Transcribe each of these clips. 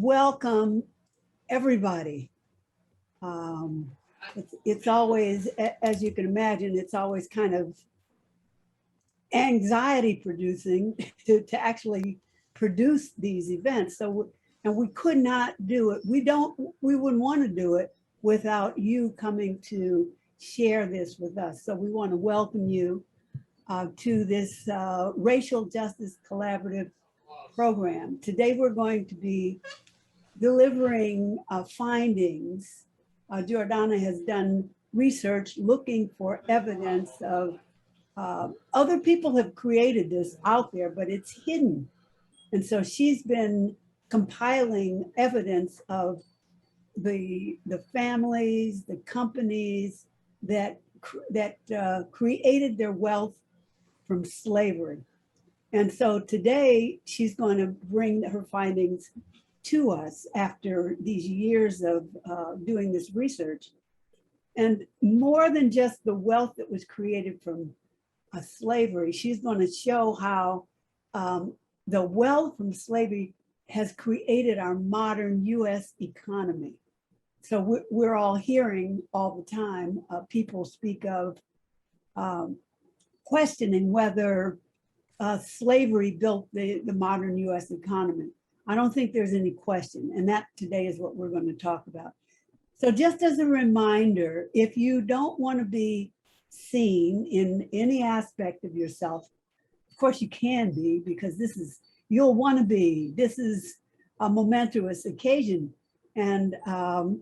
welcome everybody. It's always, as you can imagine, it's always kind of anxiety producing to actually produce these events. And we could not do it. We wouldn't want to do it without you coming to share this with us. So we want to welcome you to this Racial Justice Collaborative program. Today we're going to be delivering findings. Jordana has done research looking for evidence of other people have created this out there, but it's hidden. And so she's been compiling evidence of the families, the companies that created their wealth from slavery. And so today she's going to bring her findings to us after these years of doing this research. And more than just the wealth that was created from slavery, she's going to show how the wealth from slavery has created our modern US economy. So we're all hearing all the time people speak of questioning whether slavery built the modern US economy. I don't think there's any question, and that today is what we're going to talk about. So just as a reminder, if you don't want to be seen in any aspect of yourself, of course you can be, because you'll want to be. This is a momentous occasion, and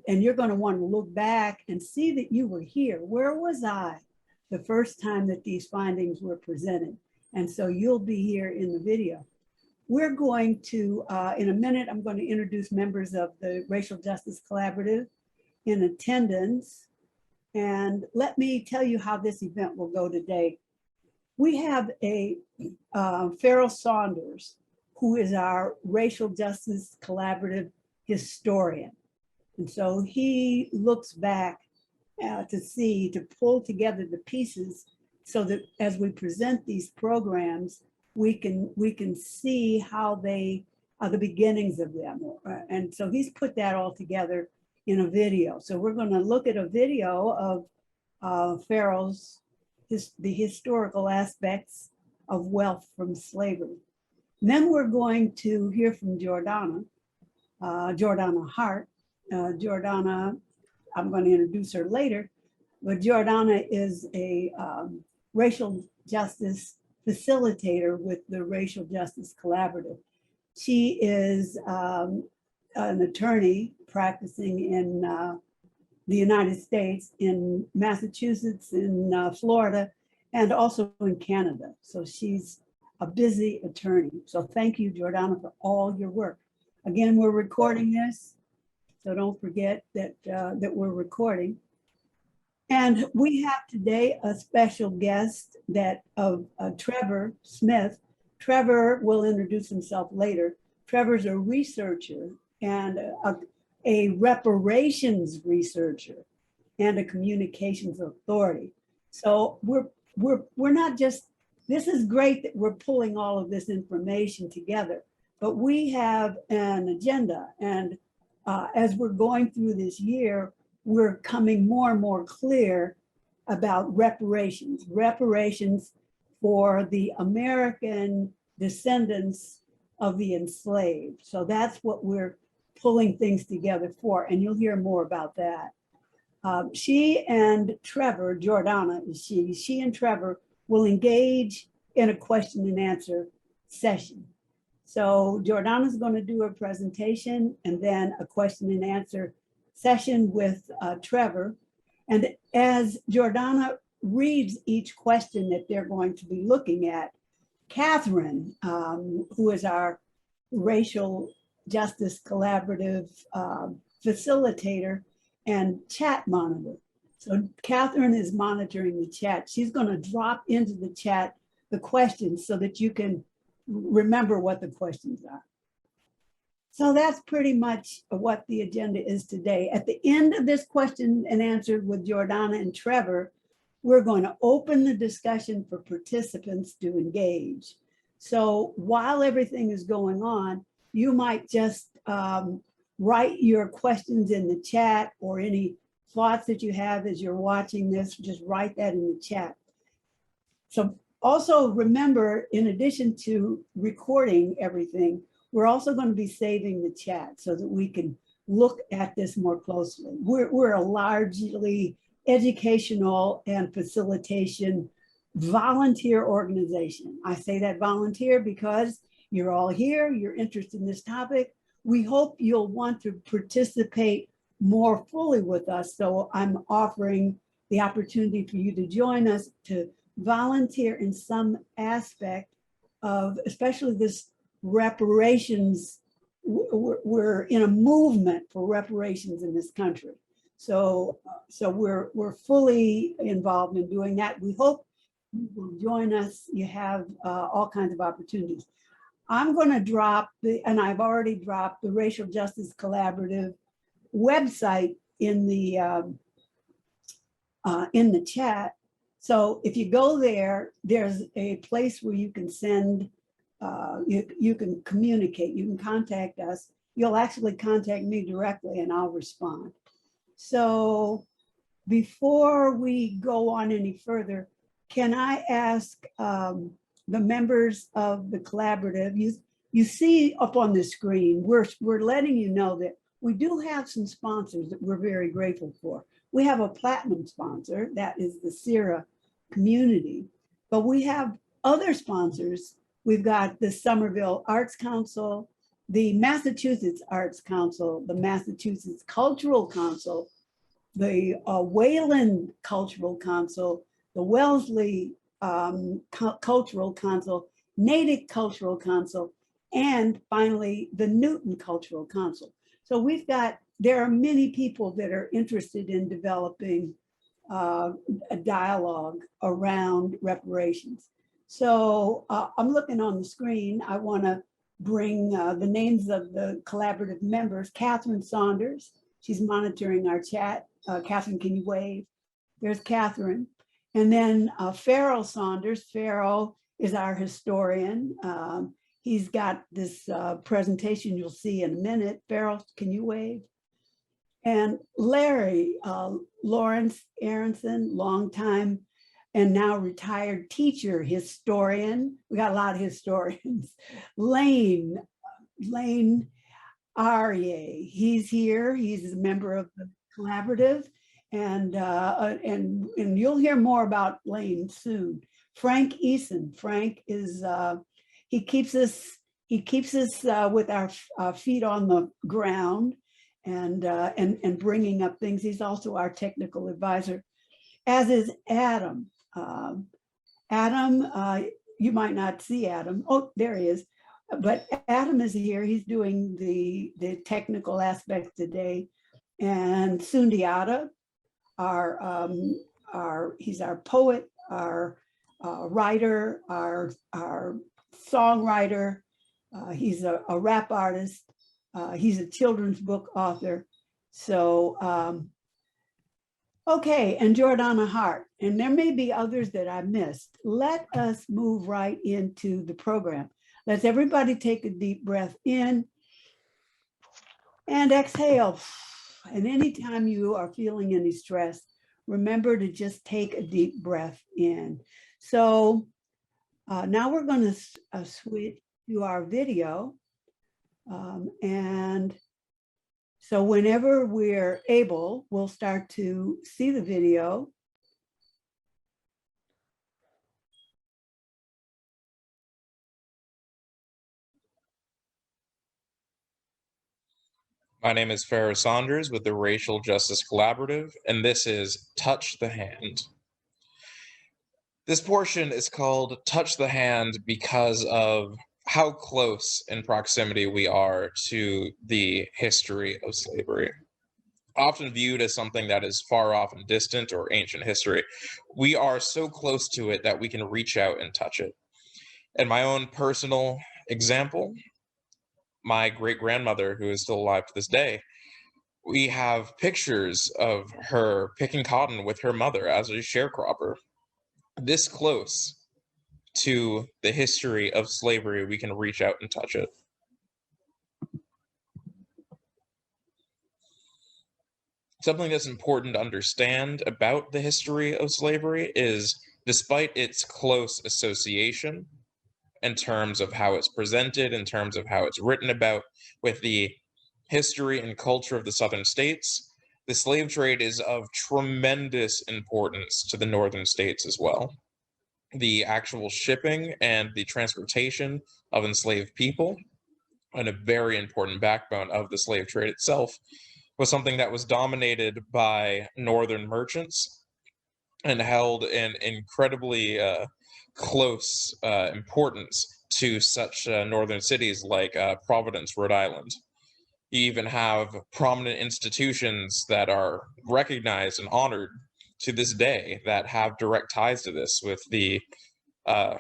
you're going to want to look back and see that you were here. Where was I the first time that these findings were presented? And so you'll be here in the video. We're going to, in a minute, I'm going to introduce members of the Racial Justice Collaborative in attendance. And let me tell you how this event will go today. We have a Farrell Saunders, who is our Racial Justice Collaborative historian. And so he looks back to pull together the pieces so that as we present these programs, we can see how they are the beginnings of them. And so he's put that all together in a video. So we're going to look at a video of Farrell's, the historical aspects of wealth from slavery. And then we're going to hear from Jordana Hart. Jordana, I'm going to introduce her later, but Jordana is a racial justice facilitator with the Racial Justice Collaborative. She is an attorney practicing in the United States, in Massachusetts, in Florida, and also in Canada. So she's a busy attorney. So thank you, Jordana, for all your work. Again, we're recording this, so don't forget that we're recording. And we have today a special guest of Trevor Smith. Trevor will introduce himself later. Trevor's a researcher and a reparations researcher and a communications authority. So we're not just, this is great that we're pulling all of this information together, but we have an agenda. And as we're going through this year, we're coming more and more clear about reparations for the American descendants of the enslaved. So that's what we're pulling things together for, and you'll hear more about that. She and Trevor, Jordana is she and Trevor will engage in a question and answer session. So Jordana's going to do a presentation and then a question and answer session with Trevor. And as Jordana reads each question that they're going to be looking at, Catherine, who is our Racial Justice Collaborative facilitator and chat monitor. So Catherine is monitoring the chat. She's going to drop into the chat the questions so that you can remember what the questions are. So that's pretty much what the agenda is today. At the end of this question and answer with Jordana and Trevor, we're going to open the discussion for participants to engage. So while everything is going on, you might just write your questions in the chat, or any thoughts that you have as you're watching this, just write that in the chat. So also remember, in addition to recording everything, we're also going to be saving the chat so that we can look at this more closely. We're a largely educational and facilitation volunteer organization. I say that volunteer because you're all here, you're interested in this topic. We hope you'll want to participate more fully with us. So I'm offering the opportunity for you to join us to volunteer in some aspect of, especially this reparations. We're in a movement for reparations in this country. So we're fully involved in doing that. We hope you will join us. You have all kinds of opportunities. I'm going to drop and I've already dropped the Racial Justice Collaborative website in the chat. So if you go there, there's a place where you can send, you can communicate, you can contact us. You'll actually contact me directly and I'll respond. So before we go on any further, can I ask the members of the collaborative, you see up on the screen, we're letting you know that we do have some sponsors that we're very grateful for. We have a platinum sponsor, that is the CIRA community, but we have other sponsors. We've got the Somerville Arts Council, the Massachusetts Arts Council, the Massachusetts Cultural Council, the Wayland Cultural Council, the Wellesley Cultural Council, Natick Cultural Council, and finally the Newton Cultural Council. So there are many people that are interested in developing a dialogue around reparations. So I'm looking on the screen. I want to bring the names of the collaborative members. Catherine Saunders, she's monitoring our chat. Catherine, can you wave? There's Catherine. And then Farrell Saunders. Farrell is our historian. He's got this presentation you'll see in a minute. Farrell, can you wave? And Larry, Lawrence Aronson, longtime and now retired teacher, historian. We got a lot of historians. Lane Aryeh, he's here. He's a member of the collaborative. And you'll hear more about Lane soon. Frank Eason. Frank is he keeps us with our feet on the ground and bringing up things. He's also our technical advisor, as is Adam. Adam, you might not see Adam. Oh, there he is. But Adam is here. He's doing the technical aspects today. And Sundiata, he's our poet, our writer, our songwriter. He's a rap artist. He's a children's book author. So, okay, and Jordana Hart. And there may be others that I missed. Let us move right into the program. Let's everybody take a deep breath in and exhale. And anytime you are feeling any stress, remember to just take a deep breath in. So now we're going to switch to our video. And so whenever we're able, we'll start to see the video. My name is Farrah Saunders with the Racial Justice Collaborative, and this is Touch the Hand. This portion is called Touch the Hand because of how close in proximity we are to the history of slavery. Often viewed as something that is far off and distant or ancient history, we are so close to it that we can reach out and touch it. And my own personal example, my great-grandmother, who is still alive to this day, we have pictures of her picking cotton with her mother as a sharecropper. This close to the history of slavery, we can reach out and touch it. Something that's important to understand about the history of slavery is, despite its close association in terms of how it's presented, in terms of how it's written about with the history and culture of the southern states, the slave trade is of tremendous importance to the northern states as well. The actual shipping and the transportation of enslaved people, and a very important backbone of the slave trade itself, was something that was dominated by northern merchants and held an incredibly close importance to such northern cities like Providence, Rhode Island. You even have prominent institutions that are recognized and honored to this day that have direct ties to this, with the uh,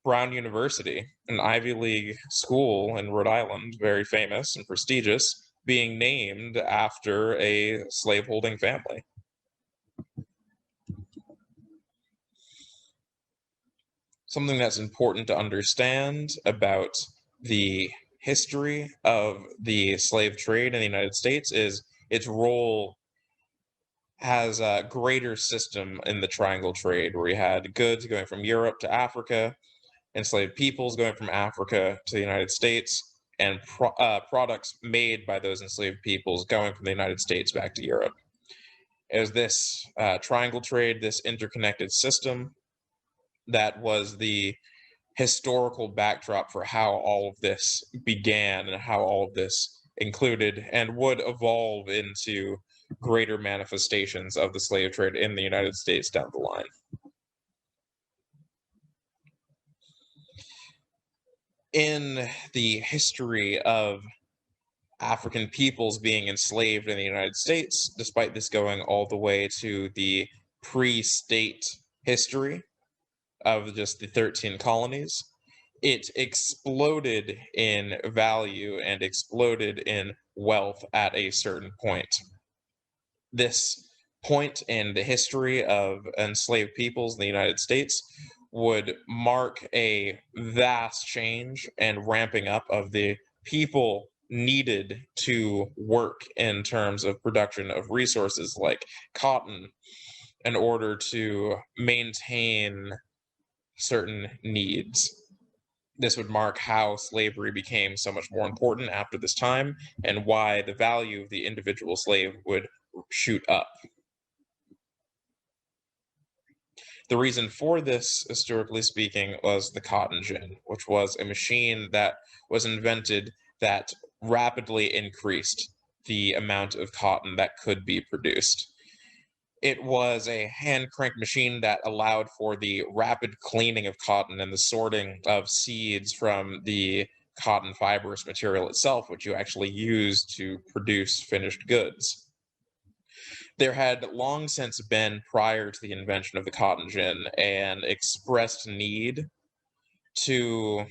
Brown University, an Ivy League school in Rhode Island, very famous and prestigious, being named after a slaveholding family. Something that's important to understand about the history of the slave trade in the United States is its role has a greater system in the triangle trade, where you had goods going from Europe to Africa, enslaved peoples going from Africa to the United States, and products made by those enslaved peoples going from the United States back to Europe. It was this triangle trade, this interconnected system, that was the historical backdrop for how all of this began and how all of this included and would evolve into greater manifestations of the slave trade in the United States down the line. In the history of African peoples being enslaved in the United States, despite this going all the way to the pre-state history of just the 13 colonies, it exploded in value and exploded in wealth at a certain point. This point in the history of enslaved peoples in the United States would mark a vast change and ramping up of the people needed to work in terms of production of resources like cotton in order to maintain certain needs. This would mark how slavery became so much more important after this time, and why the value of the individual slave would shoot up. The reason for this, historically speaking, was the cotton gin, which was a machine that was invented that rapidly increased the amount of cotton that could be produced. It was a hand crank machine that allowed for the rapid cleaning of cotton and the sorting of seeds from the cotton fibrous material itself, which you actually use to produce finished goods. There had long since been, prior to the invention of the cotton gin, an expressed to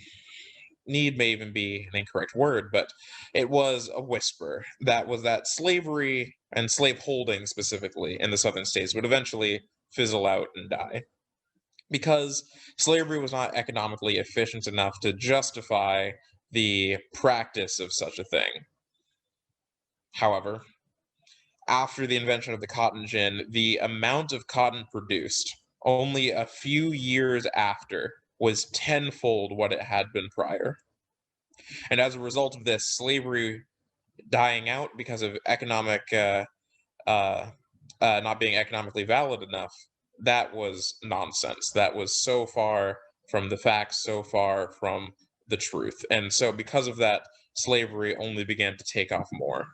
need may even be an incorrect word, but it was a whisper that was that slavery and slave holding specifically in the southern states would eventually fizzle out and die, because slavery was not economically efficient enough to justify the practice of such a thing. However, after the invention of the cotton gin, the amount of cotton produced only a few years after was tenfold what it had been prior. And as a result of this, slavery dying out because of economic not being economically valid enough, that was nonsense. That was so far from the facts, so far from the truth. And so because of that, slavery only began to take off more.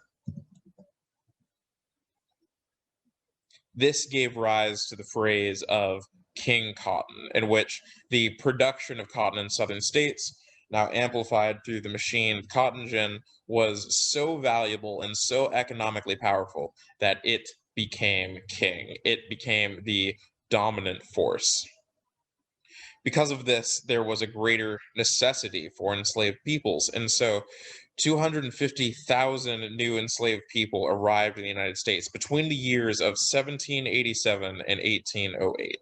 This gave rise to the phrase of King Cotton, in which the production of cotton in southern states, now amplified through the machine cotton gin, was so valuable and so economically powerful that it became king. It became the dominant force. Because of this, there was a greater necessity for enslaved peoples, and so 250,000 new enslaved people arrived in the United States between the years of 1787 and 1808.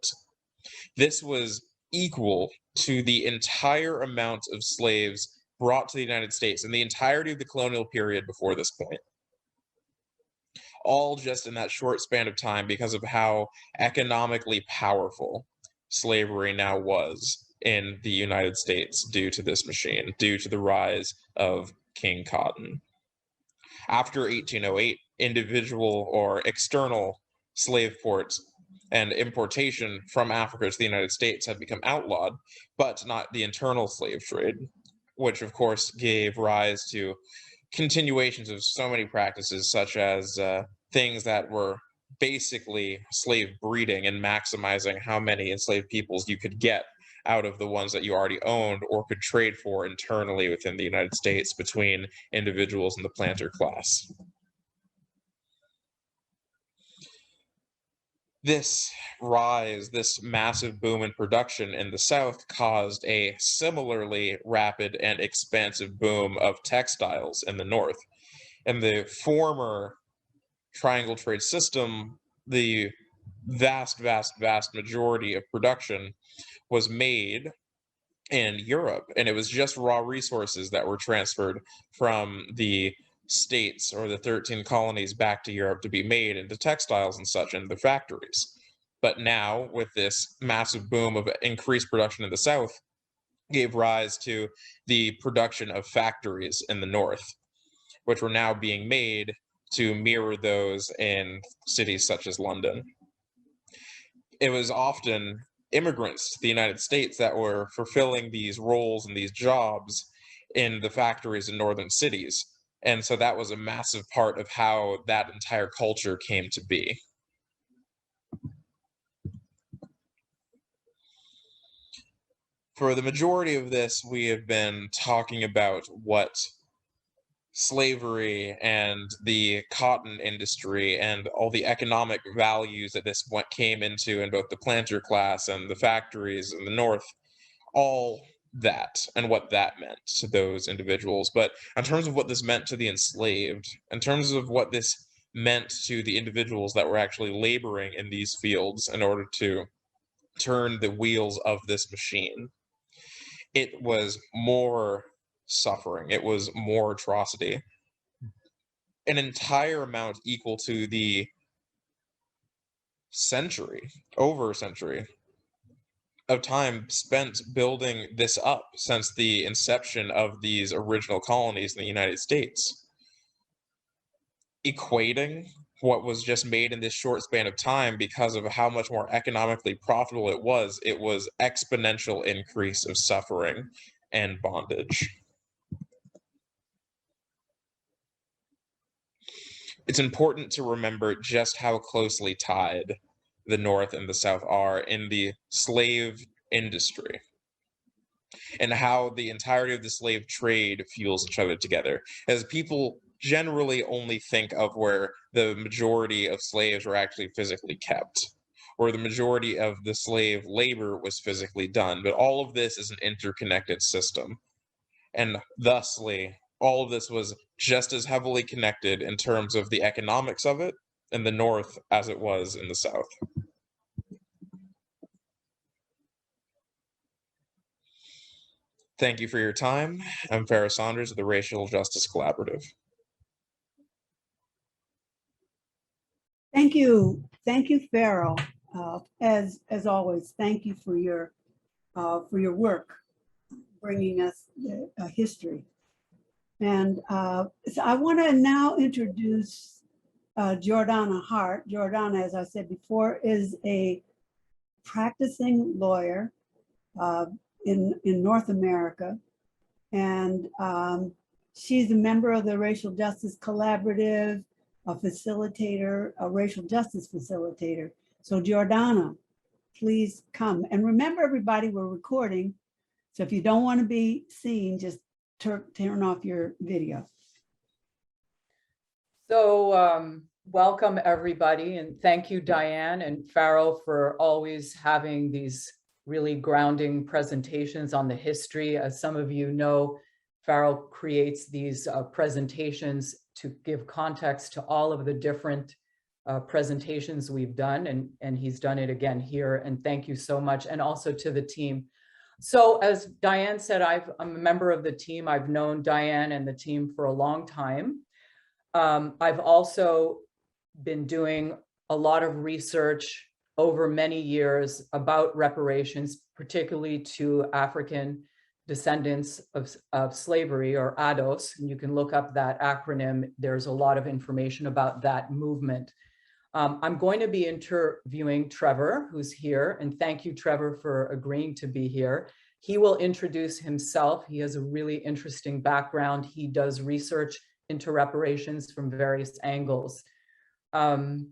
This was equal to the entire amount of slaves brought to the United States in the entirety of the colonial period before this point. all just in that short span of time because of how economically powerful slavery now was in the United States due to this machine, due to the rise of King Cotton. After 1808, individual or external slave ports and importation from Africa to the United States had become outlawed, but not the internal slave trade, which of course gave rise to continuations of so many practices, such as things that were basically slave breeding and maximizing how many enslaved peoples you could get out of the ones that you already owned or could trade for internally within the United States between individuals in the planter class. This rise, this massive boom in production in the South caused a similarly rapid and expansive boom of textiles in the North. In the former triangle trade system, the vast majority of production was made in Europe, and it was just raw resources that were transferred from the states or the 13 colonies back to Europe to be made into textiles and such in the factories. But now, with this massive boom of increased production in the South, gave rise to the production of factories in the North, which were now being made to mirror those in cities such as London. It was often immigrants to the United States that were fulfilling these roles and these jobs in the factories in northern cities. And so that was a massive part of how that entire culture came to be. For the majority of this, we have been talking about what slavery and the cotton industry and all the economic values that this came into in both the planter class and the factories in the North, all that and what that meant to those individuals. But in terms of what this meant to the enslaved, in terms of what this meant to the individuals that were actually laboring in these fields in order to turn the wheels of this machine, it was more suffering, it was more atrocity, an entire amount equal to the over a century of time spent building this up since the inception of these original colonies in the United States. Equating what was just made in this short span of time because of how much more economically profitable it was exponential increase of suffering and bondage. It's important to remember just how closely tied the North and the South are in the slave industry and how the entirety of the slave trade fuels each other together. As people generally only think of where the majority of slaves were actually physically kept, or the majority of the slave labor was physically done, but all of this is an interconnected system. And thusly, all of this was just as heavily connected in terms of the economics of it in the North as it was in the South. Thank you for your time. I'm Farrah Saunders of the Racial Justice Collaborative. Thank you, Farrell. As always, thank you for your work, bringing us a history. And so I want to now introduce Jordana Hart. Jordana, as I said before, is a practicing lawyer in North America, and she's a member of the Racial Justice Collaborative, a facilitator, a racial justice facilitator. So Jordana, please come. And remember, everybody, we're recording. So if you don't want to be seen, just turn off your video. So welcome, everybody. And thank you, Diane and Farrell, for always having these really grounding presentations on the history. As some of you know, Farrell creates these presentations to give context to all of the different presentations we've done, and he's done it again here. And thank you so much, and also to the team. So as Diane said, I'm a member of the team. I've known Diane and the team for a long time. I've also been doing a lot of research over many years about reparations, particularly to African descendants of slavery, or ADOS. And you can look up that acronym. There's a lot of information about that movement. I'm going to be interviewing Trevor, who's here, and thank you, Trevor, for agreeing to be here. He will introduce himself. He has a really interesting background. He does research into reparations from various angles. To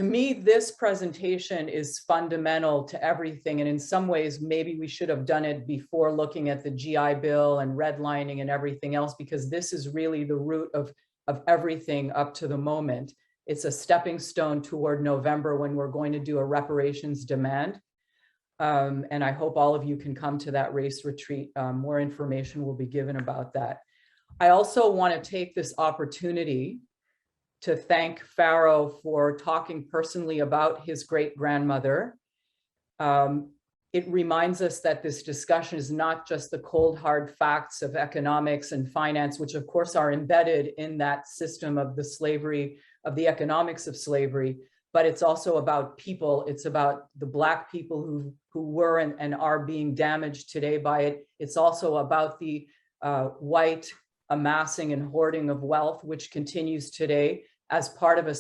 me, this presentation is fundamental to everything. And in some ways, maybe we should have done it before looking at the GI Bill and redlining and everything else, because this is really the root of everything up to the moment. It's a stepping stone toward November, when we're going to do a reparations demand. And I hope all of you can come to that race retreat. More information will be given about that. I also want to take this opportunity to thank Pharaoh for talking personally about his great-grandmother. It reminds us that this discussion is not just the cold, hard facts of economics and finance, which of course are embedded in that system of the slavery, of the economics of slavery, but it's also about people. It's about the Black people who were and are being damaged today by it. It's also about the white amassing and hoarding of wealth, which continues today as part of a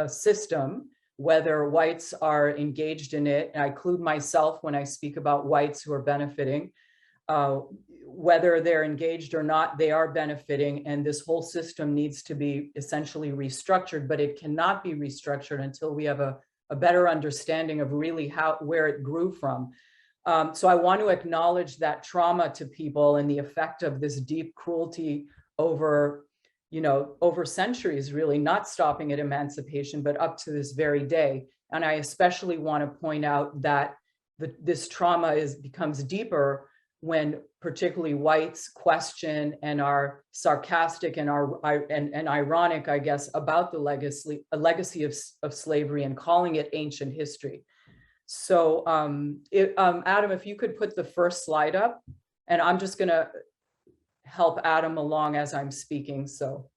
system, whether whites are engaged in it. And I include myself when I speak about whites who are benefiting. Whether they're engaged or not, they are benefiting, and this whole system needs to be essentially restructured, but it cannot be restructured until we have a better understanding of really where it grew from. So I want to acknowledge that trauma to people and the effect of this deep cruelty over centuries, really, not stopping at emancipation, but up to this very day. And I especially want to point out that this trauma becomes deeper when particularly whites question and are sarcastic and ironic, I guess, about the legacy of slavery and calling it ancient history. So Adam, if you could put the first slide up, and I'm just going to help Adam along as I'm speaking. So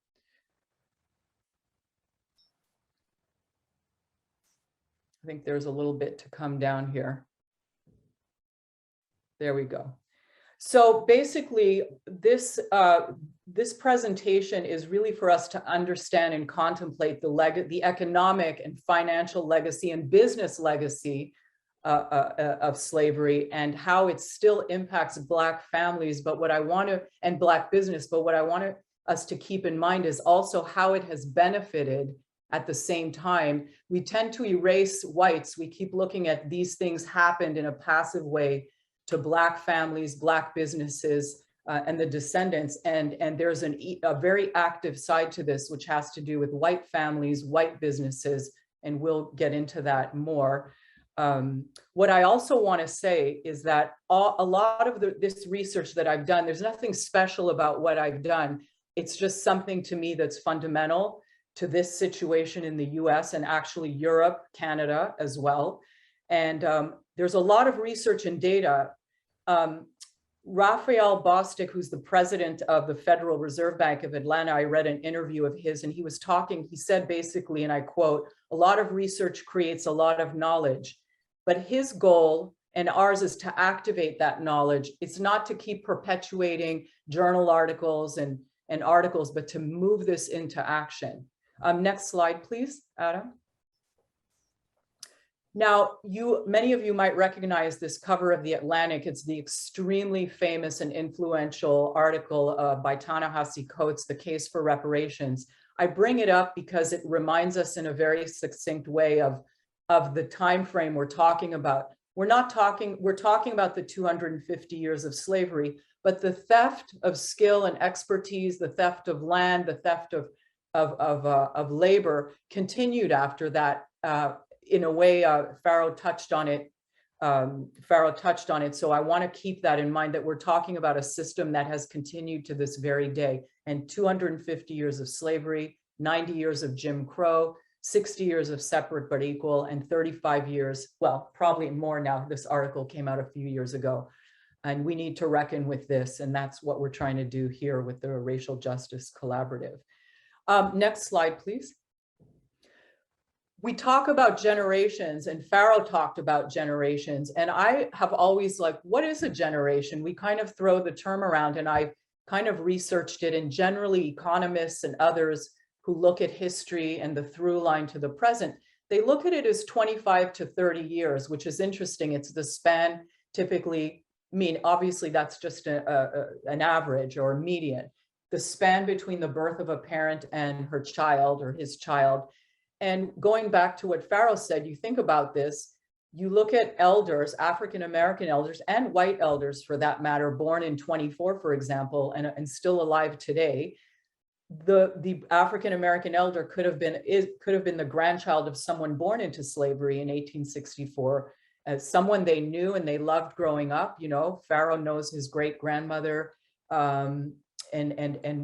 I think there's a little bit to come down here. There we go. So basically, this presentation is really for us to understand and contemplate the economic and financial legacy and business legacy of slavery, and how it still impacts Black families, and Black business. But what I want us to keep in mind is also how it has benefited at the same time. We tend to erase whites. We keep looking at these things happened in a passive way to Black families, Black businesses, and the descendants. And there's a very active side to this, which has to do with white families, white businesses, and we'll get into that more. What I also want to say is that a lot of this research that I've done, there's nothing special about what I've done. It's just something to me that's fundamental to this situation in the US and actually Europe, Canada as well. And there's a lot of research and data. Raphael Bostic, who's the president of the Federal Reserve Bank of Atlanta, I read an interview of his, and he said basically, and I quote, "A lot of research creates a lot of knowledge, but his goal and ours is to activate that knowledge. It's not to keep perpetuating journal articles and articles, but to move this into action." Next slide, please, Adam. Now, many of you might recognize this cover of The Atlantic. It's the extremely famous and influential article by Ta-Nehisi Coates, The Case for Reparations. I bring it up because it reminds us in a very succinct way of the time frame we're talking about. We're talking about the 250 years of slavery, but the theft of skill and expertise, the theft of land, the theft of labor continued after that. In a way, Pharaoh touched on it. So I want to keep that in mind, that we're talking about a system that has continued to this very day. And 250 years of slavery, 90 years of Jim Crow, 60 years of separate but equal, and 35 years, well, probably more now. This article came out a few years ago. And we need to reckon with this. And that's what we're trying to do here with the Racial Justice Collaborative. Next slide, please. we talk about generations, and Pharaoh talked about generations, and I have always like, what is a generation? We kind of throw the term around, and I kind of researched it, and generally economists and others who look at history and the through line to the present, they look at it as 25 to 30 years, which is interesting. It's the span typically, I mean, obviously that's just an average or a median, the span between the birth of a parent and her child or his child. And going back to what Pharaoh said, you think about this, you look at elders, African-American elders and white elders for that matter, born in 24, for example, and still alive today. The African-American elder could have been the grandchild of someone born into slavery in 1864, as someone they knew and they loved growing up. You know, Pharaoh knows his great-grandmother, and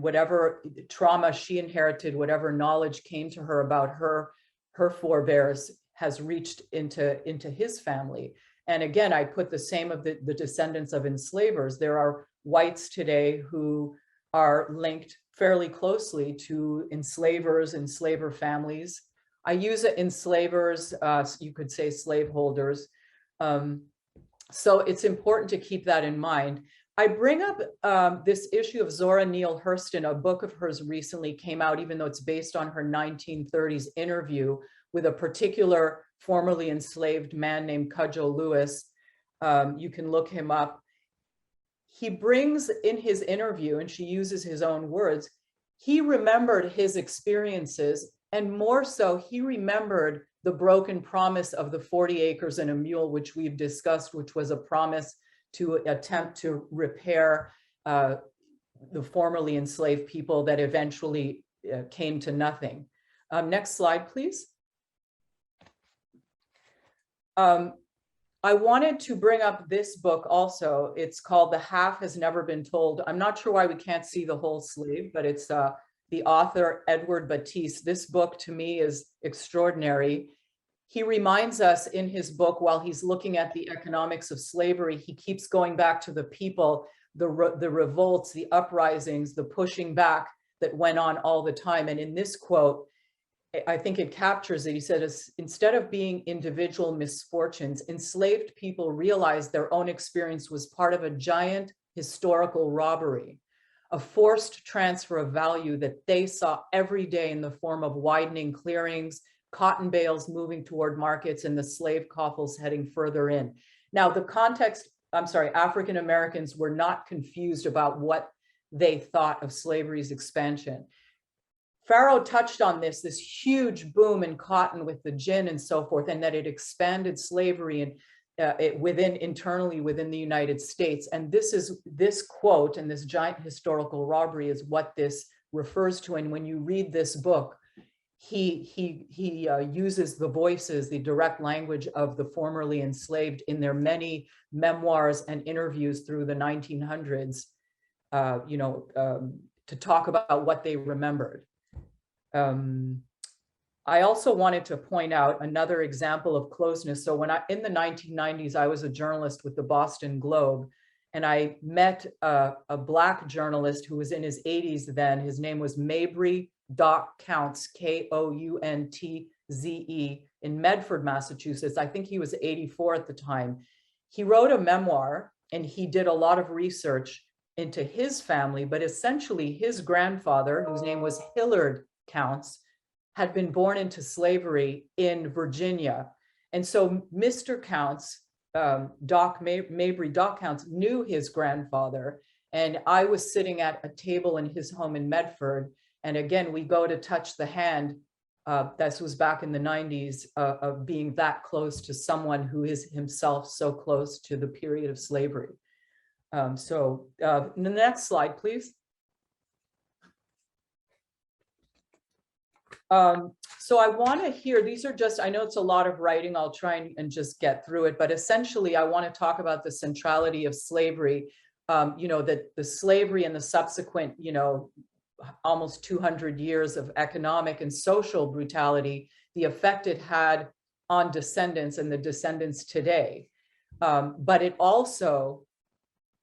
whatever trauma she inherited, whatever knowledge came to her about her forebears has reached into his family. And again, I put the same of the descendants of enslavers. There are whites today who are linked fairly closely to enslavers, enslaver families. I use it enslavers, you could say slaveholders. So it's important to keep that in mind. I bring up this issue of Zora Neale Hurston. A book of hers recently came out, even though it's based on her 1930s interview with a particular formerly enslaved man named Cudjoe Lewis. You can look him up. He brings in his interview, and she uses his own words, he remembered his experiences, and more so, he remembered the broken promise of the 40 acres and a mule, which we've discussed, which was a promise to attempt to repair the formerly enslaved people that eventually came to nothing. Next slide, please. I wanted to bring up this book also. It's called The Half Has Never Been Told. I'm not sure why we can't see the whole sleeve, but it's the author, Edward Batiste. This book to me is extraordinary. He reminds us in his book, while he's looking at the economics of slavery, he keeps going back to the people, the revolts, the uprisings, the pushing back that went on all the time. And in this quote, I think it captures it. He said, instead of being individual misfortunes, enslaved people realized their own experience was part of a giant historical robbery, a forced transfer of value that they saw every day in the form of widening clearings, cotton bales moving toward markets, and the slave coffles heading further in. Now, the context, I'm sorry, African Americans were not confused about what they thought of slavery's expansion. Pharaoh touched on this huge boom in cotton with the gin and so forth, and that it expanded slavery and internally within the United States. And this quote and this giant historical robbery is what this refers to. And when you read this book, he uses the voices, the direct language of the formerly enslaved in their many memoirs and interviews through the 1900s, to talk about what they remembered. I also wanted to point out another example of closeness. So in the 1990s, I was a journalist with the Boston Globe, and I met a Black journalist who was in his 80s then. His name was Mabry Doc Counts, Kountze, in Medford, Massachusetts. I think he was 84 at the time. He wrote a memoir, and he did a lot of research into his family, but essentially his grandfather, whose name was Hillard Counts, had been born into slavery in Virginia. And so Mr. Counts, Mabry Doc Counts, knew his grandfather. And I was sitting at a table in his home in Medford. And again, we go to touch the hand. This was back in the 90s, of being that close to someone who is himself so close to the period of slavery. The next slide, please. So I want to hear, these are just, I know it's a lot of writing, I'll try and just get through it, but essentially I want to talk about the centrality of slavery, that the slavery and the subsequent, almost 200 years of economic and social brutality, the effect it had on descendants and the descendants today. But it also,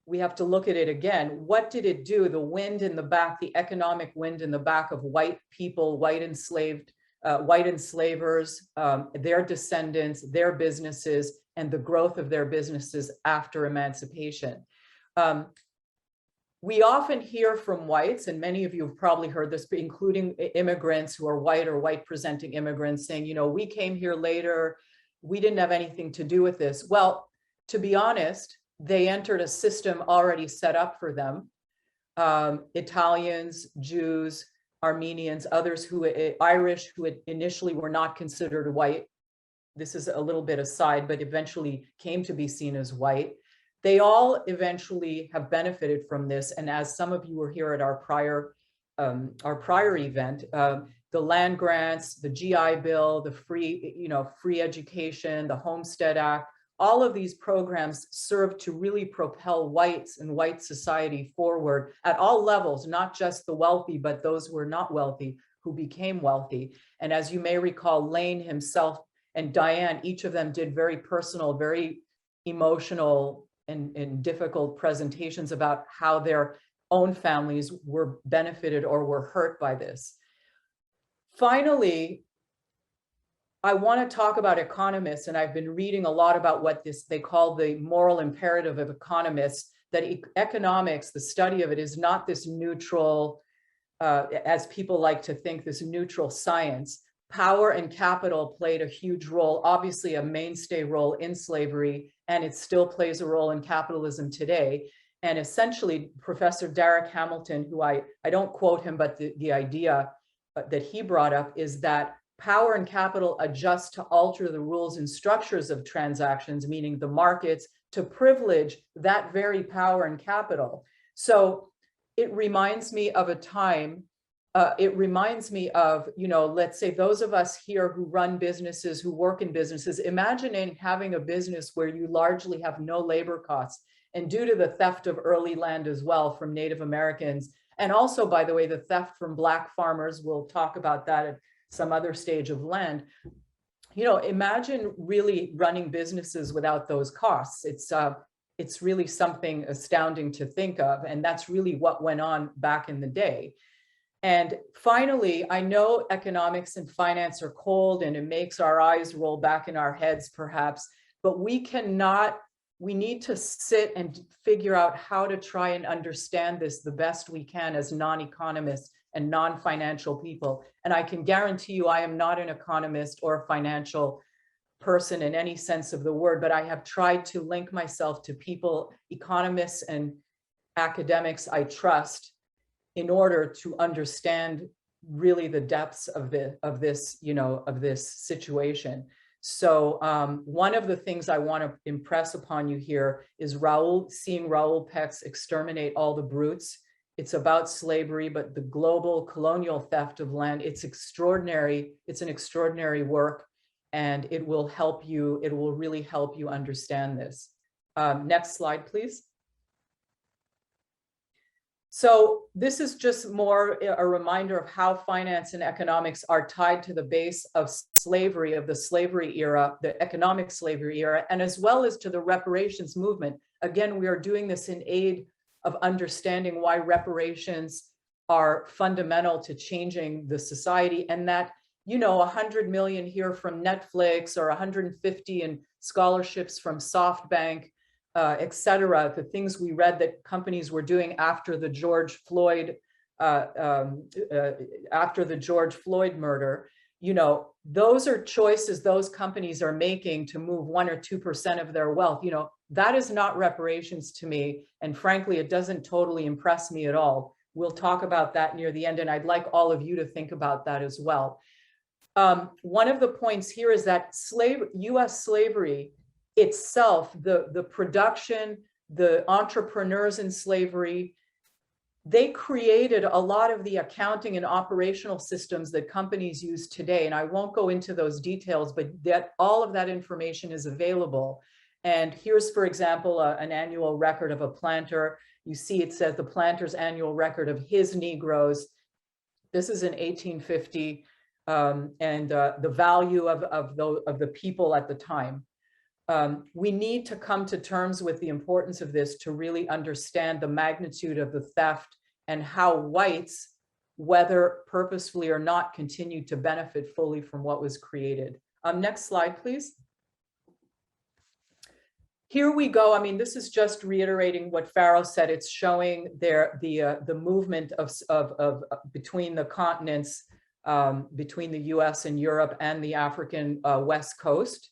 we have to look at it again. What did it do? The wind in the back, the economic wind in the back of white people, white enslaved white enslavers, their descendants, their businesses, and the growth of their businesses after emancipation. We often hear from whites, and many of you have probably heard this, including immigrants who are white or white presenting immigrants, saying, you know, we came here later, we didn't have anything to do with this. Well, to be honest, they entered a system already set up for them. Italians, Jews, Armenians, others who, Irish, who initially were not considered white. This is a little bit aside, but eventually came to be seen as white. They all eventually have benefited from this. And as some of you were here at our prior event, the land grants, the GI Bill, the free education, the Homestead Act, all of these programs serve to really propel whites and white society forward at all levels, not just the wealthy, but those who were not wealthy, who became wealthy. And as you may recall, Lane himself and Diane, each of them did very personal, very emotional and difficult presentations about how their own families were benefited or were hurt by this. Finally, I want to talk about economists, and I've been reading a lot about what they call the moral imperative of economists, that economics, the study of it, is not this neutral, as people like to think, this neutral science. Power and capital played a huge role, obviously a mainstay role in slavery, and it still plays a role in capitalism today. And essentially, Professor Derek Hamilton, who I don't quote him, but the idea that he brought up is that power and capital adjust to alter the rules and structures of transactions, meaning the markets, to privilege that very power and capital. So it reminds me of a time, it reminds me of, you know, let's say those of us here who run businesses, who work in businesses, imagining having a business where you largely have no labor costs. And due to the theft of early land as well from Native Americans, and also, by the way, the theft from Black farmers, we'll talk about that at some other stage of land. You know, imagine really running businesses without those costs. It's really something astounding to think of. And that's really what went on back in the day. And finally, I know economics and finance are cold and it makes our eyes roll back in our heads perhaps, but we need to sit and figure out how to try and understand this the best we can as non-economists and non-financial people. And I can guarantee you, I am not an economist or a financial person in any sense of the word, but I have tried to link myself to people, economists and academics I trust, in order to understand really the depths of this situation. So one of the things I want to impress upon you here is seeing Raoul Peck's Exterminate All the Brutes. It's about slavery, but the global colonial theft of land, it's extraordinary. It's an extraordinary work, and it will help you. It will really help you understand this. Next slide, please. So this is just more a reminder of how finance and economics are tied to the base of slavery, of the slavery era, the economic slavery era, and as well as to the reparations movement. Again, we are doing this in aid of understanding why reparations are fundamental to changing the society, and that, you know, 100 million here from Netflix or 150 in scholarships from SoftBank, et cetera, the things we read that companies were doing after the George Floyd murder, you know, those are choices those companies are making to move 1 or 2% of their wealth. You know, that is not reparations to me. And frankly, it doesn't totally impress me at all. We'll talk about that near the end. And I'd like all of you to think about that as well. One of the points here is that US slavery itself, the production, the entrepreneurs in slavery, they created a lot of the accounting and operational systems that companies use today. And I won't go into those details, but all of that information is available. And here's, for example, an annual record of a planter. You see it says the planter's annual record of his Negroes. This is in 1850, and the value of the people at the time. We need to come to terms with the importance of this to really understand the magnitude of the theft and how whites whether purposefully or not, continued to benefit fully from what was created. Next slide, please. Here we go. I mean, this is just reiterating what Farrow said. It's showing the movement of between the continents, between the US and Europe and the African West Coast.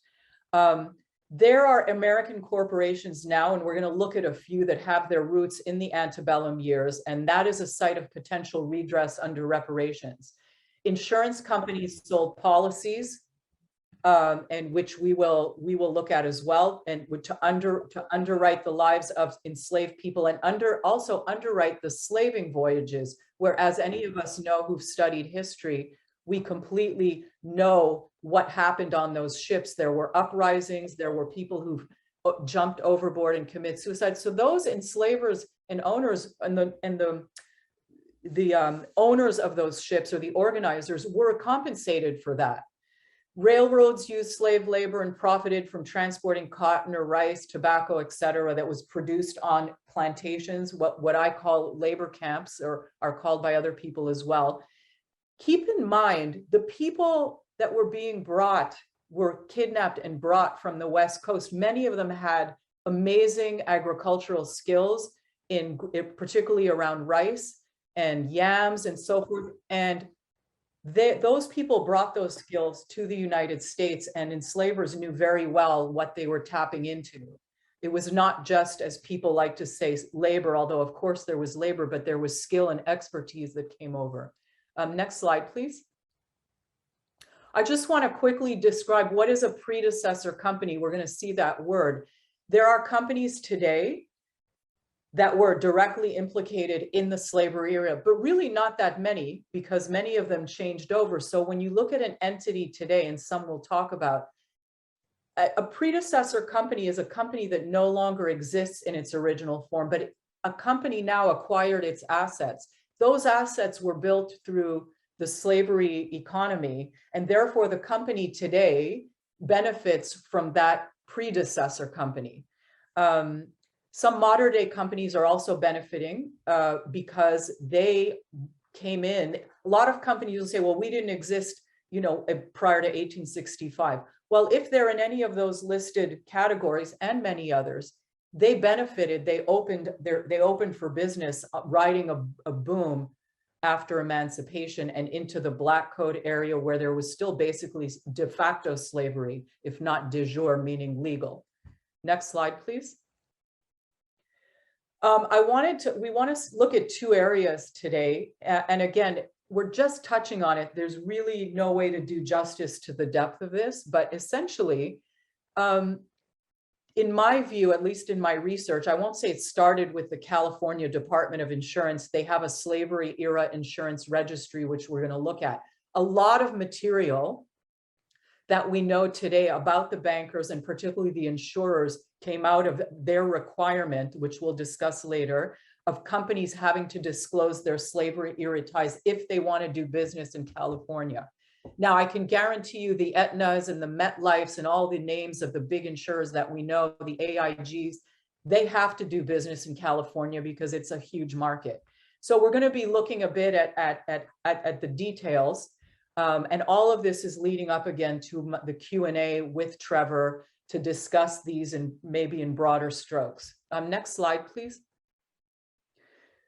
There are American corporations now, and we're going to look at a few that have their roots in the antebellum years, and that is a site of potential redress under reparations. Insurance companies sold policies, and which we will look at as well, and to underwrite the lives of enslaved people, and also underwrite the slaving voyages, where, as any of us know who've studied history, we completely know what happened on those ships. There were uprisings, there were people who jumped overboard and commit suicide. So those enslavers and owners and the owners of those ships, or the organizers, were compensated for that. Railroads used slave labor and profited from transporting cotton or rice, tobacco, etc., that was produced on plantations, what I call labor camps, or are called by other people as well. Keep in mind, the people that were being brought were kidnapped and brought from the West Coast. Many of them had amazing agricultural skills, particularly around rice and yams and so forth. And those people brought those skills to the United States, and enslavers knew very well what they were tapping into. It was not just, as people like to say, labor, although of course there was labor, but there was skill and expertise that came over. Next slide, please. I just want to quickly describe what is a predecessor company. We're going to see that word. There are companies today that were directly implicated in the slavery era, but really not that many, because many of them changed over. So when you look at an entity today, and some we'll talk about, a predecessor company is a company that no longer exists in its original form, but a company now acquired its assets. Those assets were built through the slavery economy, and therefore the company today benefits from that predecessor company. Some modern day companies are also benefiting because they came in. A lot of companies will say, well, we didn't exist, prior to 1865. Well, if they're in any of those listed categories and many others, they benefited. They opened for business, riding a boom after emancipation and into the Black Code area, where there was still basically de facto slavery, if not de jure, meaning legal. Next slide, please. We want to look at two areas today. And again, we're just touching on it. There's really no way to do justice to the depth of this, but essentially, in my view, at least in my research, I won't say it started with the California Department of Insurance. They have a slavery era insurance registry, which we're going to look at. A lot of material that we know today about the bankers, and particularly the insurers, came out of their requirement, which we'll discuss later, of companies having to disclose their slavery era ties if they want to do business in California. Now, I can guarantee you the Aetnas and the MetLifes and all the names of the big insurers that we know, the AIGs, they have to do business in California because it's a huge market. So we're going to be looking a bit at the details. And all of this is leading up again to the Q&A with Trevor to discuss these and maybe in broader strokes. Next slide, please.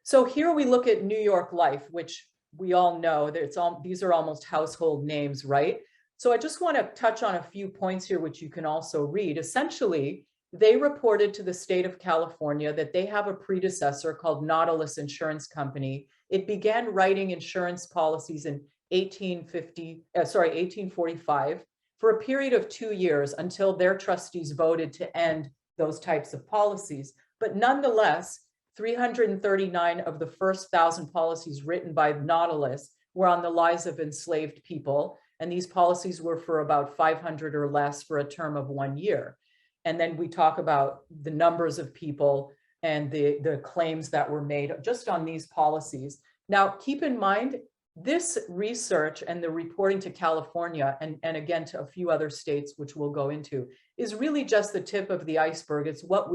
So here we look at New York Life, which we all know that these are almost household names, right? So I just want to touch on a few points here, which you can also read. Essentially, they reported to the state of California that they have a predecessor called Nautilus Insurance Company. It began writing insurance policies in 1845 for a period of 2 years until their trustees voted to end those types of policies. But nonetheless, 339 of the first 1,000 policies written by Nautilus were on the lives of enslaved people. And these policies were for about 500 or less for a term of 1 year. And then we talk about the numbers of people and the claims that were made just on these policies. Now, keep in mind, this research and the reporting to California and again to a few other states, which we'll go into, is really just the tip of the iceberg. It's what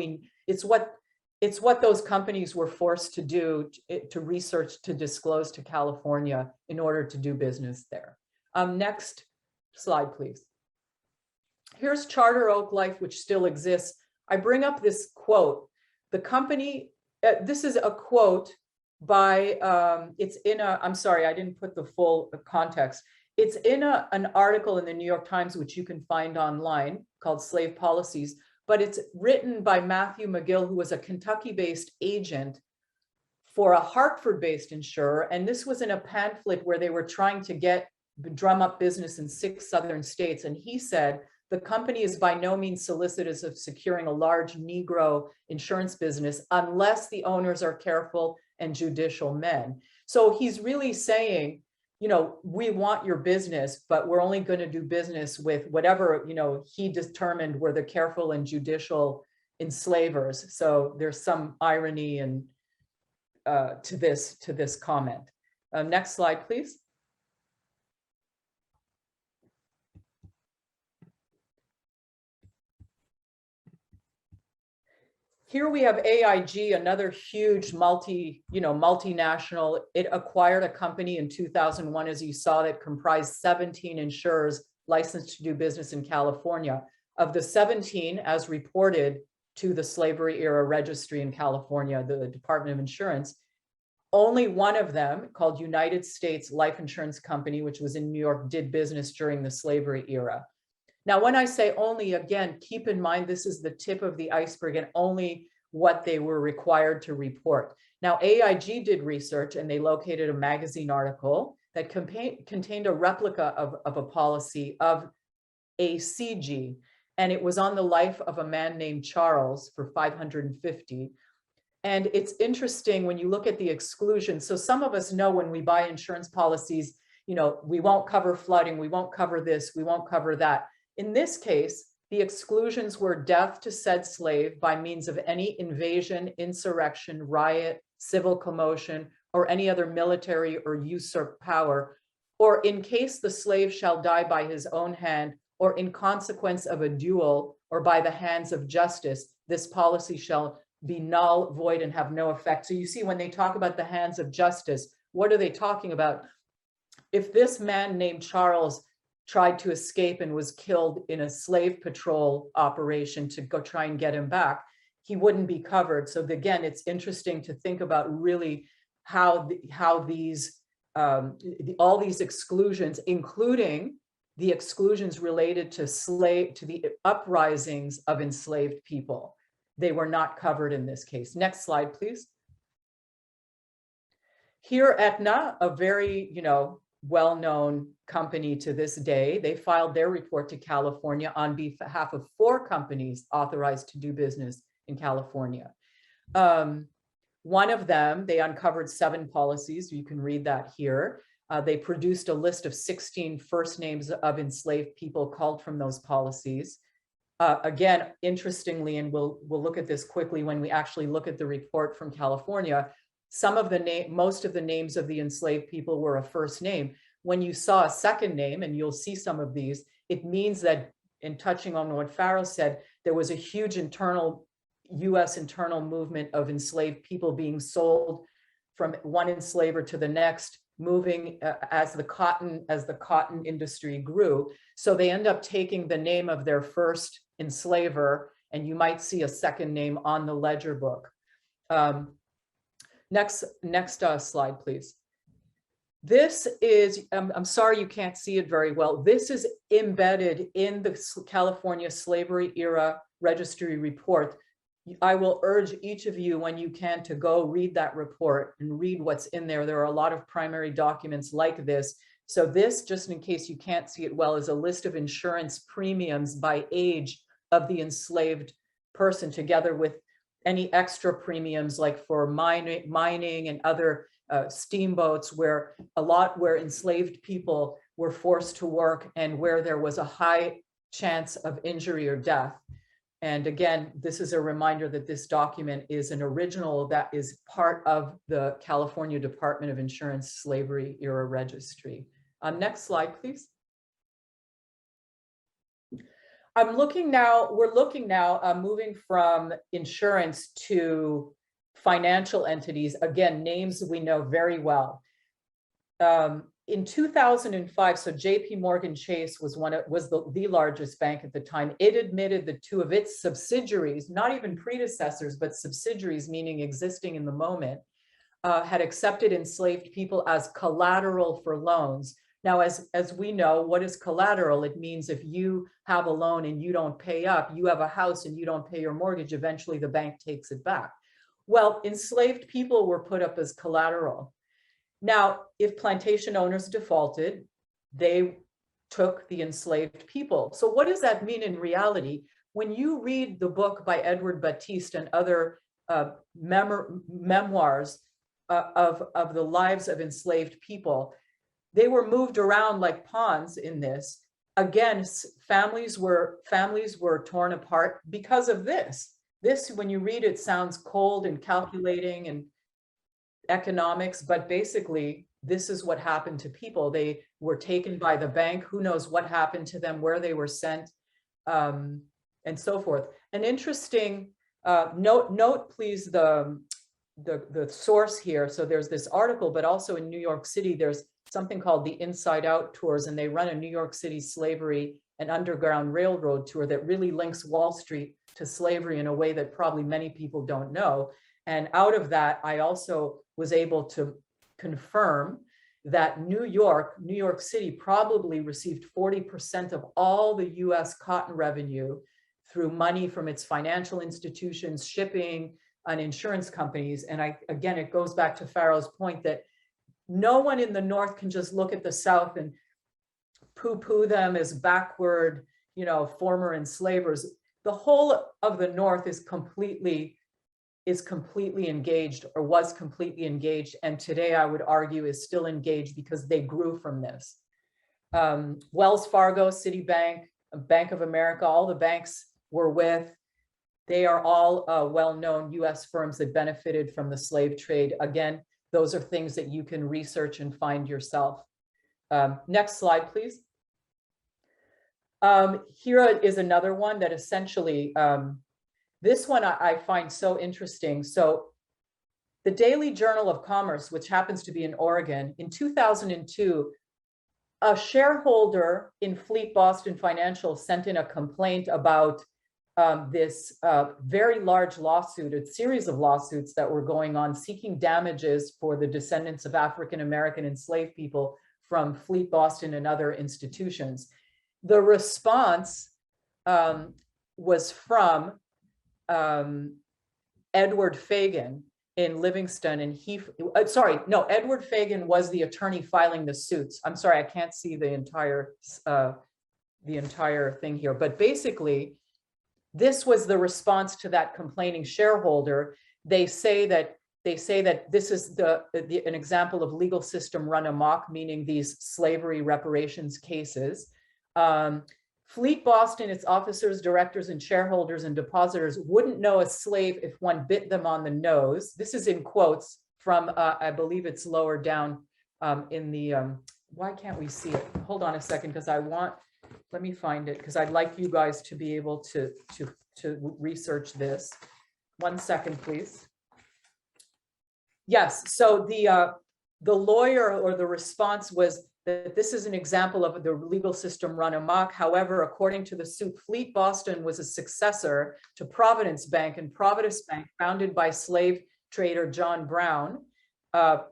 it's what those companies were forced to do to research, to disclose to California in order to do business there. Next slide, please. Here's Charter Oak Life, which still exists. I bring up this quote. The company, this is a quote by, it's in a, I'm sorry, I didn't put the full context. It's in an article in the New York Times, which you can find online, called Slave Policies, but it's written by Matthew McGill, who was a Kentucky-based agent for a Hartford-based insurer. And this was in a pamphlet where they were trying to drum up business in 6 southern states. And he said, the company is by no means solicitous of securing a large Negro insurance business unless the owners are careful and judicial men. So he's really saying, you know, we want your business, but we're only going to do business with whatever, you know, he determined were the careful and judicial enslavers. So there's some irony and to this comment. Next slide, please. Here we have AIG, another huge multinational. It acquired a company in 2001, as you saw, that comprised 17 insurers licensed to do business in California. Of the 17, as reported to the slavery era registry in California, the Department of Insurance, only one of them, called United States Life Insurance Company, which was in New York, did business during the slavery era. Now, when I say only, again, keep in mind, this is the tip of the iceberg and only what they were required to report. Now, AIG did research and they located a magazine article that contained a replica of a policy of ACG, and it was on the life of a man named Charles for $550. And it's interesting when you look at the exclusion. So some of us know when we buy insurance policies, you know, we won't cover flooding, we won't cover this, we won't cover that. In this case, the exclusions were death to said slave by means of any invasion, insurrection, riot, civil commotion, or any other military or usurped power, or in case the slave shall die by his own hand, or in consequence of a duel, or by the hands of justice, this policy shall be null, void, and have no effect. So you see, when they talk about the hands of justice, what are they talking about? If this man named Charles tried to escape and was killed in a slave patrol operation to go try and get him back, he wouldn't be covered. So again, it's interesting to think about really how these all these exclusions, including the exclusions related to the uprisings of enslaved people, they were not covered in this case. Next slide, please. Here, Aetna, a very, well-known company to this day, they filed their report to California on behalf of 4 companies authorized to do business in California. One of them, they uncovered 7 policies. You can read that here. They produced a list of 16 first names of enslaved people called from those policies. Again, interestingly, and we'll look at this quickly when we actually look at the report from California, most of the names of the enslaved people were a first name. When you saw a second name, and you'll see some of these, it means that, in touching on what Farrell said, there was a huge US internal movement of enslaved people being sold from one enslaver to the next, moving as the cotton industry grew. So they end up taking the name of their first enslaver, and you might see a second name on the ledger book. Next slide, please. This is, I'm sorry you can't see it very well. This is embedded in the California Slavery Era Registry report. I will urge each of you, when you can, to go read that report and read what's in there. There are a lot of primary documents like this. So this, just in case you can't see it well, is a list of insurance premiums by age of the enslaved person, together with any extra premiums like for mining and other steamboats, where enslaved people were forced to work and where there was a high chance of injury or death. And again, this is a reminder that this document is an original that is part of the California Department of Insurance Slavery Era Registry. Next slide, please. we're looking now, moving from insurance to financial entities, again, names we know very well. In 2005, so JP Morgan Chase was the largest bank at the time. It admitted that two of its subsidiaries, not even predecessors, but subsidiaries, meaning existing in the moment, had accepted enslaved people as collateral for loans. Now, as we know, what is collateral? It means if you have a loan and you don't pay up, you have a house and you don't pay your mortgage, eventually the bank takes it back. Well, enslaved people were put up as collateral. Now, if plantation owners defaulted, they took the enslaved people. So what does that mean in reality? When you read the book by Edward Baptiste and other memoirs of the lives of enslaved people, they were moved around like pawns in this. Again, families were torn apart because of this. This, when you read it, sounds cold and calculating and economics, but basically this is what happened to people. They were taken by the bank. Who knows what happened to them, where they were sent, and so forth. An interesting note, please, the source here. So there's this article, but also in New York City, there's something called the Inside Out Tours, and they run a New York City slavery and Underground Railroad tour that really links Wall Street to slavery in a way that probably many people don't know. And out of that, I also was able to confirm that New York City probably received 40% of all the US cotton revenue through money from its financial institutions, shipping, and insurance companies. And again, it goes back to Pharaoh's point that no one in the North can just look at the South and poo-poo them as backward, former enslavers. The whole of the North is completely engaged, or was completely engaged, and today I would argue is still engaged because they grew from this. Wells Fargo, Citibank, Bank of America, all the banks we're with, they are all well-known US firms that benefited from the slave trade. Again, those are things that you can research and find yourself. Next slide, please. Here is another one that essentially, this one I find so interesting. So the Daily Journal of Commerce, which happens to be in Oregon, in 2002, a shareholder in Fleet Boston Financial sent in a complaint about this very large lawsuit, a series of lawsuits that were going on seeking damages for the descendants of African-American enslaved people from Fleet Boston and other institutions. The response was from Edward Fagan in Livingston, and Edward Fagan was the attorney filing the suits. I'm sorry, I can't see the entire thing here, but basically, this was the response to that complaining shareholder. They say that this is an example of legal system run amok, meaning these slavery reparations cases. Fleet Boston, its officers, directors, and shareholders and depositors wouldn't know a slave if one bit them on the nose. This is in quotes from, I believe it's lower down in the, why can't we see it? Hold on a second, because let me find it, because I'd like you guys to be able to research this. 1 second, please. Yes, so the lawyer, or the response, was that this is an example of the legal system run amok. However, according to the suit, Fleet Boston was a successor to Providence Bank, and Providence Bank, founded by slave trader John Brown,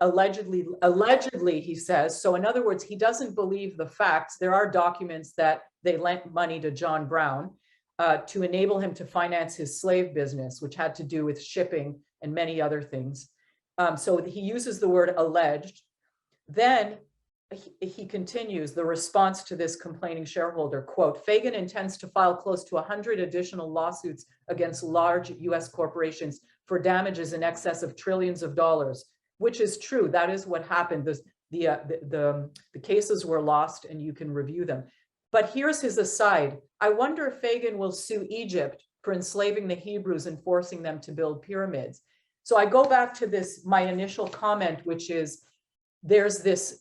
allegedly, he says. So in other words, he doesn't believe the facts. There are documents that they lent money to John Brown to enable him to finance his slave business, which had to do with shipping and many other things. So he uses the word alleged. Then he continues the response to this complaining shareholder, quote, Fagan intends to file close to 100 additional lawsuits against large US corporations for damages in excess of trillions of dollars, which is true. That is what happened. The cases were lost, and you can review them. But here's his aside. I wonder if Fagan will sue Egypt for enslaving the Hebrews and forcing them to build pyramids. So I go back to my initial comment, which is there's this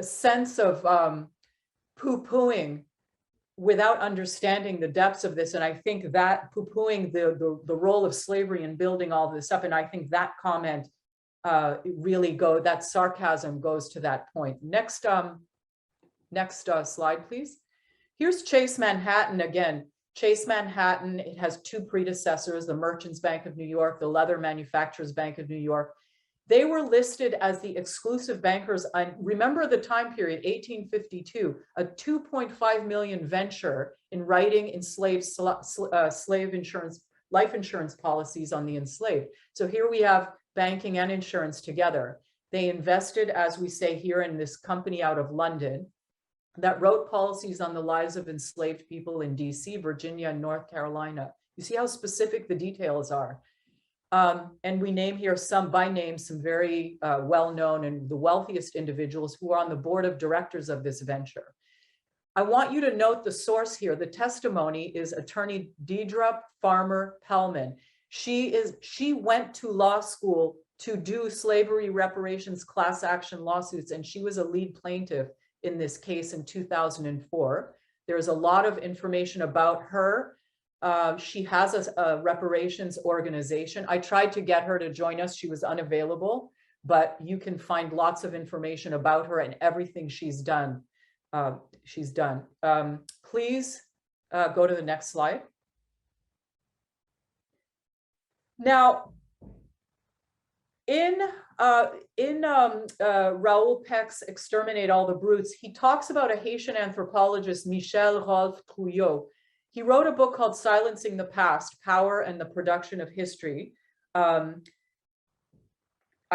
sense of poo-pooing without understanding the depths of this. And I think that poo-pooing the role of slavery in building all this up, and I think that comment that sarcasm goes to that point. Next slide, please. Here's Chase Manhattan again. Chase Manhattan, it has two predecessors, the Merchants Bank of New York, the Leather Manufacturers Bank of New York. They were listed as the exclusive bankers. I remember the time period, 1852, a 2.5 million venture in writing enslaved slave insurance, life insurance policies on the enslaved. So here we have banking and insurance together. They invested, as we say here, in this company out of London that wrote policies on the lives of enslaved people in DC, Virginia, and North Carolina. You see how specific the details are. And we name here some by name, some very well-known and the wealthiest individuals who are on the board of directors of this venture. I want you to note the source here. The testimony is attorney Deidre Farmer Pellman. She went to law school to do slavery reparations class action lawsuits, and she was a lead plaintiff in this case in 2004. There's a lot of information about her. She has a reparations organization. I tried to get her to join us. She was unavailable, but you can find lots of information about her and everything she's done. Please go to the next slide. Now, in Raoul Peck's Exterminate All the Brutes, he talks about a Haitian anthropologist, Michel Rolph Trouillot. He wrote a book called Silencing the Past, Power and the Production of History. I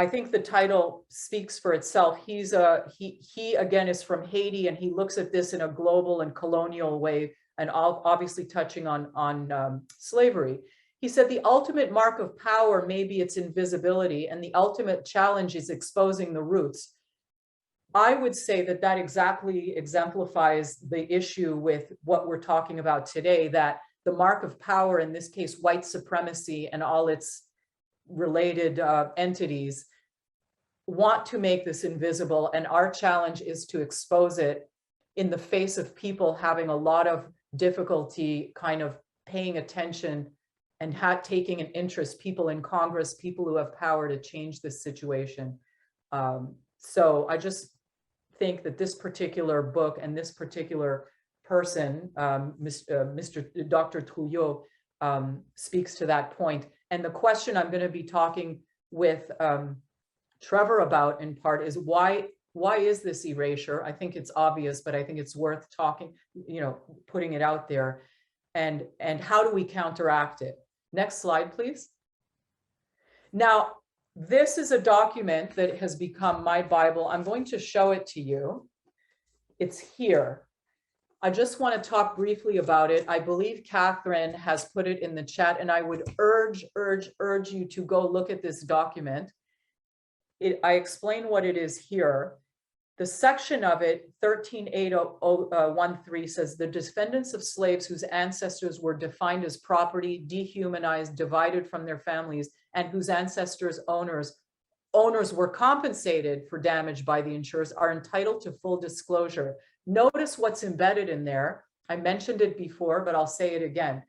think the title speaks for itself. He again is from Haiti, and he looks at this in a global and colonial way, and obviously touching on slavery. He said the ultimate mark of power may be its invisibility, and the ultimate challenge is exposing the roots. I would say that that exactly exemplifies the issue with what we're talking about today, that the mark of power, in this case, white supremacy and all its related entities, want to make this invisible. And our challenge is to expose it in the face of people having a lot of difficulty kind of paying attention and taking an interest, people in Congress, people who have power to change this situation. So I just think that this particular book and this particular person, Dr. Trouillot, speaks to that point. And the question I'm going to be talking with Trevor about in part is why is this erasure? I think it's obvious, but I think it's worth talking, putting it out there. And how do we counteract it? Next slide, please. Now, this is a document that has become my Bible. I'm going to show it to you. It's here. I just want to talk briefly about it. I believe Catherine has put it in the chat, and I would urge you to go look at this document. I explain what it is here. The section of it, 138013, says the descendants of slaves whose ancestors were defined as property, dehumanized, divided from their families, and whose ancestors' owners were compensated for damage by the insurers are entitled to full disclosure. Notice what's embedded in there. I mentioned it before, but I'll say it again.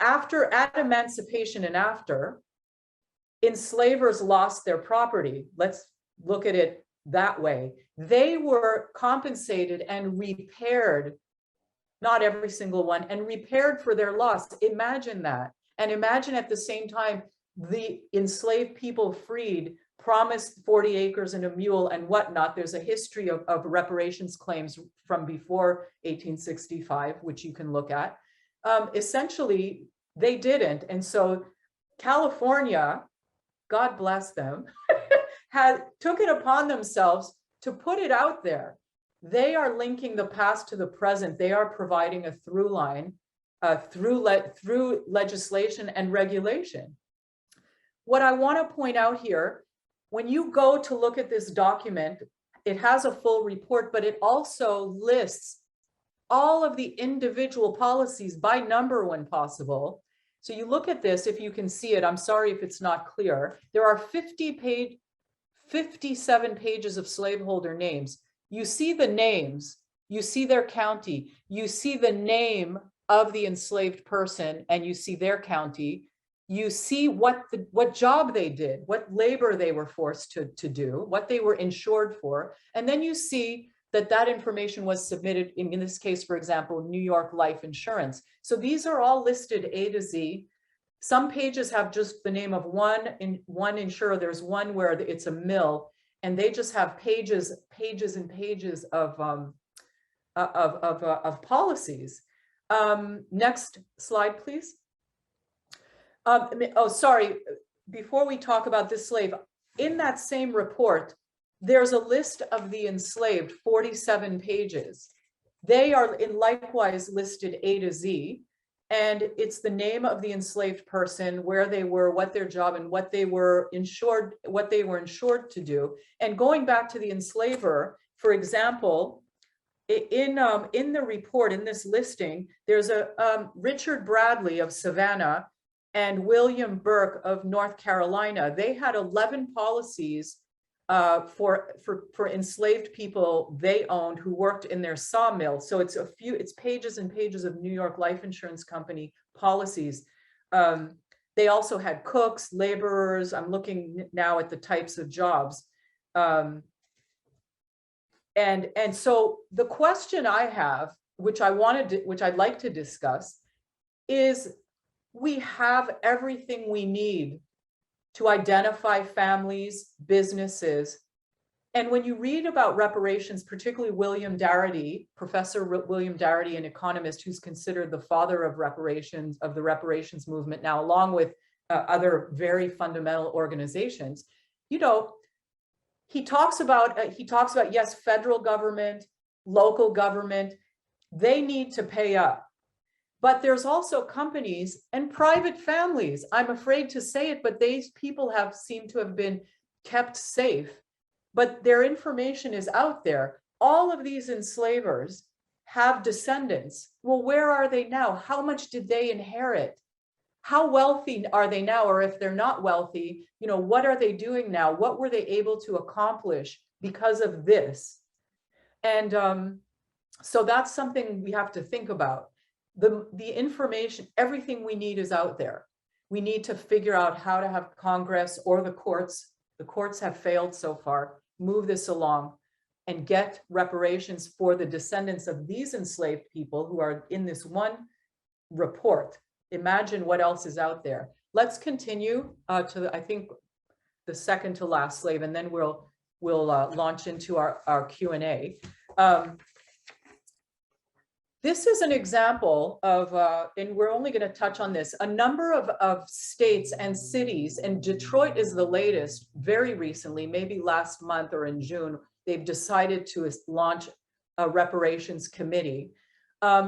At emancipation and after, enslavers lost their property. Let's look at it that way. They were compensated and repaired, not every single one, and repaired for their loss. Imagine that. And imagine at the same time, the enslaved people freed promised 40 acres and a mule and whatnot. There's a history of reparations claims from before 1865, which you can look at. Essentially, they didn't. And so California, God bless them, took it upon themselves to put it out there. They are linking the past to the present. They are providing a through line through legislation and regulation. What I want to point out here, when you go to look at this document, it has a full report, but it also lists all of the individual policies by number when possible. So you look at this, if you can see it, I'm sorry if it's not clear. There are 57 pages of slaveholder names. You see the names, you see their county, you see the name of the enslaved person, and you see their county. You see what job they did, what labor they were forced to do, what they were insured for. And then you see that information was submitted, in this case, for example, New York Life Insurance. So these are all listed A to Z. Some pages have just the name of one insurer. There's one where it's a mill, and they just have pages and pages of policies. Next slide, please. Oh, sorry. Before we talk about this slave, in that same report, there's a list of the enslaved, 47 pages. They are likewise listed A to Z, and it's the name of the enslaved person, where they were, what their job, and what they were insured to do. And going back to the enslaver, for example, in the report, in this listing, there's a Richard Bradley of Savannah and William Burke of North Carolina. They had 11 policies for enslaved people they owned who worked in their sawmill. So it's pages and pages of New York Life Insurance Company policies. They also had cooks, laborers. I'm looking now at the types of jobs. And so the question I have, which I'd like to discuss, is we have everything we need to identify families, businesses. And when you read about reparations, particularly William Darity, Professor William Darity, an economist who's considered the father of reparations, of the reparations movement now, along with other very fundamental organizations, you know, he talks about, yes, federal government, local government, they need to pay up. But there's also companies and private families. I'm afraid to say it, but these people seem to have been kept safe, but their information is out there. All of these enslavers have descendants. Well, where are they now? How much did they inherit? How wealthy are they now? Or if they're not wealthy, you know, what are they doing now? What were they able to accomplish because of this? And so that's something we have to think about. The information, everything we need is out there. We need to figure out how to have Congress or the courts have failed so far, move this along and get reparations for the descendants of these enslaved people who are in this one report. Imagine what else is out there. Let's continue to, I think, the second to last slave, and then we'll launch into our Q&A. This is an example of, and we're only going to touch on this, a number of states and cities, and Detroit is the latest, very recently, maybe last month or in June, they've decided to launch a reparations committee.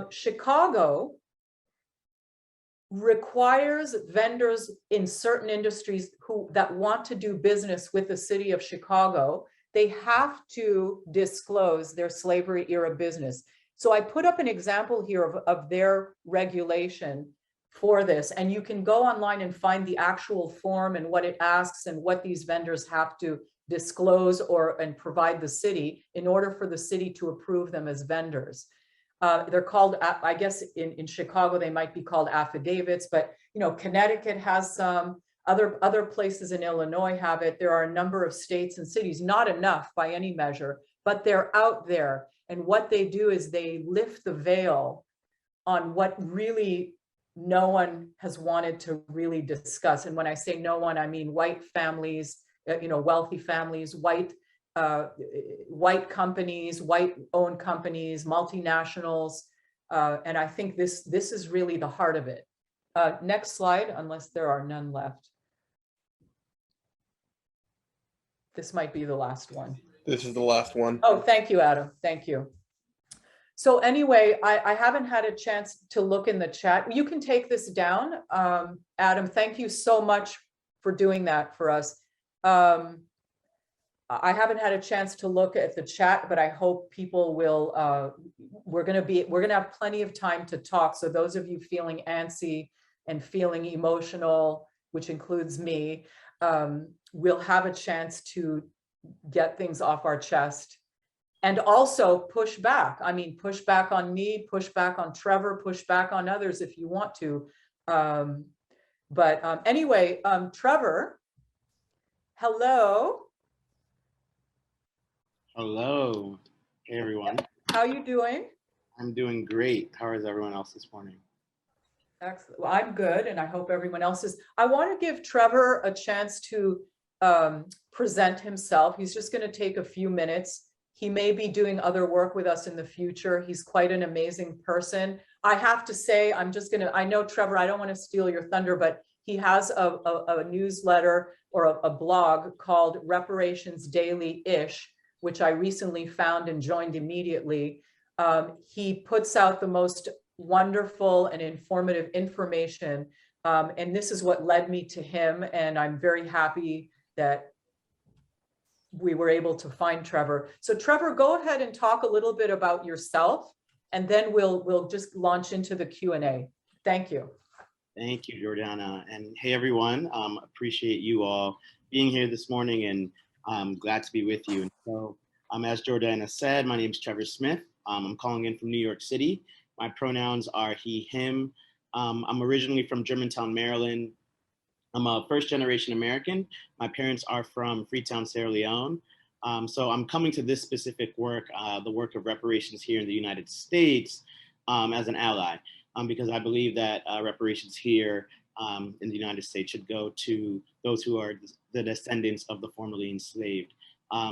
Chicago requires vendors in certain industries that want to do business with the city of Chicago, they have to disclose their slavery era business. So I put up an example here of their regulation for this, and you can go online and find the actual form and what it asks and what these vendors have to disclose and provide the city in order for the city to approve them as vendors. They're called, I guess in Chicago, they might be called affidavits, but you know, Connecticut has some, other places in Illinois have it. There are a number of states and cities, not enough by any measure, but they're out there. And what they do is they lift the veil on what really no one has wanted to really discuss. And when I say no one, I mean white families, you know, wealthy families, white companies, white-owned companies, multinationals, and I think this is really the heart of it. Next slide, unless there are none left. This might be the last one. This is the last one. Oh, thank you, Adam. Thank you. So anyway, I haven't had a chance to look in the chat. You can take this down. Adam, thank you so much for doing that for us. I haven't had a chance to look at the chat, but I hope people will, we're gonna have plenty of time to talk. So those of you feeling antsy and feeling emotional, which includes me, we'll have a chance to get things off our chest And also push back. I mean, push back on me, push back on Trevor, push back on others if you want to. Anyway, Trevor, hello. Hello. Hey, everyone. How you doing? I'm doing great. How is everyone else this morning? Excellent. Well, I'm good, and I hope everyone else is. I want to give Trevor a chance to present himself. He's just going to take a few minutes. He may be doing other work with us in the future. He's quite an amazing person. I have to say, I know, Trevor, I don't want to steal your thunder, but he has a newsletter or a blog called Reparations Daily-ish, which I recently found and joined immediately. He puts out the most wonderful and informative information. And this is what led me to him. And I'm very happy that we were able to find Trevor. So Trevor, go ahead and talk a little bit about yourself, and then we'll just launch into the Q&A. Thank you. Thank you, Jordana. And hey, everyone. Appreciate you all being here this morning, and I'm glad to be with you. And so, as Jordana said, my name is Trevor Smith. I'm calling in from New York City. My pronouns are he, him. I'm originally from Germantown, Maryland. I'm a first-generation American. My parents are from Freetown, Sierra Leone. So I'm coming to this specific work, the work of reparations here in the United States, as an ally, because I believe that reparations here in the United States should go to those who are the descendants of the formerly enslaved.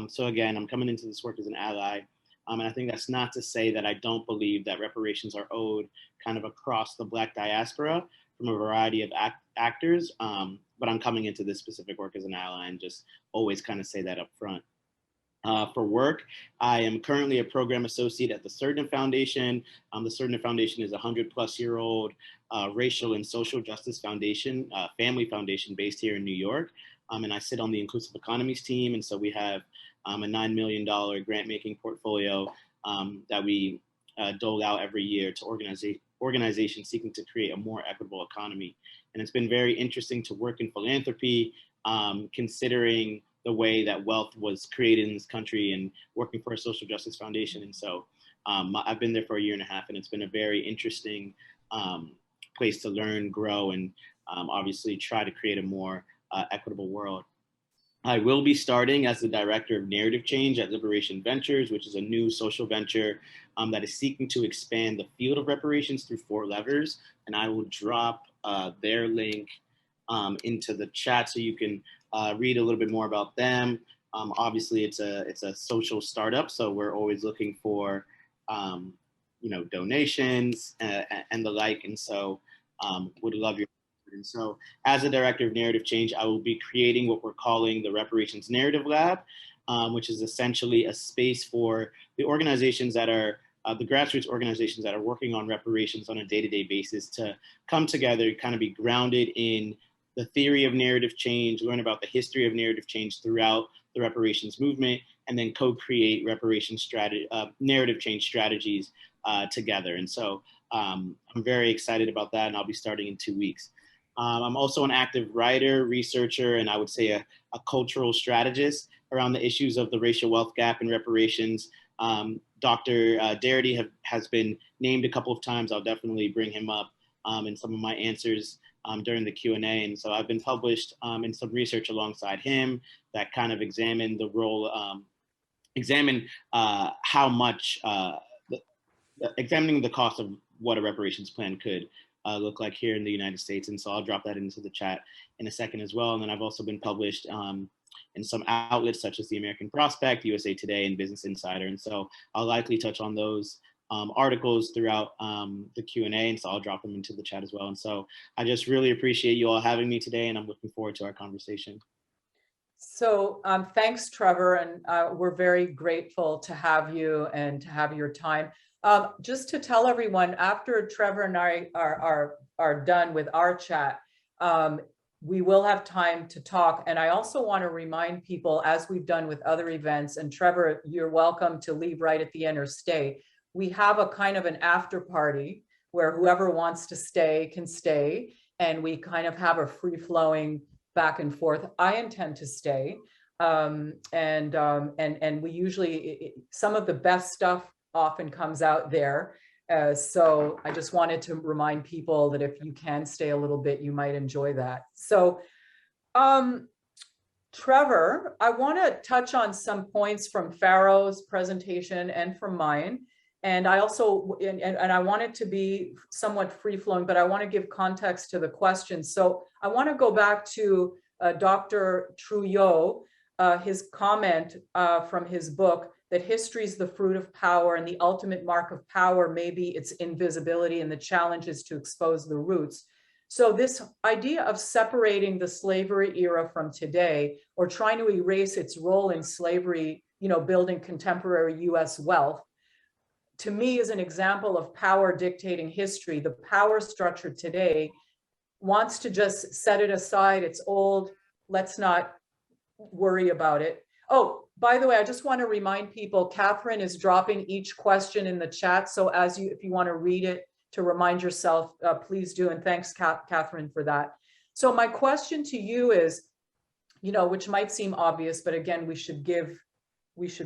So again, I'm coming into this work as an ally. And I think that's not to say that I don't believe that reparations are owed kind of across the Black diaspora from a variety of actors, but I'm coming into this specific work as an ally, and just always kind of say that up front. For work, I am currently a program associate at the Certain Foundation. The Certain Foundation is a 100-plus-year-old racial and social justice foundation, family foundation based here in New York. And I sit on the Inclusive Economies team, and so we have a $9 million grant-making portfolio that we dole out every year to organizations seeking to create a more equitable economy. And it's been very interesting to work in philanthropy, considering the way that wealth was created in this country, and working for a social justice foundation. And so I've been there for a year and a half, and it's been a very interesting place to learn, grow, and obviously try to create a more equitable world. I will be starting as the director of narrative change at Liberation Ventures, which is a new social venture that is seeking to expand the field of reparations through 4 levers. And I will drop their link into the chat so you can read a little bit more about them. Obviously, it's a social startup, so we're always looking for donations and the like. And so would love your. And so as a director of narrative change, I will be creating what we're calling the Reparations Narrative Lab, which is essentially a space for the organizations that are, the grassroots organizations that are working on reparations on a day-to-day basis to come together, kind of be grounded in the theory of narrative change, learn about the history of narrative change throughout the reparations movement, and then co-create narrative change strategies together. And so I'm very excited about that, and I'll be starting in 2 weeks. I'm also an active writer, researcher, and I would say a cultural strategist around the issues of the racial wealth gap and reparations. Dr. Darity has been named a couple of times. I'll definitely bring him up in some of my answers during the Q&A. And so I've been published in some research alongside him that kind of examined the role, how much, examining the cost of what a reparations plan could look like here in the United States. And so I'll drop that into the chat in a second as well. And then I've also been published in some outlets such as the American Prospect, USA Today, and Business Insider. And so I'll likely touch on those articles throughout the Q&A, and so I'll drop them into the chat as well. And so I just really appreciate you all having me today, and I'm looking forward to our conversation. So thanks, Trevor, and we're very grateful to have you and to have your time. Just to tell everyone, after Trevor and I are done with our chat, we will have time to talk. And I also want to remind people, as we've done with other events, and Trevor, you're welcome to leave right at the end or stay. We have a kind of an after party where whoever wants to stay can stay, and we kind of have a free-flowing back and forth. I intend to stay. And we usually, some of the best stuff often comes out there. So I just wanted to remind people that if you can stay a little bit, you might enjoy that. So Trevor, I want to touch on some points from Pharaoh's presentation and from mine. And I also, and I want it to be somewhat free flowing, but I want to give context to the question. So I want to go back to Dr. Trujillo, his comment from his book that history is the fruit of power and the ultimate mark of power may be its invisibility, and the challenge is to expose the roots. So this idea of separating the slavery era from today, or trying to erase its role in slavery, building contemporary US wealth, to me is an example of power dictating history. The power structure today wants to just set it aside. It's old. Let's not worry about it. Oh, by the way, I just want to remind people, Catherine is dropping each question in the chat. So if you want to read it to remind yourself, please do. And thanks, Catherine, for that. So my question to you is, which might seem obvious, but again, we should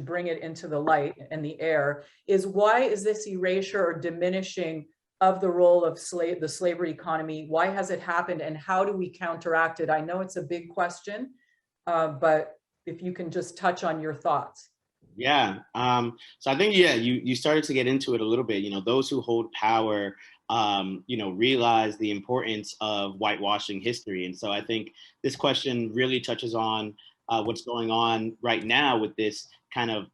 bring it into the light and the air, is why is this erasure or diminishing of the role of the slavery economy? Why has it happened, and how do we counteract it? I know it's a big question, but if you can just touch on your thoughts. Yeah. So I think, you started to get into it a little bit. Those who hold power, realize the importance of whitewashing history. And so I think this question really touches on what's going on right now with this kind of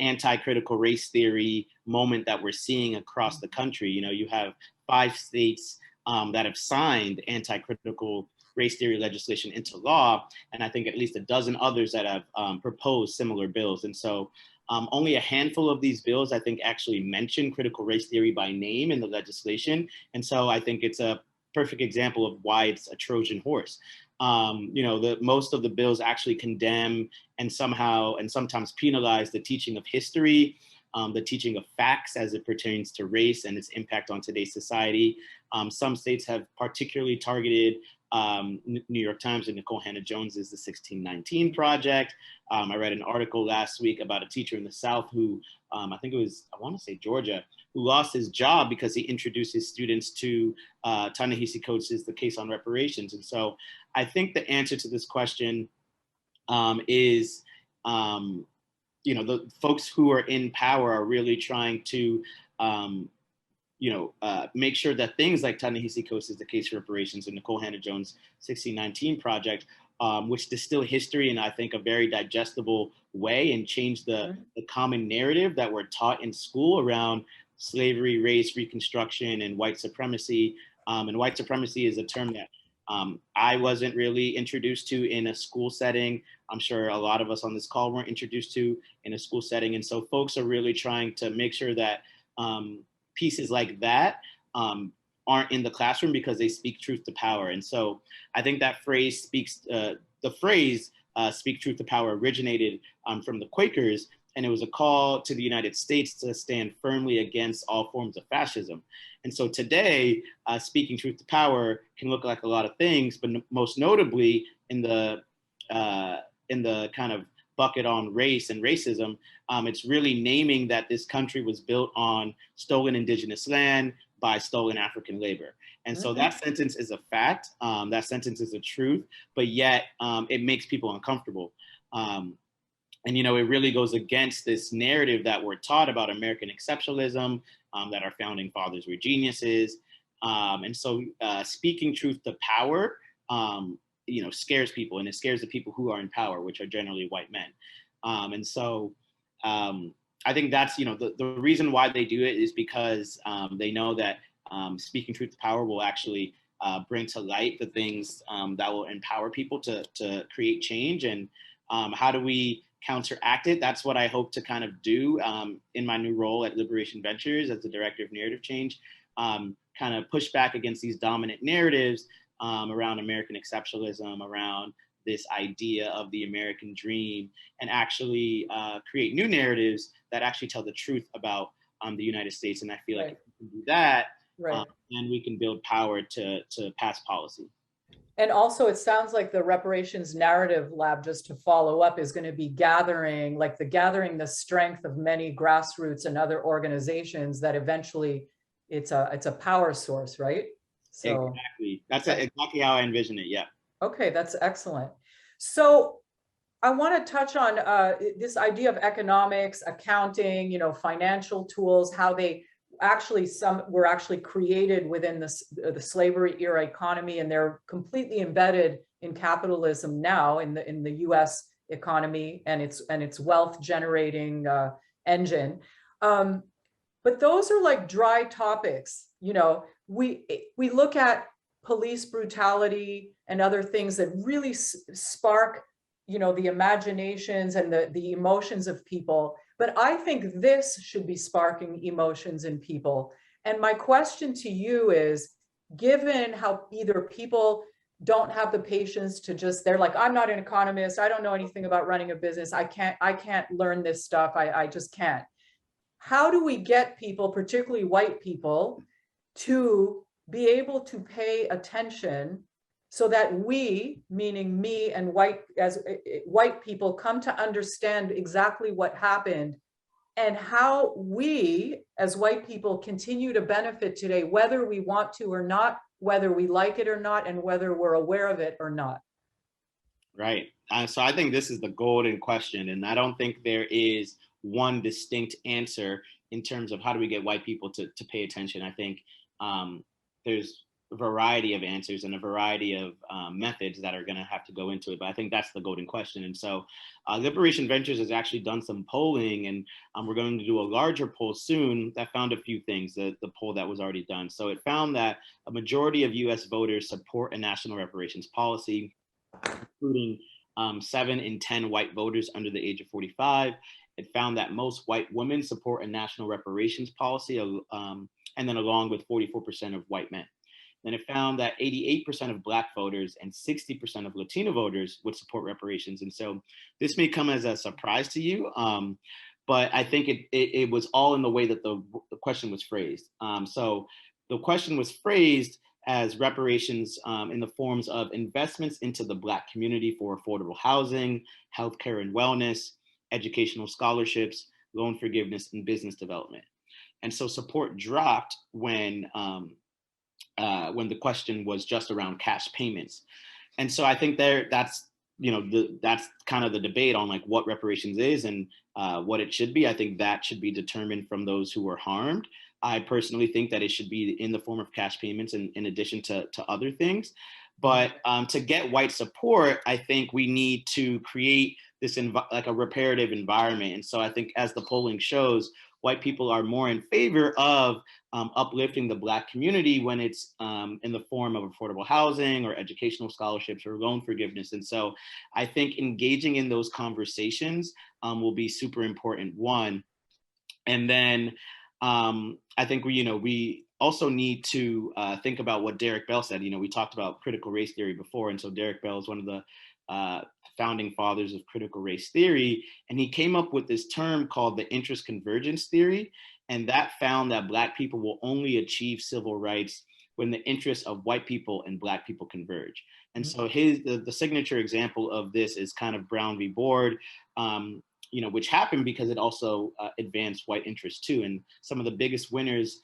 anti-critical race theory moment that we're seeing across the country. You have 5 states that have signed anti-critical race theory legislation into law, and I think at least a dozen others that have proposed similar bills. And so only a handful of these bills, I think, actually mention critical race theory by name in the legislation. And so I think it's a perfect example of why it's a Trojan horse. Most of the bills actually condemn and sometimes penalize the teaching of history, the teaching of facts as it pertains to race and its impact on today's society. Some states have particularly targeted New York Times and Nicole Hannah-Jones is the 1619 Project. I read an article last week about a teacher in the South who, I want to say Georgia, who lost his job because he introduced his students to Ta-Nehisi Coates' The Case on Reparations. And so I think the answer to this question is, the folks who are in power are really trying to make sure that things like Ta-Nehisi Coates' The Case for Reparations and Nicole Hannah-Jones' 1619 Project, which distill history in, I think, a very digestible way and change the common narrative that we're taught in school around slavery, race, Reconstruction, and white supremacy. And white supremacy is a term that I wasn't really introduced to in a school setting. I'm sure a lot of us on this call weren't introduced to in a school setting. And so folks are really trying to make sure that pieces like that aren't in the classroom because they speak truth to power. And so I think that phrase speak truth to power originated from the Quakers, and it was a call to the United States to stand firmly against all forms of fascism. And so today, speaking truth to power can look like a lot of things, but most notably in the kind of bucket on race and racism, it's really naming that this country was built on stolen indigenous land by stolen African labor. And so that sentence is a fact, that sentence is a truth, but yet it makes people uncomfortable. And, it really goes against this narrative that we're taught about American exceptionalism, that our founding fathers were geniuses. And so speaking truth to power, scares people, and it scares the people who are in power, which are generally white men. And so I think that's, the reason why they do it is because they know that speaking truth to power will actually bring to light the things that will empower people to create change. And how do we counteract it? That's what I hope to kind of do in my new role at Liberation Ventures as the Director of Narrative Change, kind of push back against these dominant narratives around American exceptionalism, around this idea of the American dream, and actually create new narratives that actually tell the truth about the United States. And I feel like if we can do that, then we can build power to pass policy. And also, it sounds like the reparations narrative lab, just to follow up, is going to be gathering the strength of many grassroots and other organizations that eventually it's a power source, right? So Exactly. That's exactly how I envision it. Yeah. okay, that's excellent. So I want to touch on this idea of economics, accounting, financial tools, how they some were actually created within the slavery era economy, and they're completely embedded in capitalism now in the U.S. economy and its wealth generating engine. But those are like dry topics. We look at police brutality and other things that really spark the imaginations and the emotions of people. But I think this should be sparking emotions in people. And my question to you is, given how either people don't have the patience to they're like, I'm not an economist, I don't know anything about running a business, I can't learn this stuff, I just can't. How do we get people, particularly white people, to be able to pay attention so that we, meaning me and white people, come to understand exactly what happened and how we as white people continue to benefit today, whether we want to or not, whether we like it or not, and whether we're aware of it or not? Right. So I think this is the golden question. And I don't think there is one distinct answer in terms of how do we get white people to pay attention. I think there's a variety of answers and a variety of methods that are going to have to go into it. But I think that's the golden question. And so Liberation Ventures has actually done some polling, and we're going to do a larger poll soon that found a few things, the poll that was already done. So it found that a majority of US voters support a national reparations policy, including 7 in 10 white voters under the age of 45. It found that most white women support a national reparations policy, and then along with 44% of white men. Then it found that 88% of Black voters and 60% of Latino voters would support reparations. And so this may come as a surprise to you, but I think it was all in the way that the question was phrased. So the question was phrased as reparations in the forms of investments into the Black community for affordable housing, healthcare and wellness, educational scholarships, loan forgiveness, and business development. And so support dropped when the question was just around cash payments. And so I think that's kind of the debate on like what reparations is and what it should be. I think that should be determined from those who were harmed. I personally think that it should be in the form of cash payments in addition to other things. But to get white support, I think we need to create this like a reparative environment. And so I think as the polling shows, white people are more in favor of uplifting the Black community when it's in the form of affordable housing or educational scholarships or loan forgiveness. And so I think engaging in those conversations will be super important, one. And then I think we also need to think about what Derek Bell said. We talked about critical race theory before. And so Derek Bell is one of the founding fathers of critical race theory. And he came up with this term called the interest convergence theory. And that found that Black people will only achieve civil rights when the interests of white people and Black people converge. And so the signature example of this is kind of Brown v. Board, which happened because it also advanced white interests too. And some of the biggest winners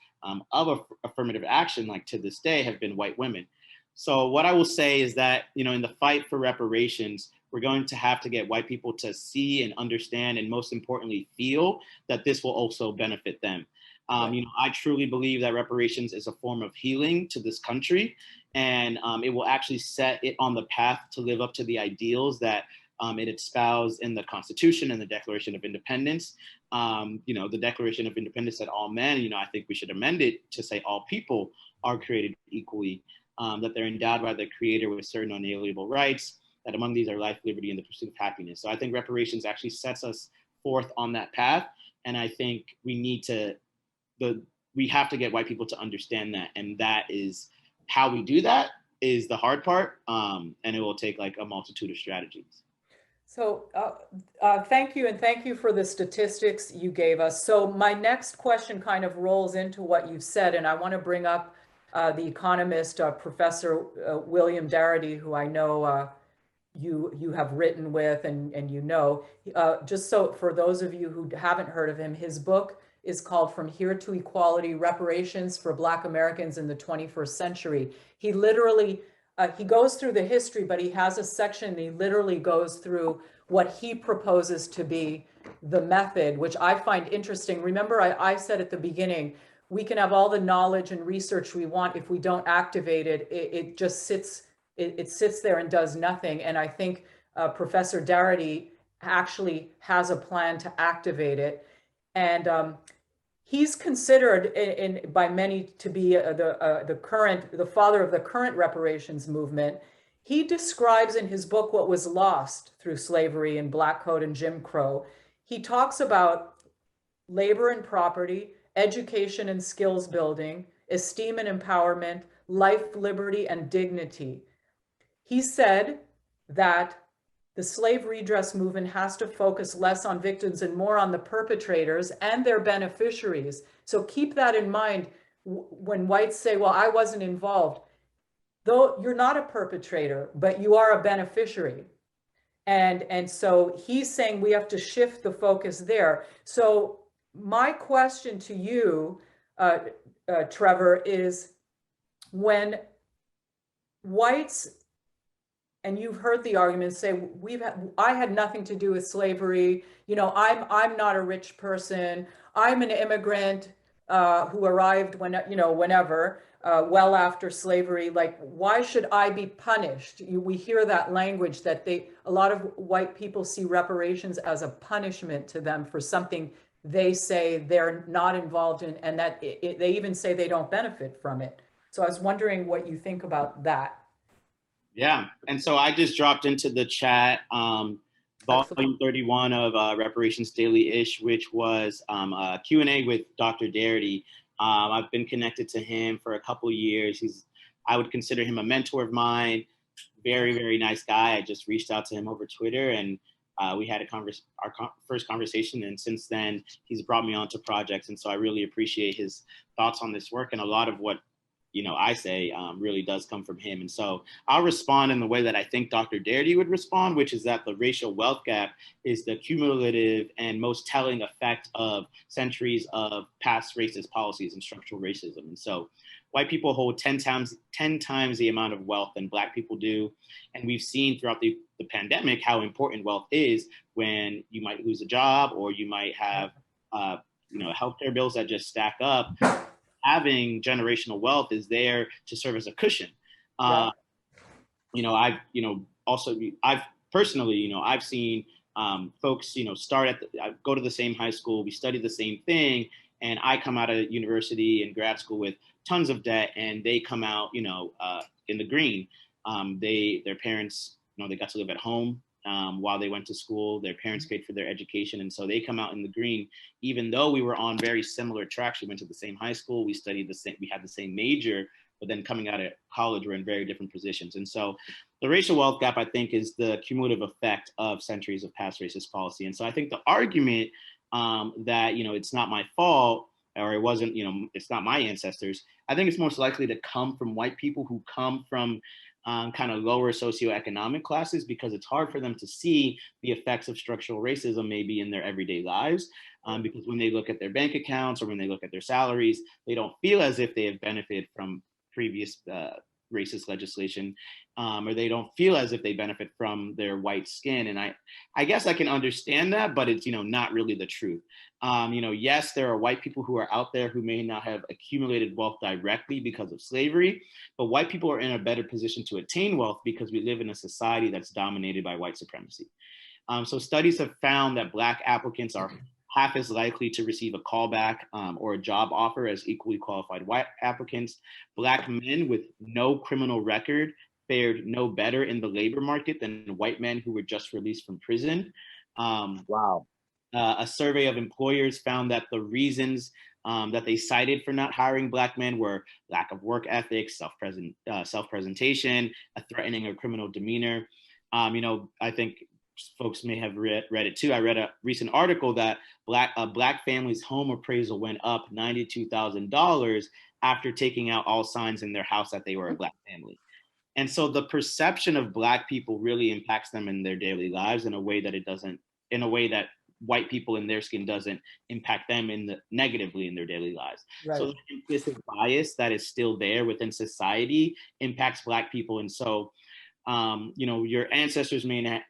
of affirmative action, like to this day, have been white women. So what I will say is that, in the fight for reparations, we're going to have to get white people to see and understand, and most importantly, feel that this will also benefit them. I truly believe that reparations is a form of healing to this country, and it will actually set it on the path to live up to the ideals that it espoused in the Constitution and the Declaration of Independence. The Declaration of Independence said all men. I think we should amend it to say all people are created equally, that they're endowed by the Creator with certain unalienable rights, that among these are life, liberty, and the pursuit of happiness. So I think reparations actually sets us forth on that path. And I think we have to get white people to understand that. And that is how we do that is the hard part. And it will take like a multitude of strategies. So thank you. And thank you for the statistics you gave us. So my next question kind of rolls into what you said, and I want to bring up the economist, Professor William Darity, who I know you have written with and you know. Just so for those of you who haven't heard of him, his book is called From Here to Equality: Reparations for Black Americans in the 21st Century. He literally, he goes through the history, but he has a section, he literally goes through what he proposes to be the method, which I find interesting. Remember, I said at the beginning, we can have all the knowledge and research we want. If we don't activate it, it just sits, it sits there and does nothing. And I think Professor Darity actually has a plan to activate it. And he's considered by many to be the father of the current reparations movement. He describes in his book what was lost through slavery and Black Coat and Jim Crow. He talks about labor and property, education and skills building, esteem and empowerment, life, liberty, and dignity. He said that the slave redress movement has to focus less on victims and more on the perpetrators and their beneficiaries. So keep that in mind when whites say, well, I wasn't involved. Though you're not a perpetrator, but you are a beneficiary. And so he's saying we have to shift the focus there. So my question to you, Trevor, is when whites, and you've heard the argument say, I had nothing to do with slavery. You know, I'm not a rich person. I'm an immigrant who arrived whenever, well after slavery. Like, why should I be punished? We hear that language that a lot of white people see reparations as a punishment to them for something they say they're not involved in, and that they even say they don't benefit from it. So I was wondering what you think about that. Yeah, and so I just dropped into the chat volume 31 of Reparations Daily-ish, which was a Q&A with Dr. Darity. I've been connected to him for a couple of years. I would consider him a mentor of mine. Very, very nice guy. I just reached out to him over Twitter, and we had our first conversation. And since then, he's brought me onto projects. And so I really appreciate his thoughts on this work. And a lot of what I say really does come from him. And so I'll respond in the way that I think Dr. Darity would respond, which is that the racial wealth gap is the cumulative and most telling effect of centuries of past racist policies and structural racism. And so white people hold 10 times the amount of wealth than Black people do. And we've seen throughout the pandemic how important wealth is when you might lose a job or you might have healthcare bills that just stack up. Having generational wealth is there to serve as a cushion. I've personally, I've seen folks, I go to the same high school, we study the same thing, and I come out of university and grad school with tons of debt, and they come out, in the green. Their parents, they got to live at home while they went to school. Their parents paid for their education, and so they come out in the green, even though we were on very similar tracks. We went to the same high school, we studied the same, we had the same major, but then coming out of college, we're in very different positions. And so the racial wealth gap, I think, is the cumulative effect of centuries of past racist policy. And so I think the argument that, it's not my fault, or it wasn't, it's not my ancestors, I think it's most likely to come from white people who come from kind of lower socioeconomic classes, because it's hard for them to see the effects of structural racism maybe in their everyday lives. Because when they look at their bank accounts or when they look at their salaries, they don't feel as if they have benefited from previous racist legislation, or they don't feel as if they benefit from their white skin. And I guess I can understand that, but it's, not really the truth. Yes, there are white people who are out there who may not have accumulated wealth directly because of slavery, but white people are in a better position to attain wealth because we live in a society that's dominated by white supremacy. So studies have found that Black applicants are half as likely to receive a callback or a job offer as equally qualified white applicants. Black men with no criminal record fared no better in the labor market than white men who were just released from prison. Wow. A survey of employers found that the reasons that they cited for not hiring Black men were lack of work ethics, self-presentation, a threatening or criminal demeanor. I think folks may have read it too. I read a recent article that a black family's home appraisal went up $92,000 after taking out all signs in their house that they were a black family. And so the perception of black people really impacts them in their daily lives in a way that white people in their skin doesn't impact them negatively in their daily lives. Right. So the implicit bias that is still there within society impacts black people. And so, your ancestors may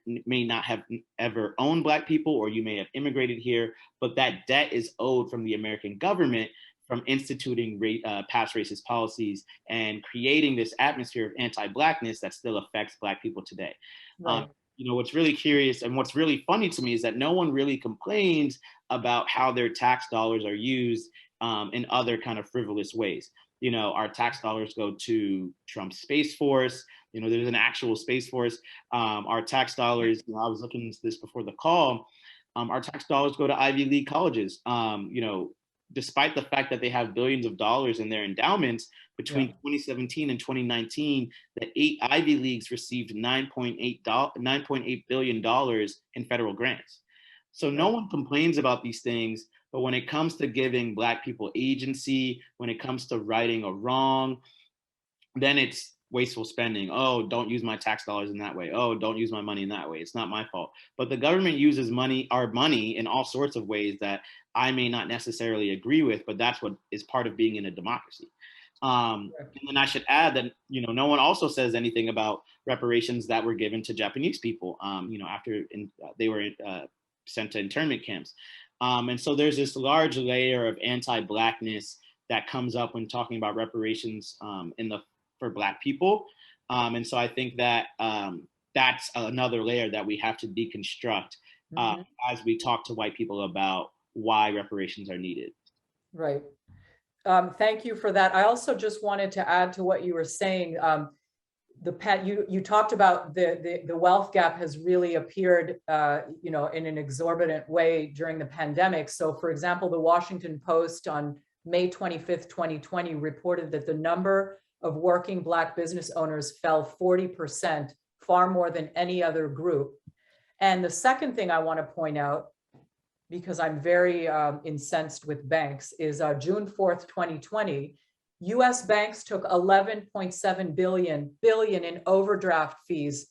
not have ever owned black people, or you may have immigrated here, but that debt is owed from the American government from instituting past racist policies and creating this atmosphere of anti-blackness that still affects black people today. Right. What's really curious and what's really funny to me is that no one really complains about how their tax dollars are used in other kind of frivolous ways. Our tax dollars go to Trump's Space Force. There's an actual Space Force. Our tax dollars, I was looking into this before the call, our tax dollars go to Ivy League colleges. Despite the fact that they have billions of dollars in their endowments, between 2017 and 2019, the 8 Ivy Leagues received $9.8 billion in federal grants. So no one complains about these things, but when it comes to giving Black people agency, when it comes to righting a wrong, then it's wasteful spending. Oh, don't use my tax dollars in that way. Oh, don't use my money in that way. It's not my fault. But the government uses our money in all sorts of ways that I may not necessarily agree with, but that's what is part of being in a democracy. And then I should add that, no one also says anything about reparations that were given to Japanese people, after they were sent to internment camps. And so there's this large layer of anti-Blackness that comes up when talking about reparations for Black people. And so I think that that's another layer that we have to deconstruct as we talk to white people about why reparations are needed. Right. Thank you for that. I also just wanted to add to what you were saying. You talked about the wealth gap has really appeared, in an exorbitant way during the pandemic. So, for example, the Washington Post on May 25th, 2020 reported that the number of working Black business owners fell 40%, far more than any other group. And the second thing I want to point out, because I'm very incensed with banks, is June 4th, 2020, US banks took 11.7 billion in overdraft fees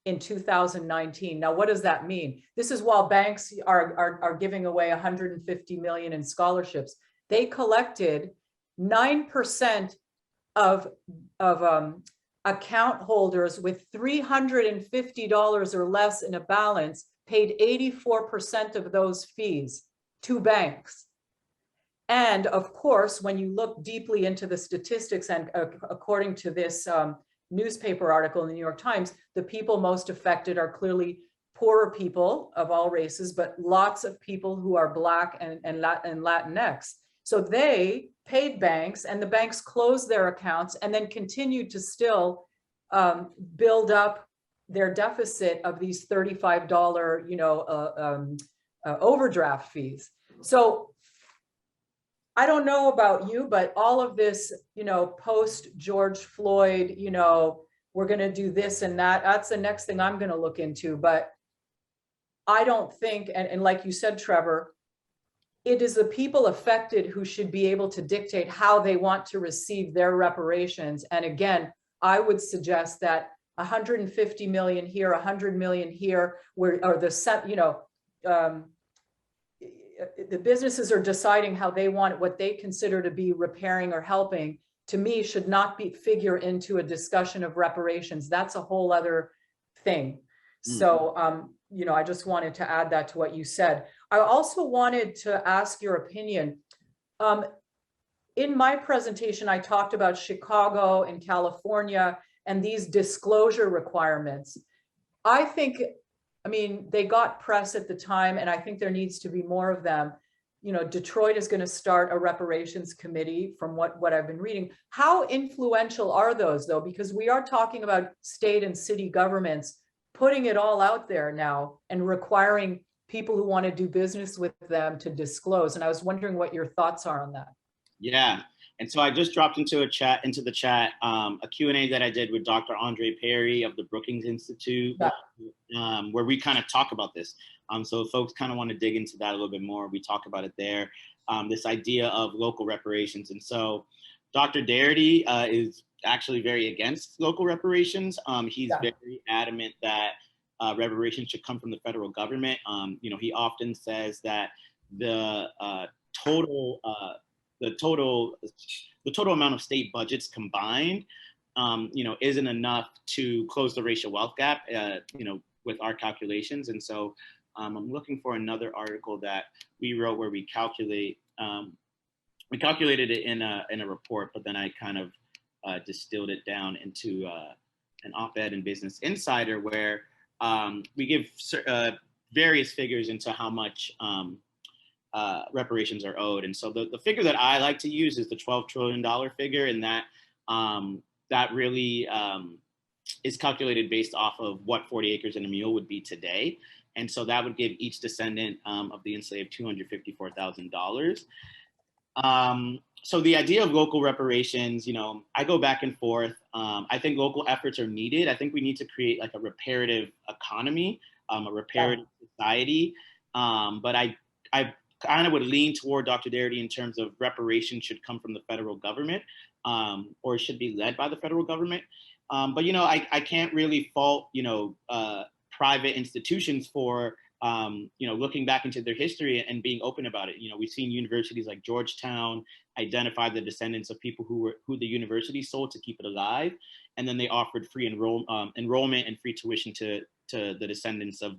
in 2019. Now, what does that mean? This is while banks are giving away 150 million in scholarships. They collected 9% of account holders with $350 or less in a balance paid 84% of those fees to banks. And of course, when you look deeply into the statistics, and according to this newspaper article in the New York Times, the people most affected are clearly poorer people of all races, but lots of people who are Black and Latinx. So they paid banks, and the banks closed their accounts and then continued to still build up their deficit of these $35, overdraft fees. So I don't know about you, but all of this, post George Floyd, we're going to do this and that. That's the next thing I'm going to look into. But I don't think, and like you said, Trevor, it is the people affected who should be able to dictate how they want to receive their reparations. And again, I would suggest that 150 million here, 100 million here, the businesses are deciding how they want what they consider to be repairing or helping, to me, should not figure into a discussion of reparations. That's a whole other thing. So, I just wanted to add that to what you said. I also wanted to ask your opinion. In my presentation, I talked about Chicago and California and these disclosure requirements. They got press at the time, and I think there needs to be more of them. Detroit is going to start a reparations committee from what I've been reading. How influential are those, though? Because we are talking about state and city governments putting it all out there now and requiring people who want to do business with them to disclose. And I was wondering what your thoughts are on that. Yeah. And so I just dropped into the chat, a Q&A that I did with Dr. Andre Perry of the Brookings Institute, where we kind of talk about this. So if folks kind of want to dig into that a little bit more, we talk about it there, this idea of local reparations. And so Dr. Darity is actually very against local reparations. He's very adamant that reparations should come from the federal government. He often says that the total amount of state budgets combined, isn't enough to close the racial wealth gap, with our calculations. And so I'm looking for another article that we wrote where we calculated it in a report, but then I kind of distilled it down into an op-ed in Business Insider where we give various figures into how much reparations are owed. And so the figure that I like to use is the $12 trillion figure, and that really is calculated based off of what 40 acres and a mule would be today. And so that would give each descendant of the enslaved $254,000. So the idea of local reparations, I go back and forth. I think local efforts are needed. I think we need to create like a reparative economy, a reparative society. But I kind of would lean toward Dr. Darity in terms of reparations should come from the federal government, or it should be led by the federal government. But I can't really fault private institutions for looking back into their history and being open about it. We've seen universities like Georgetown identify the descendants of people who the university sold to keep it alive, and then they offered free enrollment and free tuition to the descendants of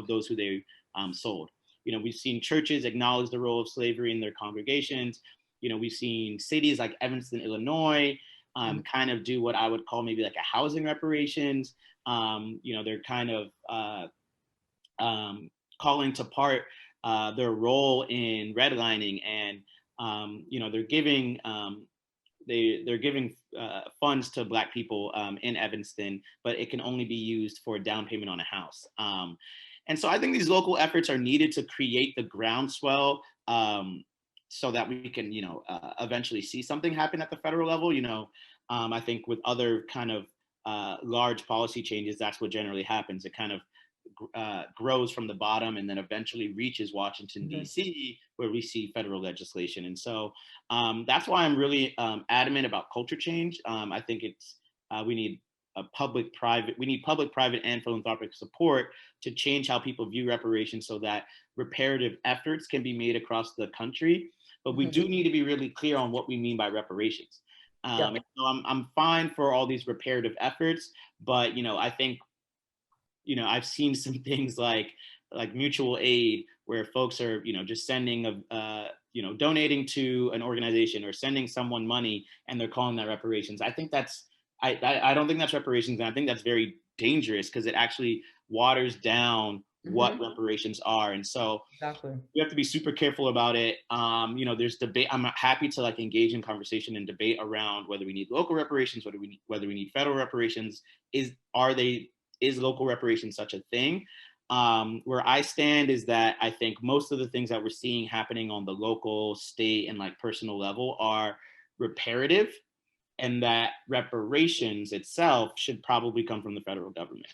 those who they sold. We've seen churches acknowledge the role of slavery in their congregations. We've seen cities like Evanston, Illinois, kind of do what I would call maybe like a housing reparations. They're kind of calling to part their role in redlining, and they're giving funds to Black people in Evanston, but it can only be used for a down payment on a house. And so I think these local efforts are needed to create the groundswell so that we can, eventually see something happen at the federal level. I think with other kind of large policy changes, that's what generally happens. It kind of grows from the bottom and then eventually reaches Washington, D.C., where we see federal legislation. And so that's why I'm really adamant about culture change. I think we need public-private and philanthropic support to change how people view reparations so that reparative efforts can be made across the country. But we do need to be really clear on what we mean by reparations. And so I'm fine for all these reparative efforts, but I think I've seen some things like mutual aid where folks are just sending donating to an organization or sending someone money and they're calling that reparations. I think I don't think that's reparations, and I think that's very dangerous because it actually waters down what reparations are. And so we have to be super careful about it. There's debate. I'm happy to engage in conversation and debate around whether we need local reparations, whether we need federal reparations. Is local reparations such a thing? Where I stand is that I think most of the things that we're seeing happening on the local, state, and personal level are reparative, and that reparations itself should probably come from the federal government.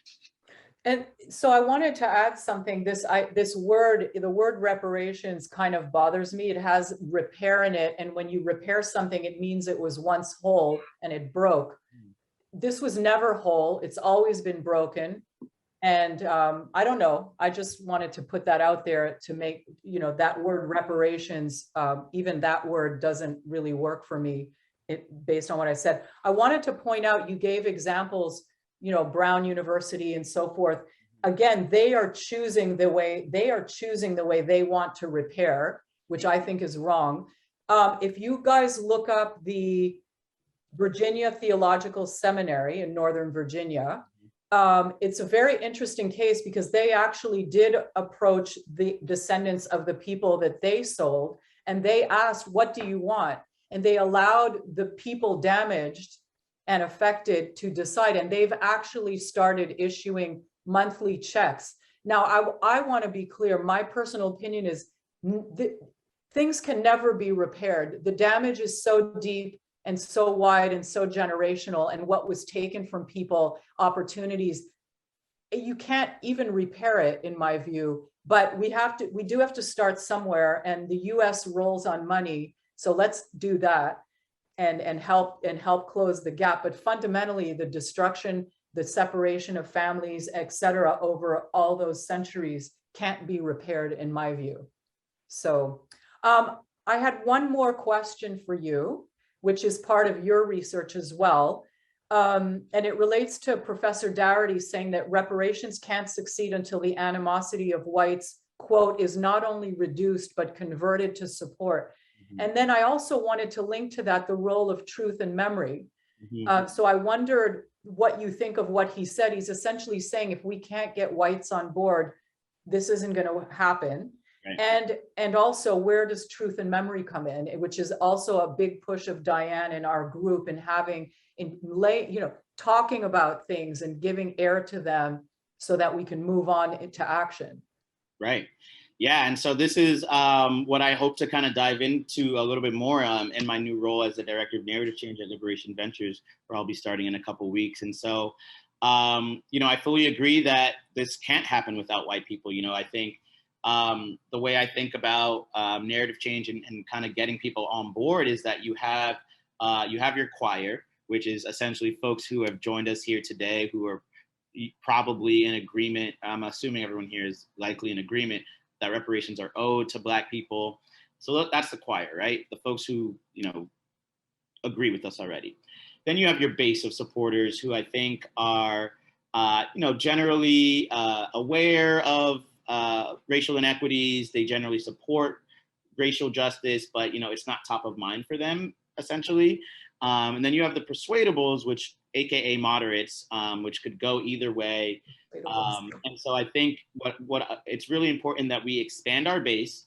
And so I wanted to add something. The word reparations kind of bothers me. It has repair in it. And when you repair something, it means it was once whole and it broke. This was never whole. It's always been broken. And I don't know. I just wanted to put that out there to make, that word reparations, even that word doesn't really work for me based on what I said. I wanted to point out, you gave examples, Brown University and so forth. Again, they are choosing the way they want to repair, which I think is wrong. If you guys look up the Virginia Theological Seminary in Northern Virginia, it's a very interesting case because they actually did approach the descendants of the people that they sold, and they asked, what do you want? And they allowed the people damaged and affected to decide, and they've actually started issuing monthly checks. Now, I want to be clear, my personal opinion is things can never be repaired. The damage is so deep and so wide and so generational, and what was taken from people, opportunities, you can't even repair it, in my view. But we do have to start somewhere, and the US rolls on money. So let's do that and help close the gap. But fundamentally, the destruction, the separation of families, et cetera, over all those centuries can't be repaired, in my view. So I had one more question for you, which is part of your research as well. And it relates to Professor Darity saying that reparations can't succeed until the animosity of whites, quote, is not only reduced, but converted to support. Mm-hmm. And then I also wanted to link to that the role of truth and memory. Mm-hmm. So I wondered what you think of what he said. He's essentially saying if we can't get whites on board, this isn't going to happen. Right. And also, where does truth and memory come in, which is also a big push of Diane in our group, and talking about things and giving air to them so that we can move on into action. Right. Yeah. And so this is what I hope to kind of dive into a little bit more in my new role as the Director of Narrative Change at Liberation Ventures, where I'll be starting in a couple of weeks. And so, I fully agree that this can't happen without white people. I think the way I think about narrative change and kind of getting people on board is that you have your choir, which is essentially folks who have joined us here today, who are probably in agreement. I'm assuming everyone here is likely in agreement that reparations are owed to Black people. So that's the choir, right? The folks who, agree with us already. Then you have your base of supporters who I think are, generally aware of racial inequities. They generally support racial justice, but it's not top of mind for them, essentially. And then you have the persuadables, which AKA moderates, which could go either way. And so I think what it's really important that we expand our base,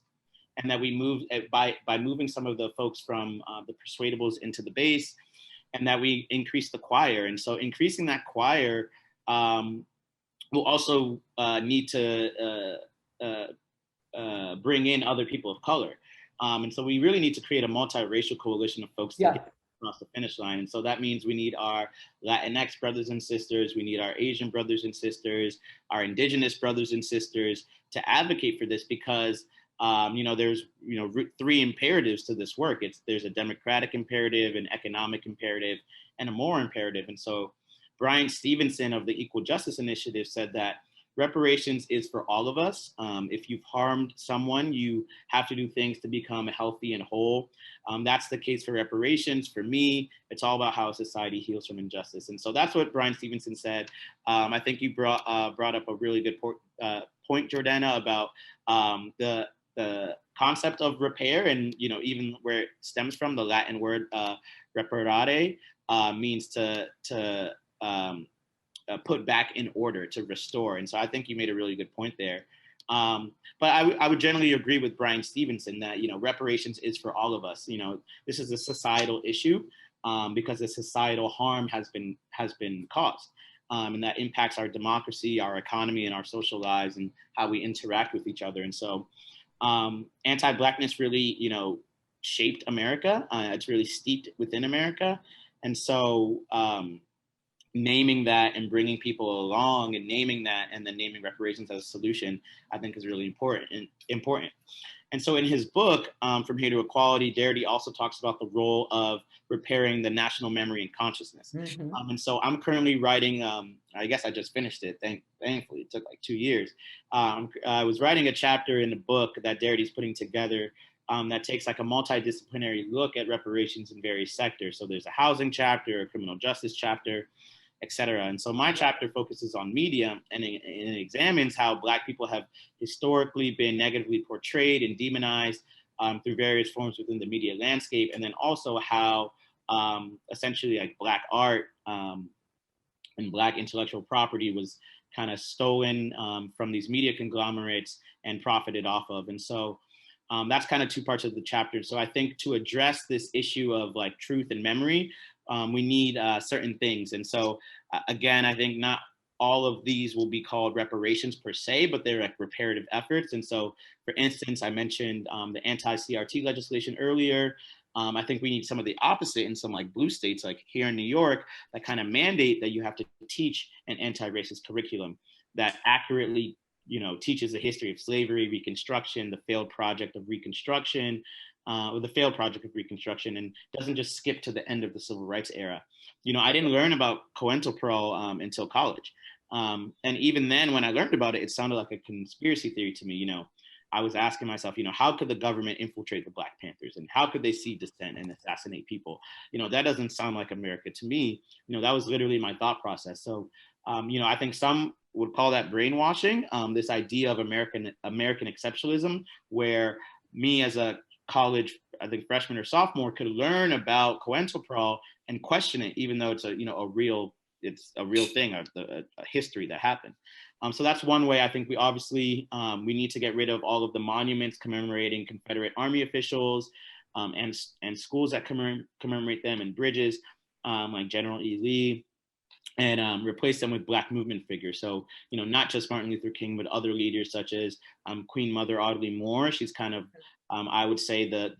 and that we move by moving some of the folks from the persuadables into the base, and that we increase the choir. And so increasing that choir will also need to bring in other people of color. And so we really need to create a multiracial coalition of folks to get across the finish line. And so that means we need our Latinx brothers and sisters, we need our Asian brothers and sisters, our Indigenous brothers and sisters to advocate for this, because there's three imperatives to this work. There's a democratic imperative, an economic imperative, and a moral imperative. And so Bryan Stevenson of the Equal Justice Initiative said that reparations is for all of us. If you've harmed someone, you have to do things to become healthy and whole. That's the case for reparations. For me, it's all about how a society heals from injustice. And so that's what Bryan Stevenson said. I think you brought up a really good point, Jordana, about the concept of repair, and even where it stems from. The Latin word reparare means to put back in order, to restore. And so I think you made a really good point there. But I would generally agree with Bryan Stevenson that reparations is for all of us. This is a societal issue because the societal harm has been caused, and that impacts our democracy, our economy, and our social lives, and how we interact with each other. And so anti-Blackness really, shaped America. It's really steeped within America. And so naming that and bringing people along and naming that, and then naming reparations as a solution, I think is really important. And so in his book, From Here to Equality, Darity also talks about the role of repairing the national memory and consciousness. Mm-hmm. And so I'm currently writing, I guess I just finished it, thankfully, it took like 2 years. I was writing a chapter in a book that Darity's putting together that takes like a multidisciplinary look at reparations in various sectors. So there's a housing chapter, a criminal justice chapter, et cetera. And so my chapter focuses on media, and it examines how Black people have historically been negatively portrayed and demonized through various forms within the media landscape, and then also how essentially like Black art and Black intellectual property was kind of stolen from these media conglomerates and profited off of. And so that's kind of two parts of the chapter. So I think to address this issue of like truth and memory, we need certain things. And so again, I think not all of these will be called reparations per se, but they're like reparative efforts. And so, for instance, I mentioned the anti-CRT legislation earlier. I think we need some of the opposite in some like blue states, like here in New York, that kind of mandate that you have to teach an anti-racist curriculum that accurately, teaches the history of slavery, Reconstruction, the failed project of Reconstruction, and doesn't just skip to the end of the civil rights era. I didn't learn about COINTELPRO until college. And even then, when I learned about it, it sounded like a conspiracy theory to me. I was asking myself, how could the government infiltrate the Black Panthers, and how could they see dissent and assassinate people? That doesn't sound like America to me. That was literally my thought process. So, I think some would call that brainwashing, this idea of American exceptionalism, where me as a college, I think freshman or sophomore, could learn about COINTELPRO and question it, even though it's a real thing, a history that happened. So that's one way. I think we obviously we need to get rid of all of the monuments commemorating Confederate Army officials and schools that commemorate them, and bridges like General E. Lee, and replace them with Black movement figures. So, not just Martin Luther King, but other leaders such as Queen Mother Audley Moore. She's kind of, I would say, the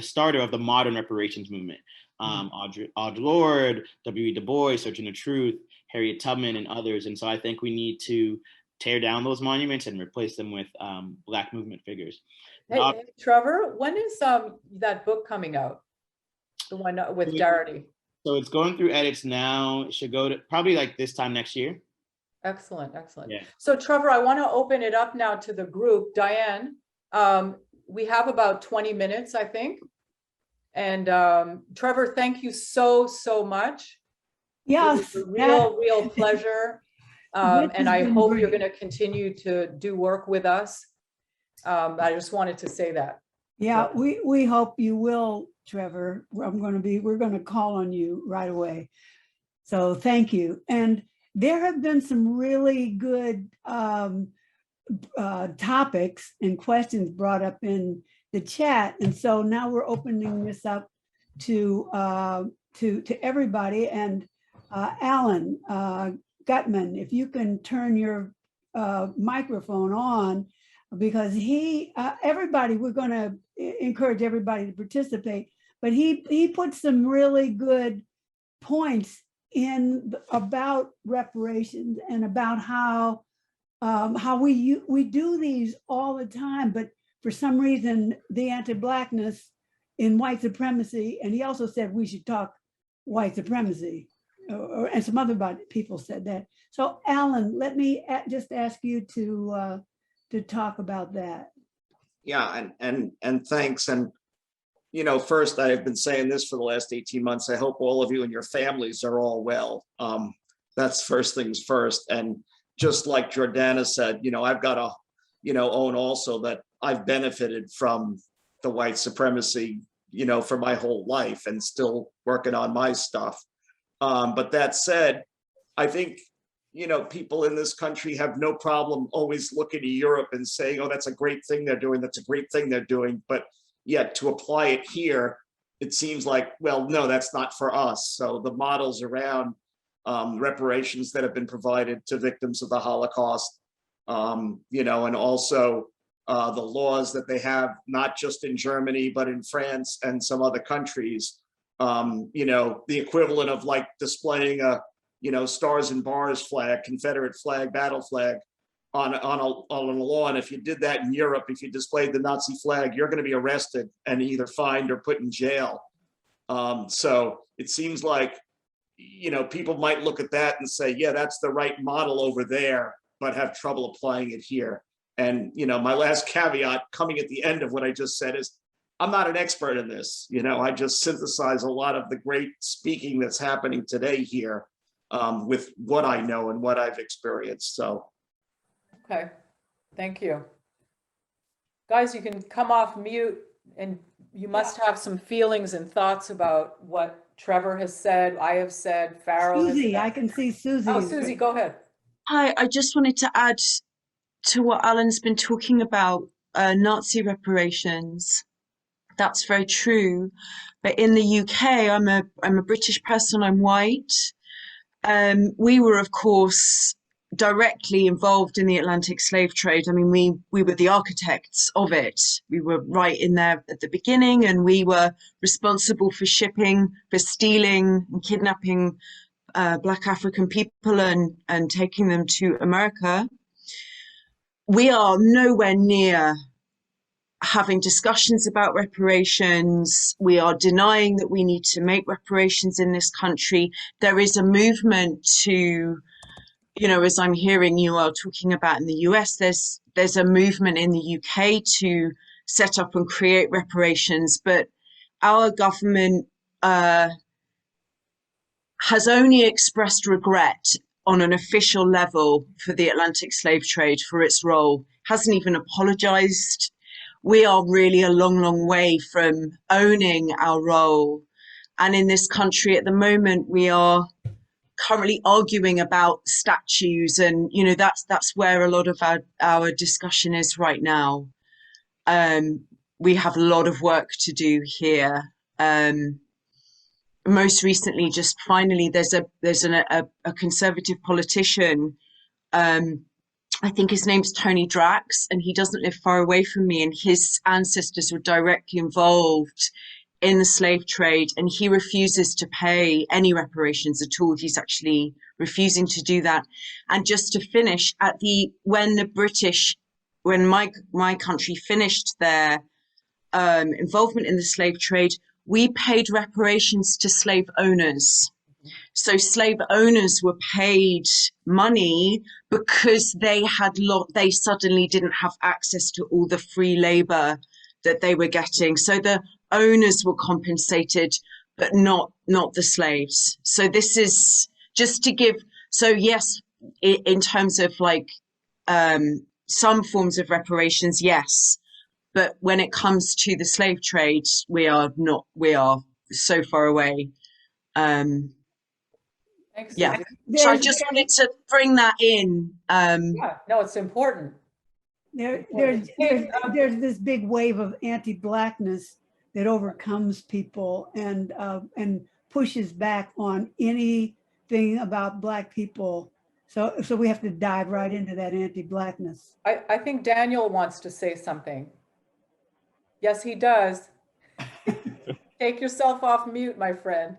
starter of the modern reparations movement. Audre Lorde, W.E. Du Bois, Searching the Truth, Harriet Tubman, and others. And so I think we need to tear down those monuments and replace them with Black movement figures. Hey, Trevor, when is that book coming out? The one with Darity? So it's going through edits now. It should go to probably like this time next year. Excellent, excellent. Yeah. So Trevor, I want to open it up now to the group. Diane, we have about 20 minutes, I think. And Trevor, thank you so much. Yes. It was a real pleasure. And I hope you're going to continue to do work with us. I just wanted to say that. Yeah, we hope you will, Trevor. We're going to call on you right away. So thank you. And there have been some really good topics and questions brought up in the chat. And so now we're opening this up to everybody. And Alan Gutman, if you can turn your microphone on, because we're going to encourage everybody to participate, but he put some really good points in about reparations and about how we do these all the time, but for some reason the anti-Blackness in white supremacy, and he also said we should talk white supremacy, and some other people said that. So Alan, let me just ask you to talk about that. Yeah, and thanks. And first, I've been saying this for the last 18 months. I hope all of you and your families are all well. That's first things first. And just like Jordana said, I've got to, own also that I've benefited from the white supremacy, for my whole life, and still working on my stuff. But that said, I think, people in this country have no problem always looking to Europe and saying, oh, that's a great thing they're doing. That's a great thing they're doing. But yet to apply it here, it seems like, well, no, that's not for us. So the models around reparations that have been provided to victims of the Holocaust, and also the laws that they have, not just in Germany, but in France and some other countries, the equivalent of like displaying a, stars and bars flag, Confederate flag, battle flag on a lawn. If you did that in Europe, if you displayed the Nazi flag, you're going to be arrested and either fined or put in jail. So it seems like, people might look at that and say, yeah, that's the right model over there, but have trouble applying it here. And, my last caveat coming at the end of what I just said is, I'm not an expert in this. I just synthesize a lot of the great speaking that's happening today here with what I know and what I've experienced. So. Okay, thank you. Guys, you can come off mute, and you must have some feelings and thoughts about what Trevor has said, I have said, Farrell has Susie, said. I can see Susie. Oh, Susie, go ahead. Hi, I just wanted to add to what Alan's been talking about, Nazi reparations. that's very true. But in the UK, I'm a British person. I'm white. We were, of course, directly involved in the Atlantic slave trade. I mean, we were the architects of it. We were right in there at the beginning, and we were responsible for shipping, for stealing and kidnapping Black African people and taking them to America. We are nowhere near having discussions about reparations. We are denying that we need to make reparations in this country. There is a movement to, as I'm hearing you are talking about in the US, there's a movement in the UK to set up and create reparations, but our government has only expressed regret on an official level for the Atlantic slave trade, for its role, hasn't even apologized. We are really a long, long way from owning our role. And in this country at the moment, we are currently arguing about statues, and that's where a lot of our discussion is right now. We have a lot of work to do here. Most recently, just finally, there's a conservative politician. I think his name's Tony Drax, and he doesn't live far away from me, and his ancestors were directly involved in the slave trade, and he refuses to pay any reparations at all. He's actually refusing to do that. And just to finish, when my country finished their involvement in the slave trade, we paid reparations to slave owners. So slave owners were paid money because they suddenly didn't have access to all the free labor that they were getting. So the owners were compensated, but not the slaves. So this is just to give. So yes, in terms of some forms of reparations, yes. But when it comes to the slave trade, we are so far away. Thanks, Yeah. Susie. So I just wanted to bring that in. Yeah, no, it's important. There's this big wave of anti-Blackness that overcomes people and pushes back on anything about Black people. So we have to dive right into that anti-Blackness. I think Daniel wants to say something. Yes, he does. Take yourself off mute, my friend.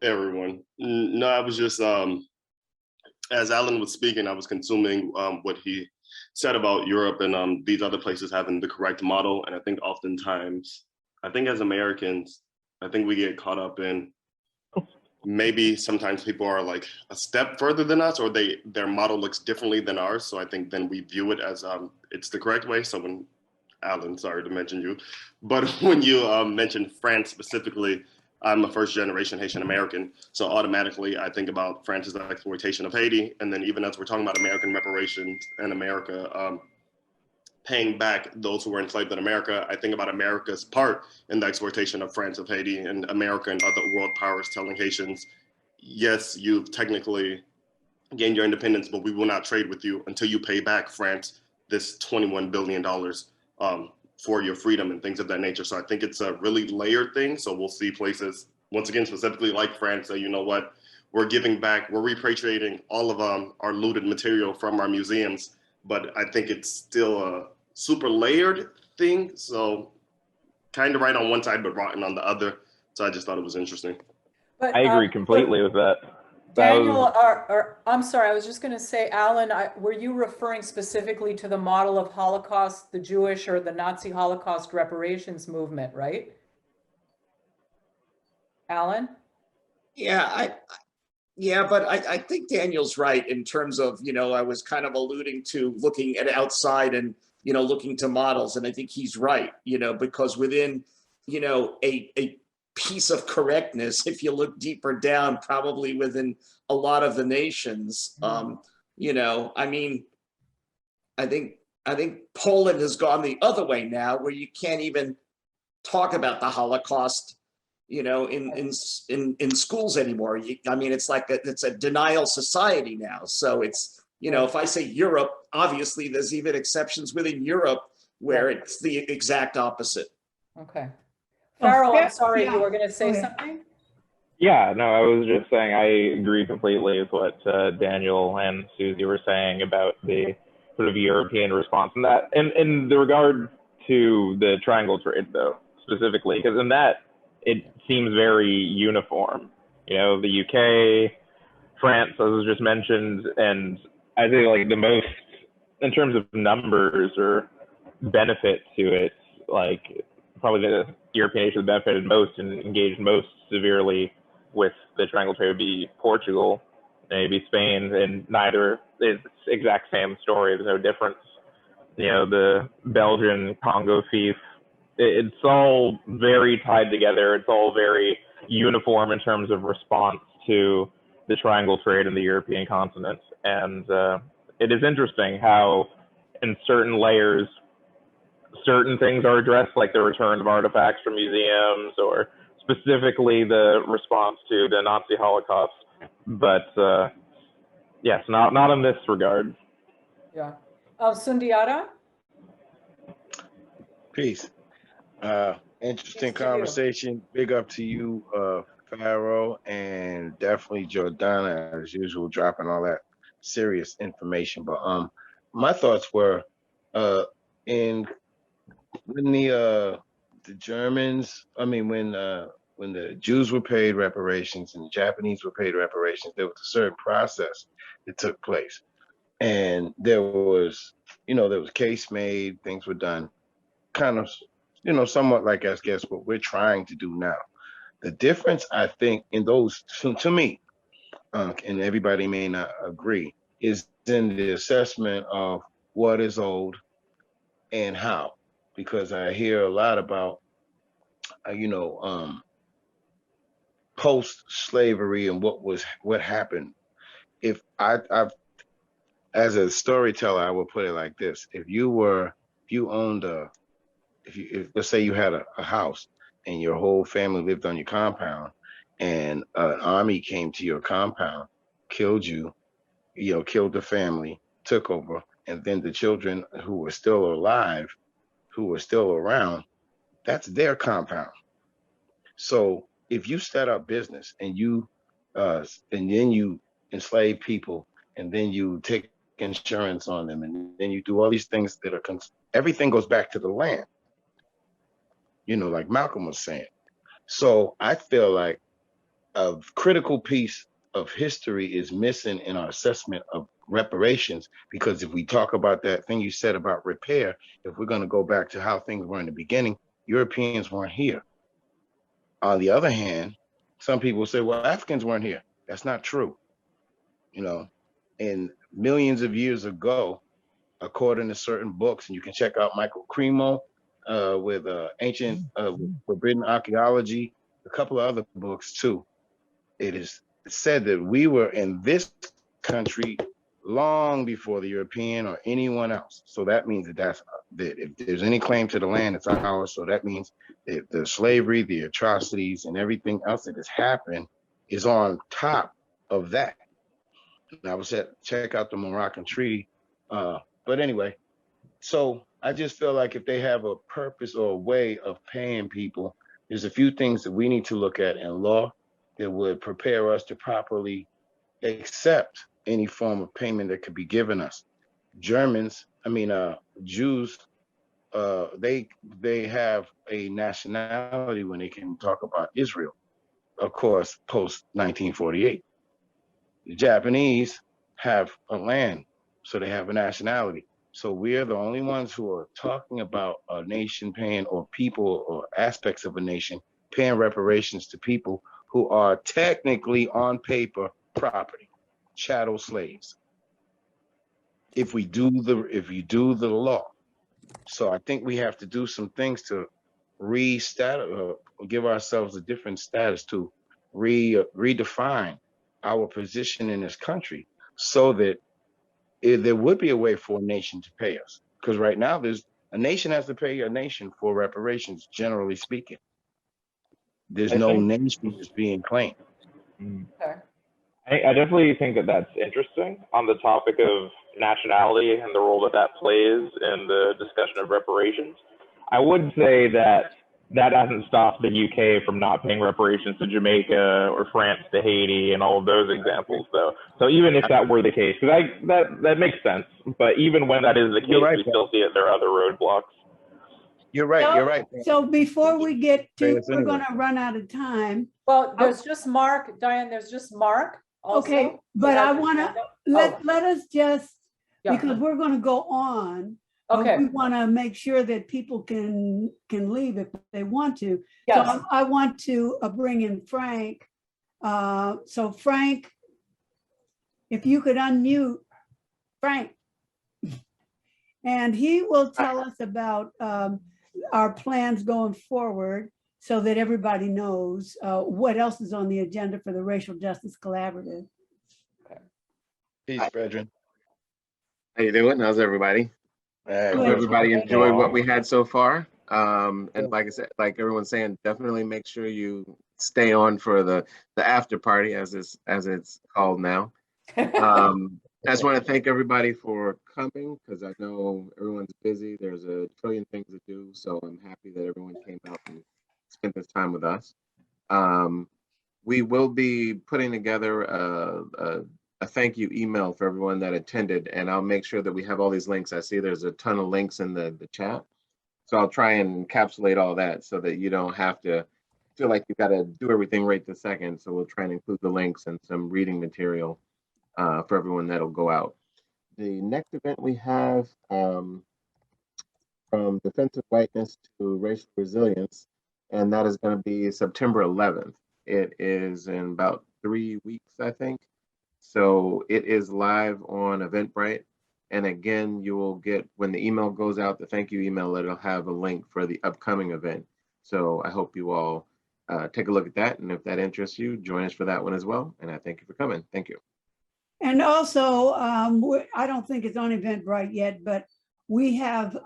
Hey, everyone. No, I was just, as Alan was speaking, I was consuming what he said about Europe and these other places having the correct model. And I think oftentimes, as Americans, I think we get caught up in maybe sometimes people are like a step further than us, or their model looks differently than ours. So I think then we view it as it's the correct way. So when Alan, sorry to mention you, but when you mentioned France specifically, I'm a first generation Haitian American. So automatically I think about France's exploitation of Haiti. And then even as we're talking about American reparations and America paying back those who were enslaved in America, I think about America's part in the exploitation of France of Haiti, and America and other world powers telling Haitians, yes, you've technically gained your independence, but we will not trade with you until you pay back France this $21 billion for your freedom and things of that nature. So I think it's a really layered thing. So we'll see places, once again, specifically like France, say, you know what, we're giving back, we're repatriating all of our looted material from our museums, but I think it's still a super layered thing. So kind of right on one side, but rotten on the other. So I just thought it was interesting. But, I agree completely with that. Daniel, I'm sorry, I was just going to say, Alan, were you referring specifically to the model of Holocaust, the Jewish or the Nazi Holocaust reparations movement, right? Alan? Yeah, but I think Daniel's right in terms of, I was kind of alluding to looking at outside and, looking to models. And I think he's right, because within, a piece of correctness, if you look deeper down, probably within a lot of the nations, I think Poland has gone the other way now, where you can't even talk about the Holocaust, in schools anymore. It's like it's a denial society now. So it's, if I say Europe, obviously there's even exceptions within Europe where it's the exact opposite. Okay. Oh, Farrell, I'm Fa- sorry, yeah, you were going to go say ahead. something? Yeah, no, I was just saying I agree completely with what Daniel and Susie were saying about the sort of European response and that, in the regard to the triangle trade though, specifically, because in that it seems very uniform. You know, the UK, France, as was just mentioned, and I think like the most in terms of numbers or benefit to it, like probably the European nation that benefited most and engaged most severely with the triangle trade would be Portugal, maybe Spain, and neither is exact same story. There's no difference. You know, the Belgian Congo fief, it's all very tied together. It's all very uniform in terms of response to the triangle trade in the European continent. And it is interesting how in certain layers, certain things are addressed, like the return of artifacts from museums or specifically the response to the Nazi Holocaust. But yes, not in this regard. Yeah. Sundiata? Peace. Interesting Peace to you. conversation. Big up to you, Pharaoh, and definitely Jordana, as usual, dropping all that serious information. But my thoughts were, in when the Germans, I mean, when the Jews were paid reparations and the Japanese were paid reparations, there was a certain process that took place, and there was case made, things were done, kind of, somewhat like I guess what we're trying to do now. The difference, I think, in those, to me, and everybody may not agree, is in the assessment of what is owed and how. Because I hear a lot about, post-slavery and what happened. If I've as a storyteller, I would put it like this: if you owned if let's say you had a house and your whole family lived on your compound, and an army came to your compound, killed you, killed the family, took over, and then the children who were still alive, who were still around, that's their compound. So if you set up business and and then you enslave people, and then you take insurance on them, and then you do all these things that everything goes back to the land, like Malcolm was saying. So I feel like a critical piece of history is missing in our assessment of reparations, because if we talk about that thing you said about repair, if we're going to go back to how things were in the beginning, Europeans weren't here. On the other hand, some people say, well, Africans weren't here. That's not true. And millions of years ago, according to certain books, and you can check out Michael Cremo with ancient forbidden archaeology, a couple of other books too. It is said that we were in this country long before the European or anyone else. So that means that if there's any claim to the land, it's ours. So that means that the slavery, the atrocities, and everything else that has happened is on top of that. And I was check out the Moroccan Treaty. But anyway, so I just feel like if they have a purpose or a way of paying people, there's a few things that we need to look at in law that would prepare us to properly accept any form of payment that could be given us. Jews, they have a nationality when they can talk about Israel, of course, post 1948. The Japanese have a land, so they have a nationality. So we're the only ones who are talking about a nation paying, or people or aspects of a nation paying reparations to people who are technically on paper property, chattel slaves. If you do the law. So I think we have to do some things to give ourselves a different status, to redefine our position in this country, so that there would be a way for a nation to pay us. Because right now, a nation has to pay a nation for reparations, generally speaking. There's no nation that's being claimed. Okay. I definitely think that that's interesting on the topic of nationality and the role that plays in the discussion of reparations. I would say that that hasn't stopped the UK from not paying reparations to Jamaica or France to Haiti and all of those examples. So even if that were the case, because that makes sense. But even when that is the case, You're right, we still see that there are other roadblocks. You're right. You're right. So before we get to, Yes, we're anyway. gonna run out of time. Well, there's just Mark, Diane, there's just Mark also. Okay, who but has I his wanna, hand up. let us just, Yeah. because we're gonna go on. but Okay, We wanna make sure that people can leave if they want to. So yes, I want to bring in Frank. So Frank, if you could unmute Frank. And he will tell us about our plans going forward so that everybody knows what else is on the agenda for the Racial Justice Collaborative. Peace, brethren. How you doing? How's everybody? Hey, Hope Good. everybody Good. enjoyed what we had so far. And like I said, like everyone's saying, definitely make sure you stay on for the after party, as it's called now. I just want to thank everybody for coming because I know everyone's busy. There's a trillion things to do, so I'm happy that everyone came out and spent this time with us. We will be putting together a thank you email for everyone that attended, and I'll make sure that we have all these links. I see there's a ton of links in the chat, so I'll try and encapsulate all that so that you don't have to feel like you've got to do everything right this second. So we'll try and include the links and some reading material for everyone that'll go out. The next event we have, from defensive whiteness to racial resilience, and that is going to be September 11th. It is in about 3 weeks, I think. So it is live on Eventbrite. And again, you will get, when the email goes out, the thank you email, it'll have a link for the upcoming event. So I hope you all take a look at that. And if that interests you, join us for that one as well. And I thank you for coming. Thank you. And also, I don't think it's on Eventbrite yet, but we have,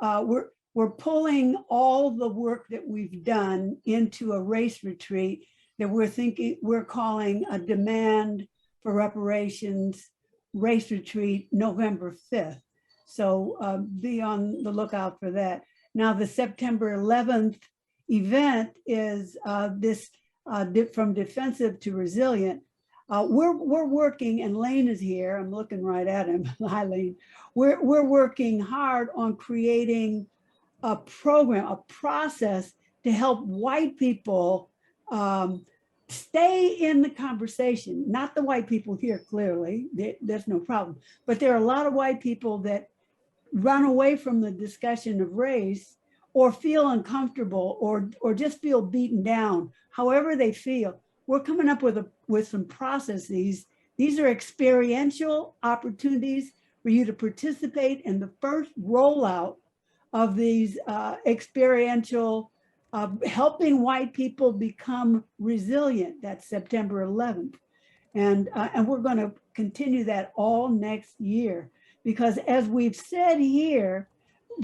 we're pulling all the work that we've done into a race retreat that we're calling a Demand for Reparations Race Retreat, November 5th. So be on the lookout for that. Now, the September 11th event is this from defensive to resilient. We're working, and Lane is here. I'm looking right at him. Hi, Lane. We're working hard on creating a program, a process to help white people stay in the conversation. Not the white people here, clearly. There's no problem. But there are a lot of white people that run away from the discussion of race or feel uncomfortable or just feel beaten down, however they feel. We're coming up with some processes. These are experiential opportunities for you to participate in the first rollout of these experiential helping white people become resilient. That's September 11th. And we're going to continue that all next year, because as we've said here,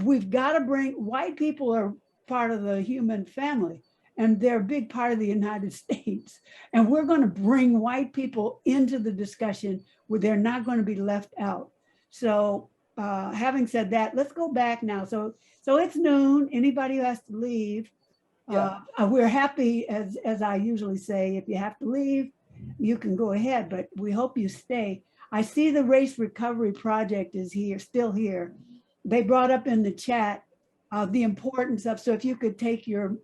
we've got to bring, white people are part of the human family, and they're a big part of the United States. And we're going to bring white people into the discussion where they're not going to be left out. So having said that, let's go back now. So it's noon. Anybody who has to leave, we're happy, as I usually say, if you have to leave, you can go ahead, but we hope you stay. I see the Race Recovery Project is here, still here. They brought up in the chat the importance of, so if you could take your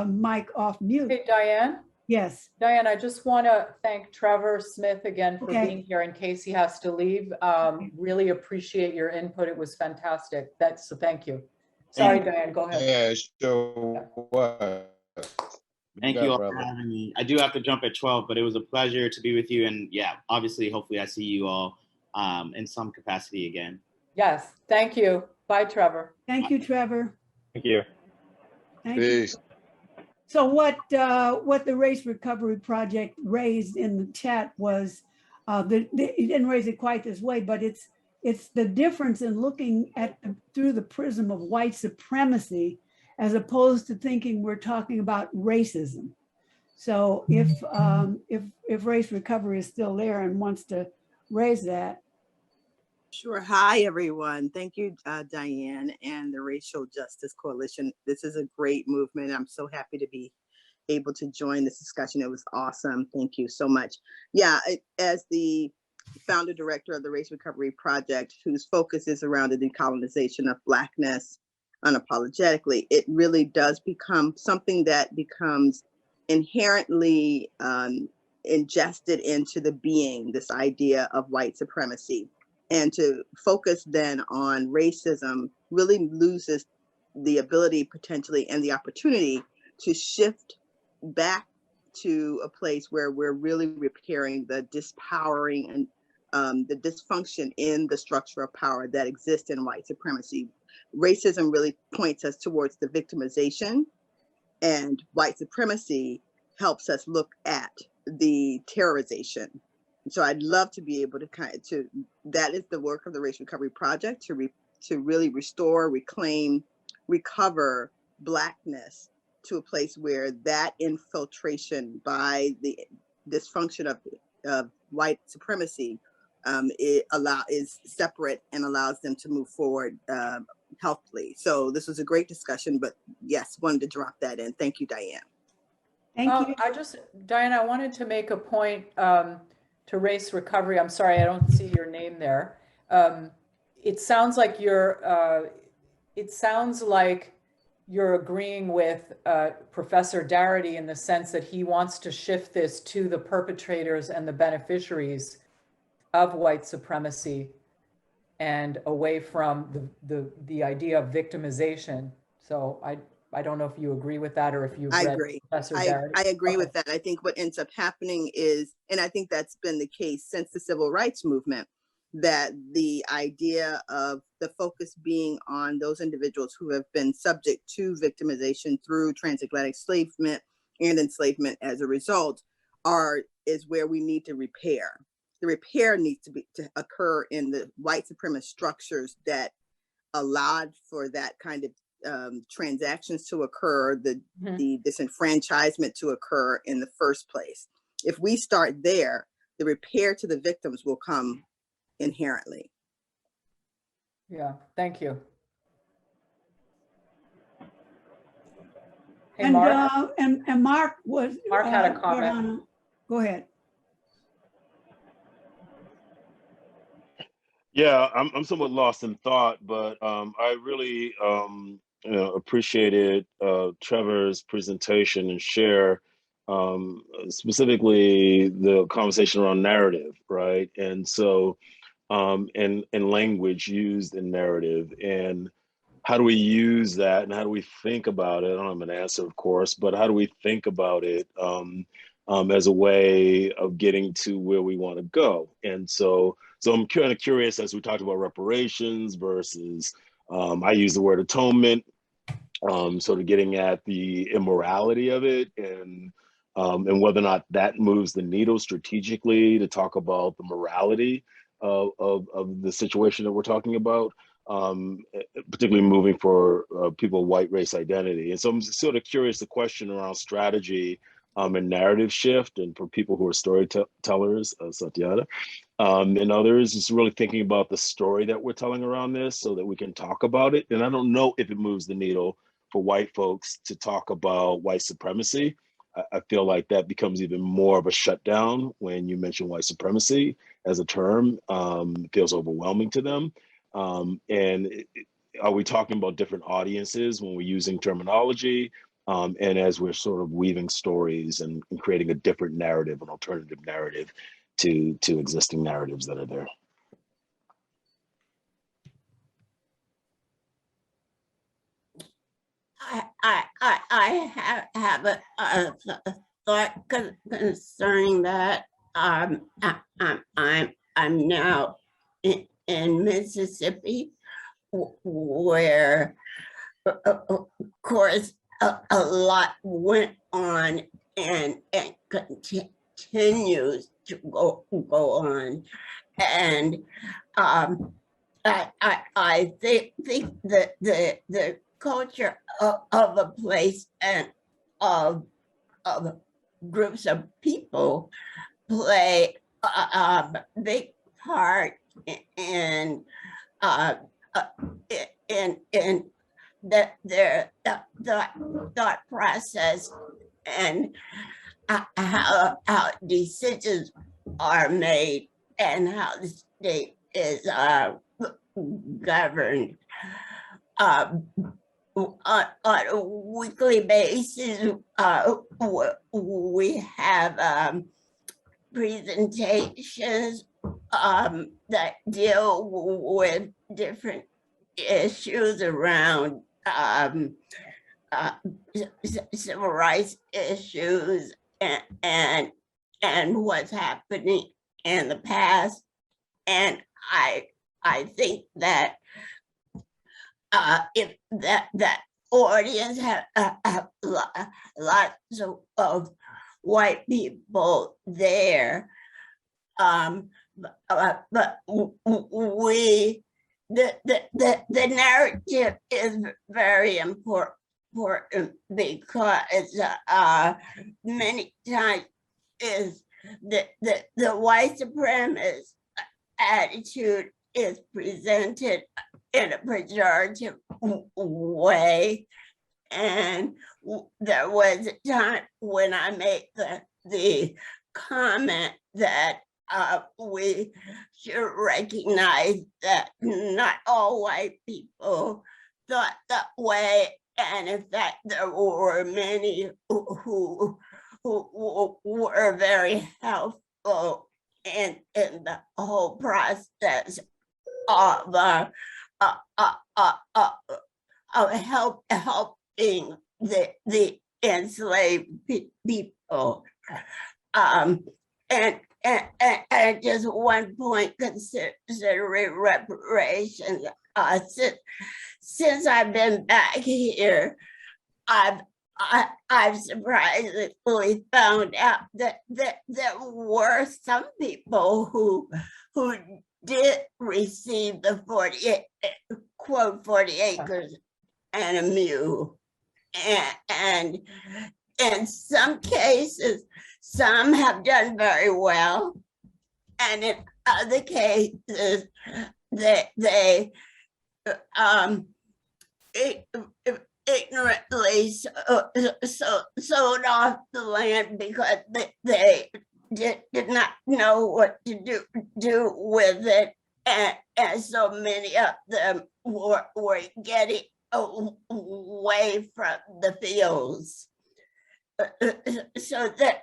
mic off mute. hey, Diane. Yes. Diane, I just want to thank Trevor Smith again for Okay. being here in case he has to leave. Really appreciate your input. It was fantastic. So thank you. Sorry, Diane, go ahead. Yeah, sure. What? Thank you all for having me. I do have to jump at 12, but it was a pleasure to be with you. And yeah, obviously, hopefully I see you all in some capacity again. Yes, thank you. Bye, Trevor. Thank you, Trevor. Thank you. Thank you. Peace. So what the Race Recovery Project raised in the chat was, it didn't raise it quite this way, but it's the difference in looking at through the prism of white supremacy, as opposed to thinking we're talking about racism. So if Race Recovery is still there and wants to raise that, Sure. Hi, everyone. Thank you, Diane and the Racial Justice Coalition. This is a great movement. I'm so happy to be able to join this discussion. It was awesome. Thank you so much. Yeah, as the founder director of the Race Recovery Project, whose focus is around the decolonization of Blackness unapologetically, it really does become something that becomes inherently ingested into the being, this idea of white supremacy. And to focus then on racism really loses the ability potentially and the opportunity to shift back to a place where we're really repairing the dispowering and the dysfunction in the structure of power that exists in white supremacy. Racism really points us towards the victimization, and white supremacy helps us look at the terrorization. So I'd love to be able to that is the work of the Race Recovery Project, to really restore, reclaim, recover Blackness to a place where that infiltration by the dysfunction of white supremacy is separate and allows them to move forward healthily. So this was a great discussion, but yes, wanted to drop that in. Thank you, Diane. Thank you. Diane, I wanted to make a point to Race Recovery. I'm sorry, I don't see your name there. It sounds like you're agreeing with Professor Darity in the sense that he wants to shift this to the perpetrators and the beneficiaries of white supremacy and away from the idea of victimization. So I don't know if you agree with that or if you've read Professor Darity. I agree with that. I think what ends up happening is, and I think that's been the case since the civil rights movement, that the idea of the focus being on those individuals who have been subject to victimization through transatlantic enslavement and enslavement as a result is where we need to repair. The repair needs to occur in the white supremacist structures that allowed for that kind of transactions to occur, the disenfranchisement to occur in the first place. If we start there, the repair to the victims will come inherently. Yeah, thank you. Hey, And Mark. And Mark was. Mark had a comment. Go ahead. Yeah, I'm somewhat lost in thought, but I really appreciated Trevor's presentation and share, specifically the conversation around narrative, right? And so, and language used in narrative, and how do we use that, and how do we think about it? I don't have an answer, of course, but how do we think about it as a way of getting to where we want to go? And so I'm kind of curious, as we talked about reparations versus, I use the word atonement, sort of getting at the immorality of it, and whether or not that moves the needle strategically to talk about the morality of the situation that we're talking about, particularly moving for people of white race identity. And so I'm sort of curious, the question around strategy and narrative shift, and for people who are storytellers, Satyana, and others, is really thinking about the story that we're telling around this so that we can talk about it. And I don't know if it moves the needle for white folks to talk about white supremacy. I feel like that becomes even more of a shutdown when you mention white supremacy as a term. It feels overwhelming to them. Are we talking about different audiences when we're using terminology? And as we're sort of weaving stories and creating a different narrative, an alternative narrative to existing narratives that are there. I have a thought concerning that. I'm now in Mississippi, where, of course, a lot went on and continues to go on, and I think that the culture of a place and of groups of people play a big part in uh, uh, in their thought process and how decisions are made and how the state is governed. On a weekly basis, we have presentations that deal with different issues around civil rights issues and what's happening in the past. And I think that if that audience have lots of white people there, but we the narrative is very important because many times is the white supremacist attitude is presented in a pejorative way. And there was a time when I made the comment that we should recognize that not all white people thought that way. And in fact, there were many who were very helpful in the whole process of helping the enslaved people. And just one point considering reparations. Since I've been back here, I've surprisingly found out that there were some people who did receive the 40 acres and a mule. And in some cases, some have done very well. And in other cases, they ignorantly sold off the land because they did not know what to do with it. And so many of them were getting away from the fields. So that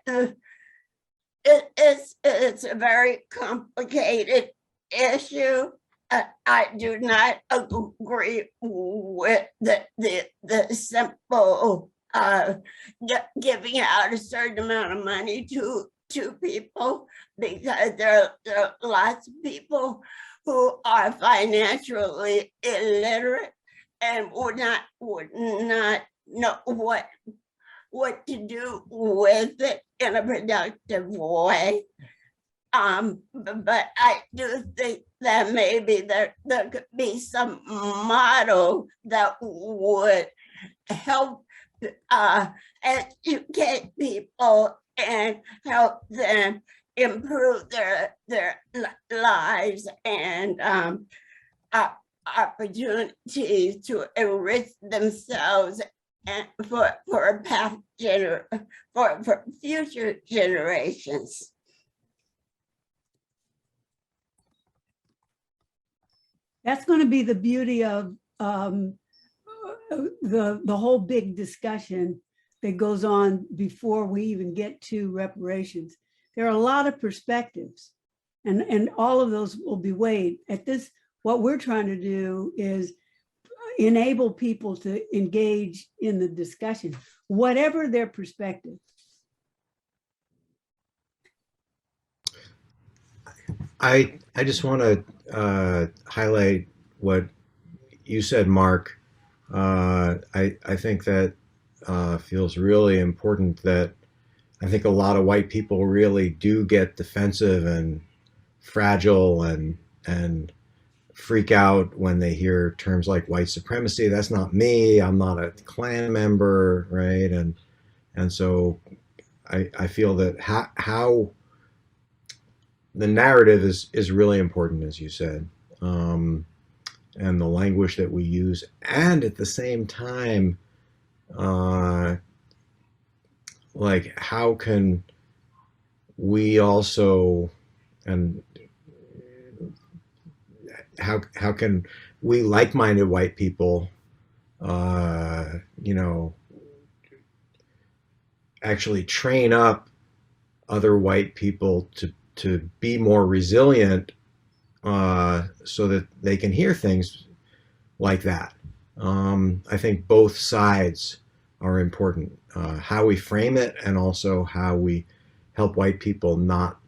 it's a very complicated issue. I do not agree with the simple giving out a certain amount of money to people, because there are lots of people who are financially illiterate and would not know what to do with it in a productive way. But I do think that maybe there could be some model that would help educate people and help them improve their lives and opportunities to enrich themselves and for future generations. That's going to be the beauty of the whole big discussion that goes on before we even get to reparations. There are a lot of perspectives, and all of those will be weighed. At this, what we're trying to do is enable people to engage in the discussion, whatever their perspective. I just want to highlight what you said, Mark. I think that feels really important, that I think a lot of white people really do get defensive and fragile and freak out when they hear terms like white supremacy. That's not me. I'm not a Klan member, right? And so I feel that how the narrative is really important, as you said, and the language that we use, and at the same time, like how can we also, and how can we like-minded white people, you know, actually train up other white people to be more resilient, so that they can hear things like that. I think both sides are important. How we frame it, and also how we help white people not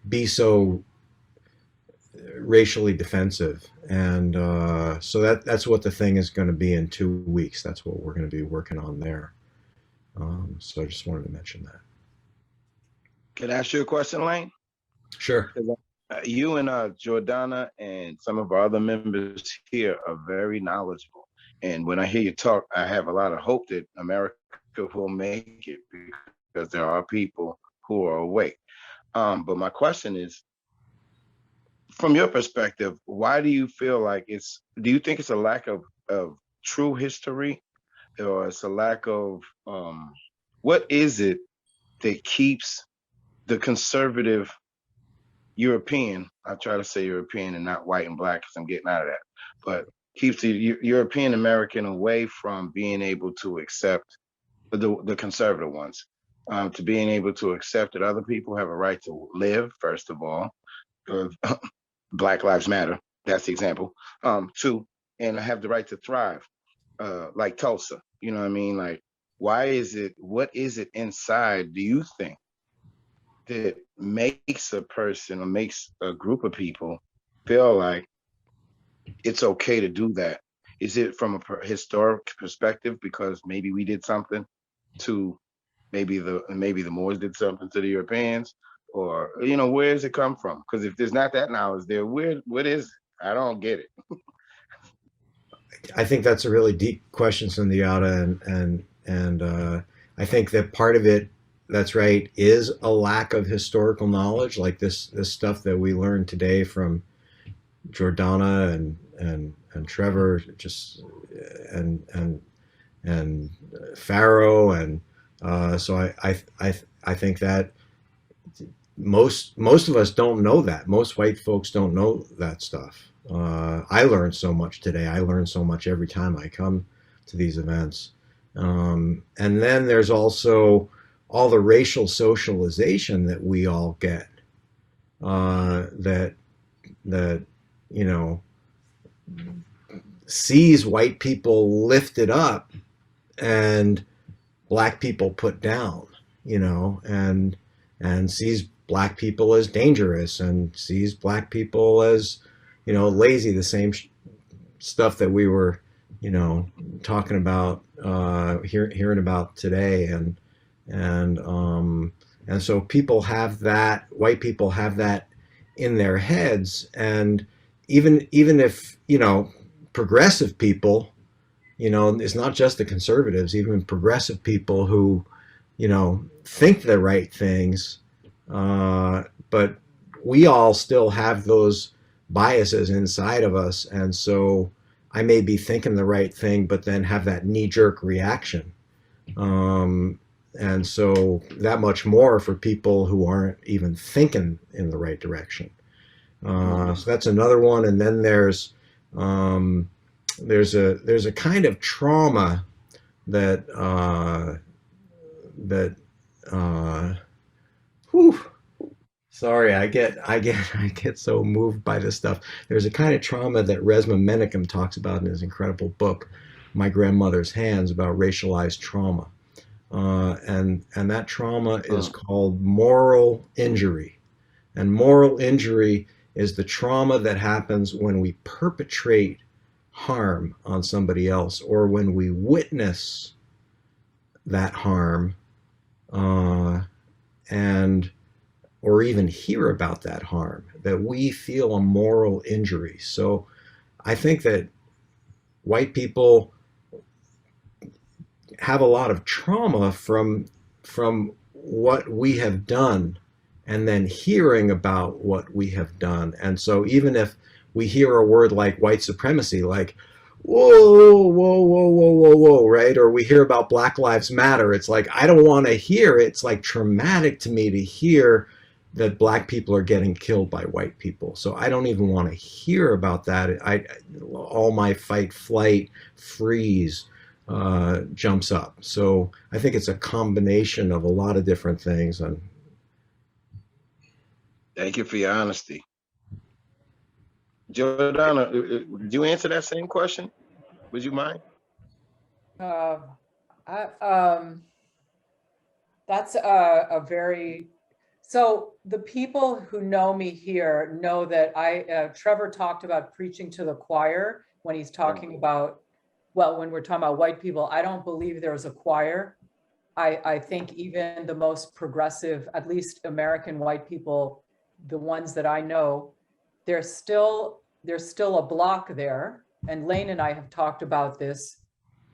be so racially defensive. And so that's what the thing is going to be in 2 weeks. That's what we're going to be working on there. So I just wanted to mention that. Can I ask you a question, Lane? Sure. You and Jordana and some of our other members here are very knowledgeable. And when I hear you talk, I have a lot of hope that America will make it, because there are people who are awake. But my question is, from your perspective, why do you feel like do you think it's a lack of true history, or it's a lack of, what is it that keeps the conservative European, I try to say European and not white and black because I'm getting out of that, but keeps the European American away from being able to accept the conservative ones, to being able to accept that other people have a right to live, first of all, Black Lives Matter, that's the example. Two, and have the right to thrive, like Tulsa, you know what I mean? Like, what is it inside, do you think, that makes a person or makes a group of people feel like it's okay to do that? Is it from a historic perspective, because maybe we did something to, maybe the Moors did something to the Europeans, or, you know, where does it come from? Because if there's not that knowledge there, what is it? I don't get it. I think that's a really deep question, Sundiata, and I think that part of it, that's right, is a lack of historical knowledge, like this stuff that we learned today from Jordana and Trevor, just and Pharaoh, and so I think that most of us don't know that. Most white folks don't know that stuff. I learned so much today. I learn so much every time I come to these events. And then there's also all the racial socialization that we all get, that you know, sees white people lifted up and black people put down, you know, and sees black people as dangerous, and sees black people as, you know, lazy, the same stuff that we were, you know, talking about, hearing about today. And so people have that, white people have that in their heads. And even if, you know, progressive people, you know, it's not just the conservatives, even progressive people who, you know, think the right things, but we all still have those biases inside of us. And so I may be thinking the right thing, but then have that knee-jerk reaction. And so that much more for people who aren't even thinking in the right direction. So that's another one. And then there's a kind of trauma that sorry, I get so moved by this stuff. There's a kind of trauma that Resmaa Menakem talks about in his incredible book, My Grandmother's Hands, about racialized trauma. And that trauma is called moral injury. And moral injury is the trauma that happens when we perpetrate harm on somebody else, or when we witness that harm, or even hear about that harm, that we feel a moral injury. So I think that white people have a lot of trauma from what we have done and then hearing about what we have done. And so even if we hear a word like white supremacy, like, whoa, whoa, whoa, whoa, whoa, whoa, right? Or we hear about Black Lives Matter, it's like, I don't want to hear it. It's like traumatic to me to hear that Black people are getting killed by white people. So I don't even want to hear about that. All my fight, flight, freeze jumps up. So I think it's a combination of a lot of different things. And Thank you for your honesty. Jordana, would you answer that same question? Would you mind? That's a very, so the people who know me here know that Trevor talked about preaching to the choir when he's talking about, well, when we're talking about white people. I don't believe there's a choir. I think even the most progressive, at least American white people, the ones that I know, there's still a block there. And Lane and I have talked about this.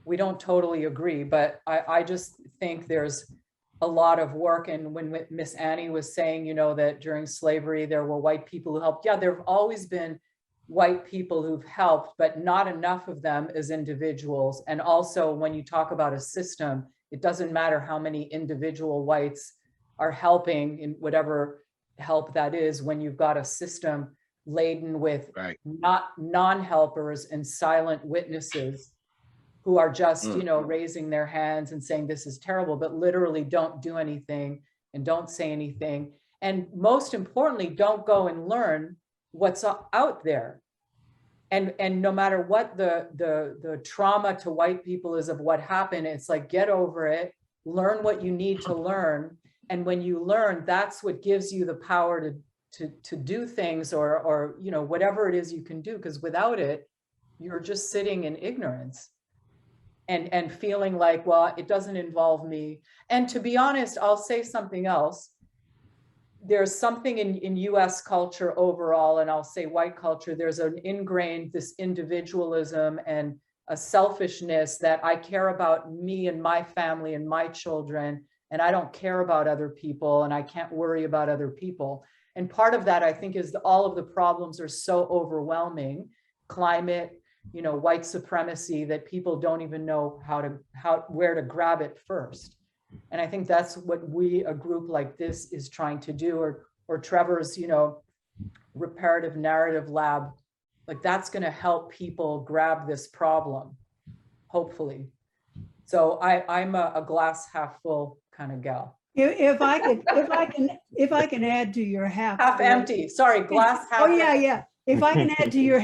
We don't totally agree, but I just think there's a lot of work. And when Miss Annie was saying, you know, that during slavery, there were white people who helped. Yeah, there have always been white people who've helped, but not enough of them as individuals. And also when you talk about a system, it doesn't matter how many individual whites are helping in whatever help that is, when you've got a system laden with non-helpers and silent witnesses who are just, you know, raising their hands and saying this is terrible, but literally don't do anything and don't say anything. And most importantly, don't go and learn what's out there. And no matter what the trauma to white people is of what happened, it's like, get over it, learn what you need to learn. And when you learn, that's what gives you the power to do things or, you know, whatever it is you can do, because without it, you're just sitting in ignorance and feeling like, well, it doesn't involve me. And to be honest, I'll say something else. There's something in US culture overall, and I'll say white culture, there's an ingrained, this individualism and a selfishness that I care about me and my family and my children, and I don't care about other people, and I can't worry about other people. And part of that, I think, is all of the problems are so overwhelming. Climate, you know, white supremacy, that people don't even know where to grab it first. And I think that's what a group like this is trying to do, or Trevor's, you know, reparative narrative lab, like that's going to help people grab this problem, hopefully. So I'm a glass half full kind of gal. If I can add to your half empty. Sorry, glass half. Oh yeah, yeah. If I can add to your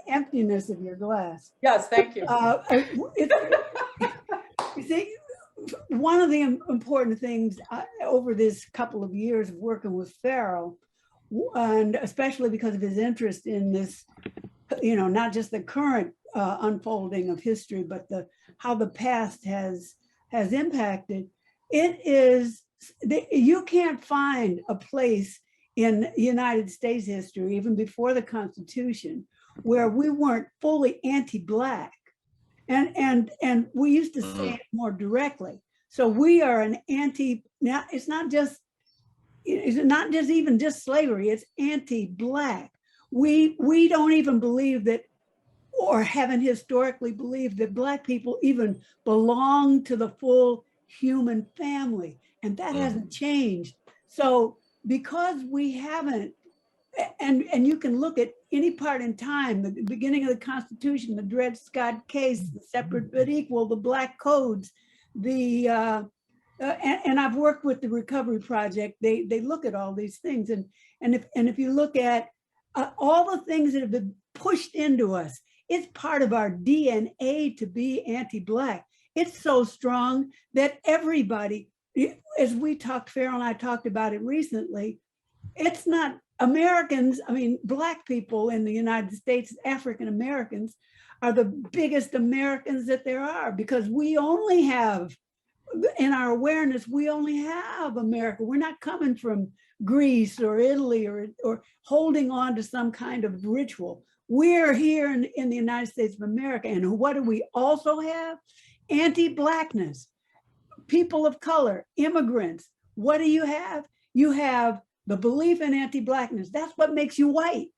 emptiness of your glass. Yes, thank you. You see, one of the important things over this couple of years of working with Farrell, and especially because of his interest in this, you know, not just the current unfolding of history, but how the past has impacted, it is, you can't find a place in United States history, even before the Constitution, where we weren't fully anti-Black. And we used to say it more directly. So we are an now it's not just even just slavery, it's anti-Black. We don't even believe that, or haven't historically believed that Black people even belong to the full human family. And that hasn't changed. So because we haven't, and you can look at any part in time, the beginning of the Constitution, the Dred Scott case, the separate but equal, the Black codes, and I've worked with the Recovery Project. They look at all these things, and if you look at all the things that have been pushed into us, it's part of our DNA to be anti-Black. It's so strong that everybody, as Farrell and I talked about it recently, it's not Americans, I mean, Black people in the United States, African Americans, are the biggest Americans that there are, because we only have, in our awareness, we only have America. We're not coming from Greece or Italy or holding on to some kind of ritual. We're here in the United States of America. And what do we also have? Anti-Blackness, people of color, immigrants. What do you have? You have The belief in anti-blackness, that's what makes you white.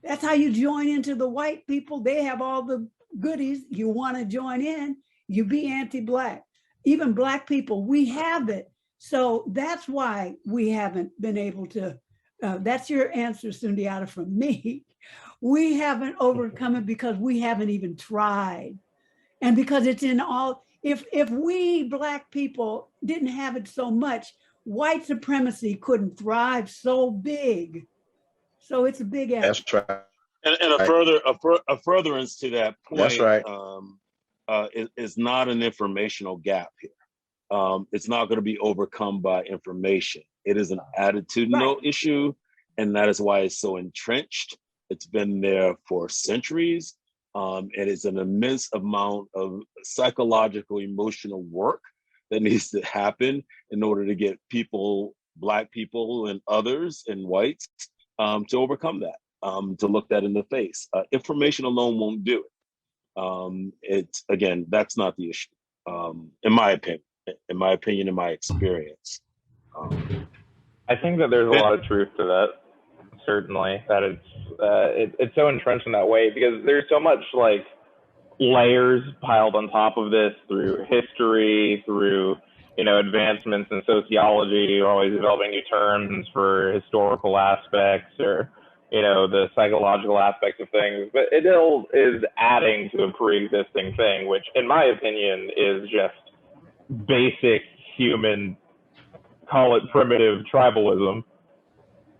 That's how you join into the white people. They have all the goodies. You want to join in, you be anti-black. Even black people, we have it. So that's why we haven't been able to, that's your answer, Sundiata, from me. We haven't overcome it because we haven't even tried. And because it's in all, if we black people didn't have it so much, white supremacy couldn't thrive so big. So it's a big effort. That's right. And a furtherance to that point. That's right. Is not an informational gap here. It's not going to be overcome by information. It is an attitudinal issue, and that is why it's so entrenched. It's been there for centuries. It is an immense amount of psychological, emotional work that needs to happen in order to get people, Black people and others and whites, to overcome that, to look that in the face. Information alone won't do it. It's, again, that's not the issue, in my opinion, in my experience. I think that there's a lot of truth to that. Certainly, that it's so entrenched in that way because there's so much like layers piled on top of this through history, through advancements in sociology, always developing new terms for historical aspects or the psychological aspects of things, but it all is adding to a pre-existing thing, which in my opinion is just basic human, call it primitive tribalism,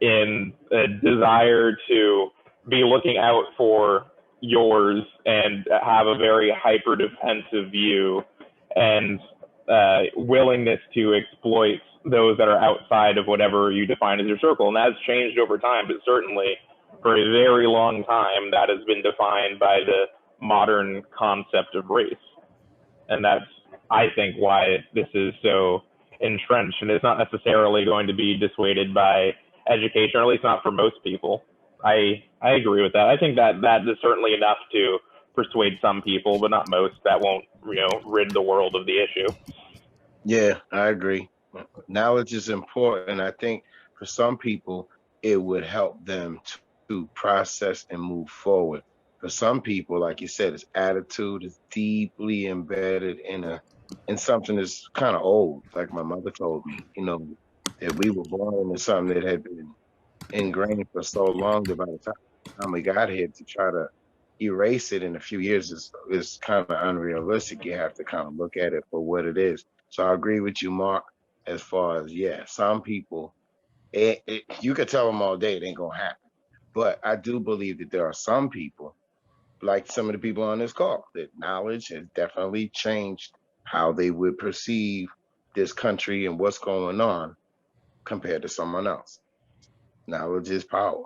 in a desire to be looking out for yours and have a very hyper defensive view and willingness to exploit those that are outside of whatever you define as your circle. And that's changed over time, but certainly for a very long time, that has been defined by the modern concept of race. And that's, I think, why this is so entrenched. And it's not necessarily going to be dissuaded by education, or at least not for most people. I agree with that. I think that is certainly enough to persuade some people, but not most. That won't, rid the world of the issue. Yeah, I agree. Knowledge is important. I think for some people, it would help them to process and move forward. For some people, like you said, it's attitude is deeply embedded in something that's kind of old. Like my mother told me, that we were born into something that had been ingrained for so long that by the time we got here, to try to erase it in a few years is kind of unrealistic. You have to kind of look at it for what it is. So I agree with you, Mark, as far as, some people, you could tell them all day it ain't gonna happen. But I do believe that there are some people, like some of the people on this call, that knowledge has definitely changed how they would perceive this country and what's going on compared to someone else. Knowledge is power.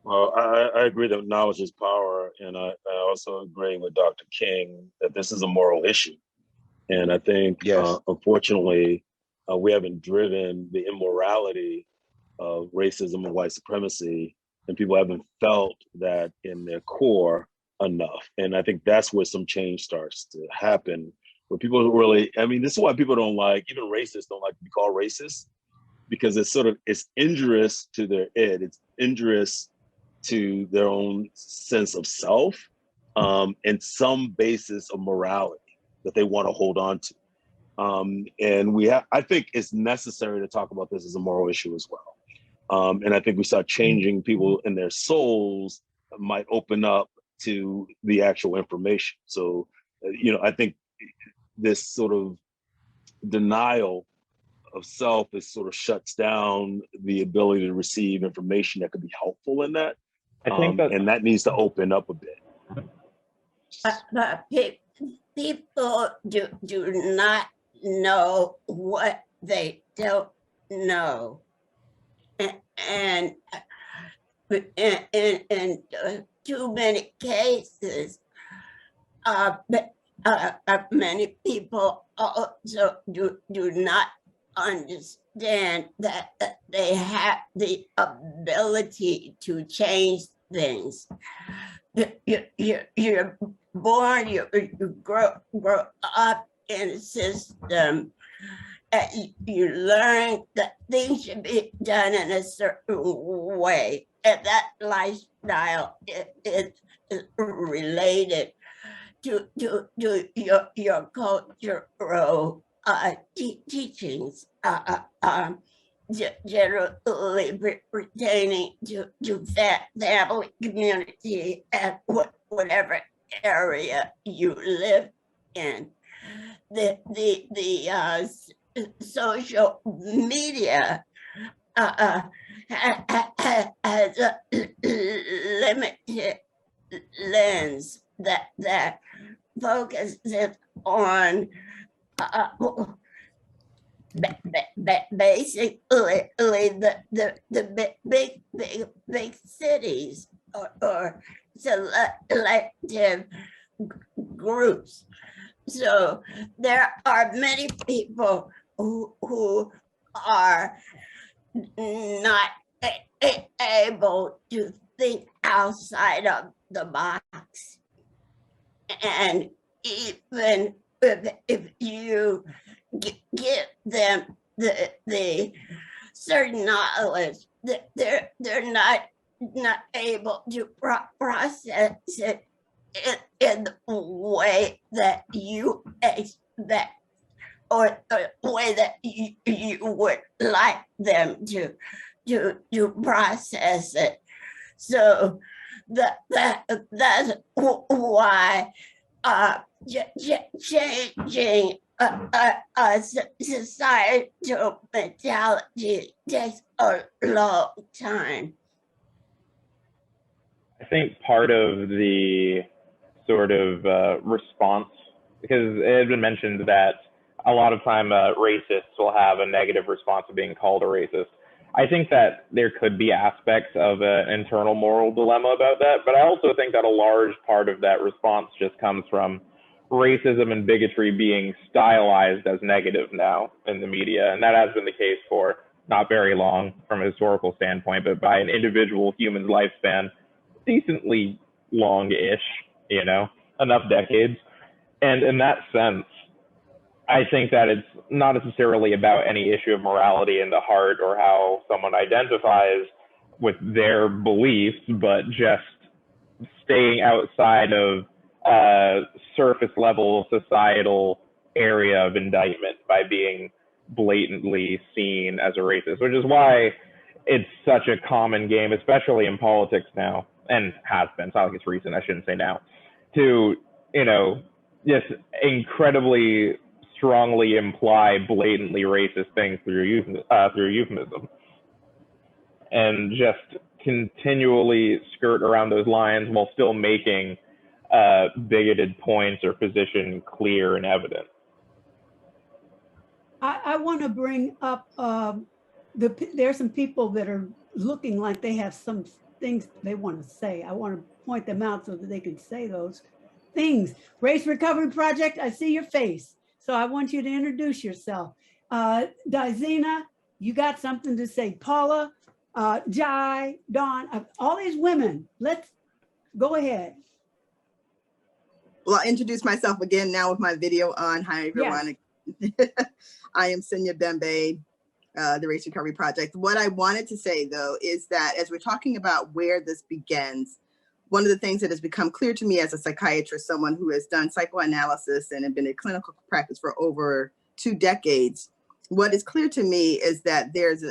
Well, I agree that knowledge is power, and I also agree with Dr. King that this is a moral issue. And I think, unfortunately, we haven't driven the immorality of racism and white supremacy, and people haven't felt that in their core enough. And I think that's where some change starts to happen, where people really, this is why people don't like, even racists don't like to be called racist, because it's injurious to their id, it's injurious to their own sense of self, and some basis of morality that they want to hold on to. And I think it's necessary to talk about this as a moral issue as well. And I think we start changing people in their souls might open up to the actual information. So, I think this sort of denial of self is sort of shuts down the ability to receive information that could be helpful in that. I think and that needs to open up a bit. But people do not know what they don't know. And in too many cases, many people also do not understand that they have the ability to change things. You're born, you grow up in a system, you learn that things should be done in a certain way, and that lifestyle is related to your cultural teachings, generally pertaining to family, community, and whatever area you live in. The social media has a limited lens that focuses on basically the big cities or selective groups. So there are many people who are not able to think outside of the box. And even if you give them the certain knowledge, they're not able to process it in the way that you expect, or the way that you would like them to process it. So that's why changing a societal mentality takes a long time. I think part of the sort of response, because it had been mentioned that a lot of time racists will have a negative response to being called a racist. I think that there could be aspects of an internal moral dilemma about that, but I also think that a large part of that response just comes from racism and bigotry being stylized as negative now in the media. And that has been the case for not very long from a historical standpoint, but by an individual human's lifespan, decently long-ish, you know, enough decades. And in that sense, I think that it's not necessarily about any issue of morality in the heart or how someone identifies with their beliefs, but just staying outside of surface level societal area of indictment by being blatantly seen as a racist, which is why it's such a common game, especially in politics now, and has been. It's not like it's recent, I shouldn't say now, to, you know, just incredibly strongly imply blatantly racist things through euphemism, and just continually skirt around those lines while still making bigoted points or position clear and evident. I want to bring up there's some people that are looking like they have some things they want to say. I want to point them out so that they can say those things. Race Recovery Project, I see your face. So I want you to introduce yourself. Dizina, you got something to say. Paula, Jai, Dawn, all these women, let's go ahead. Well, I'll introduce myself again now with my video on. Hi, everyone. Yes. I am Senya Bembe, the Race Recovery Project. What I wanted to say, though, is that as we're talking about where this begins, one of the things that has become clear to me as a psychiatrist, someone who has done psychoanalysis and have been in clinical practice for over 2 decades, what is clear to me is that there's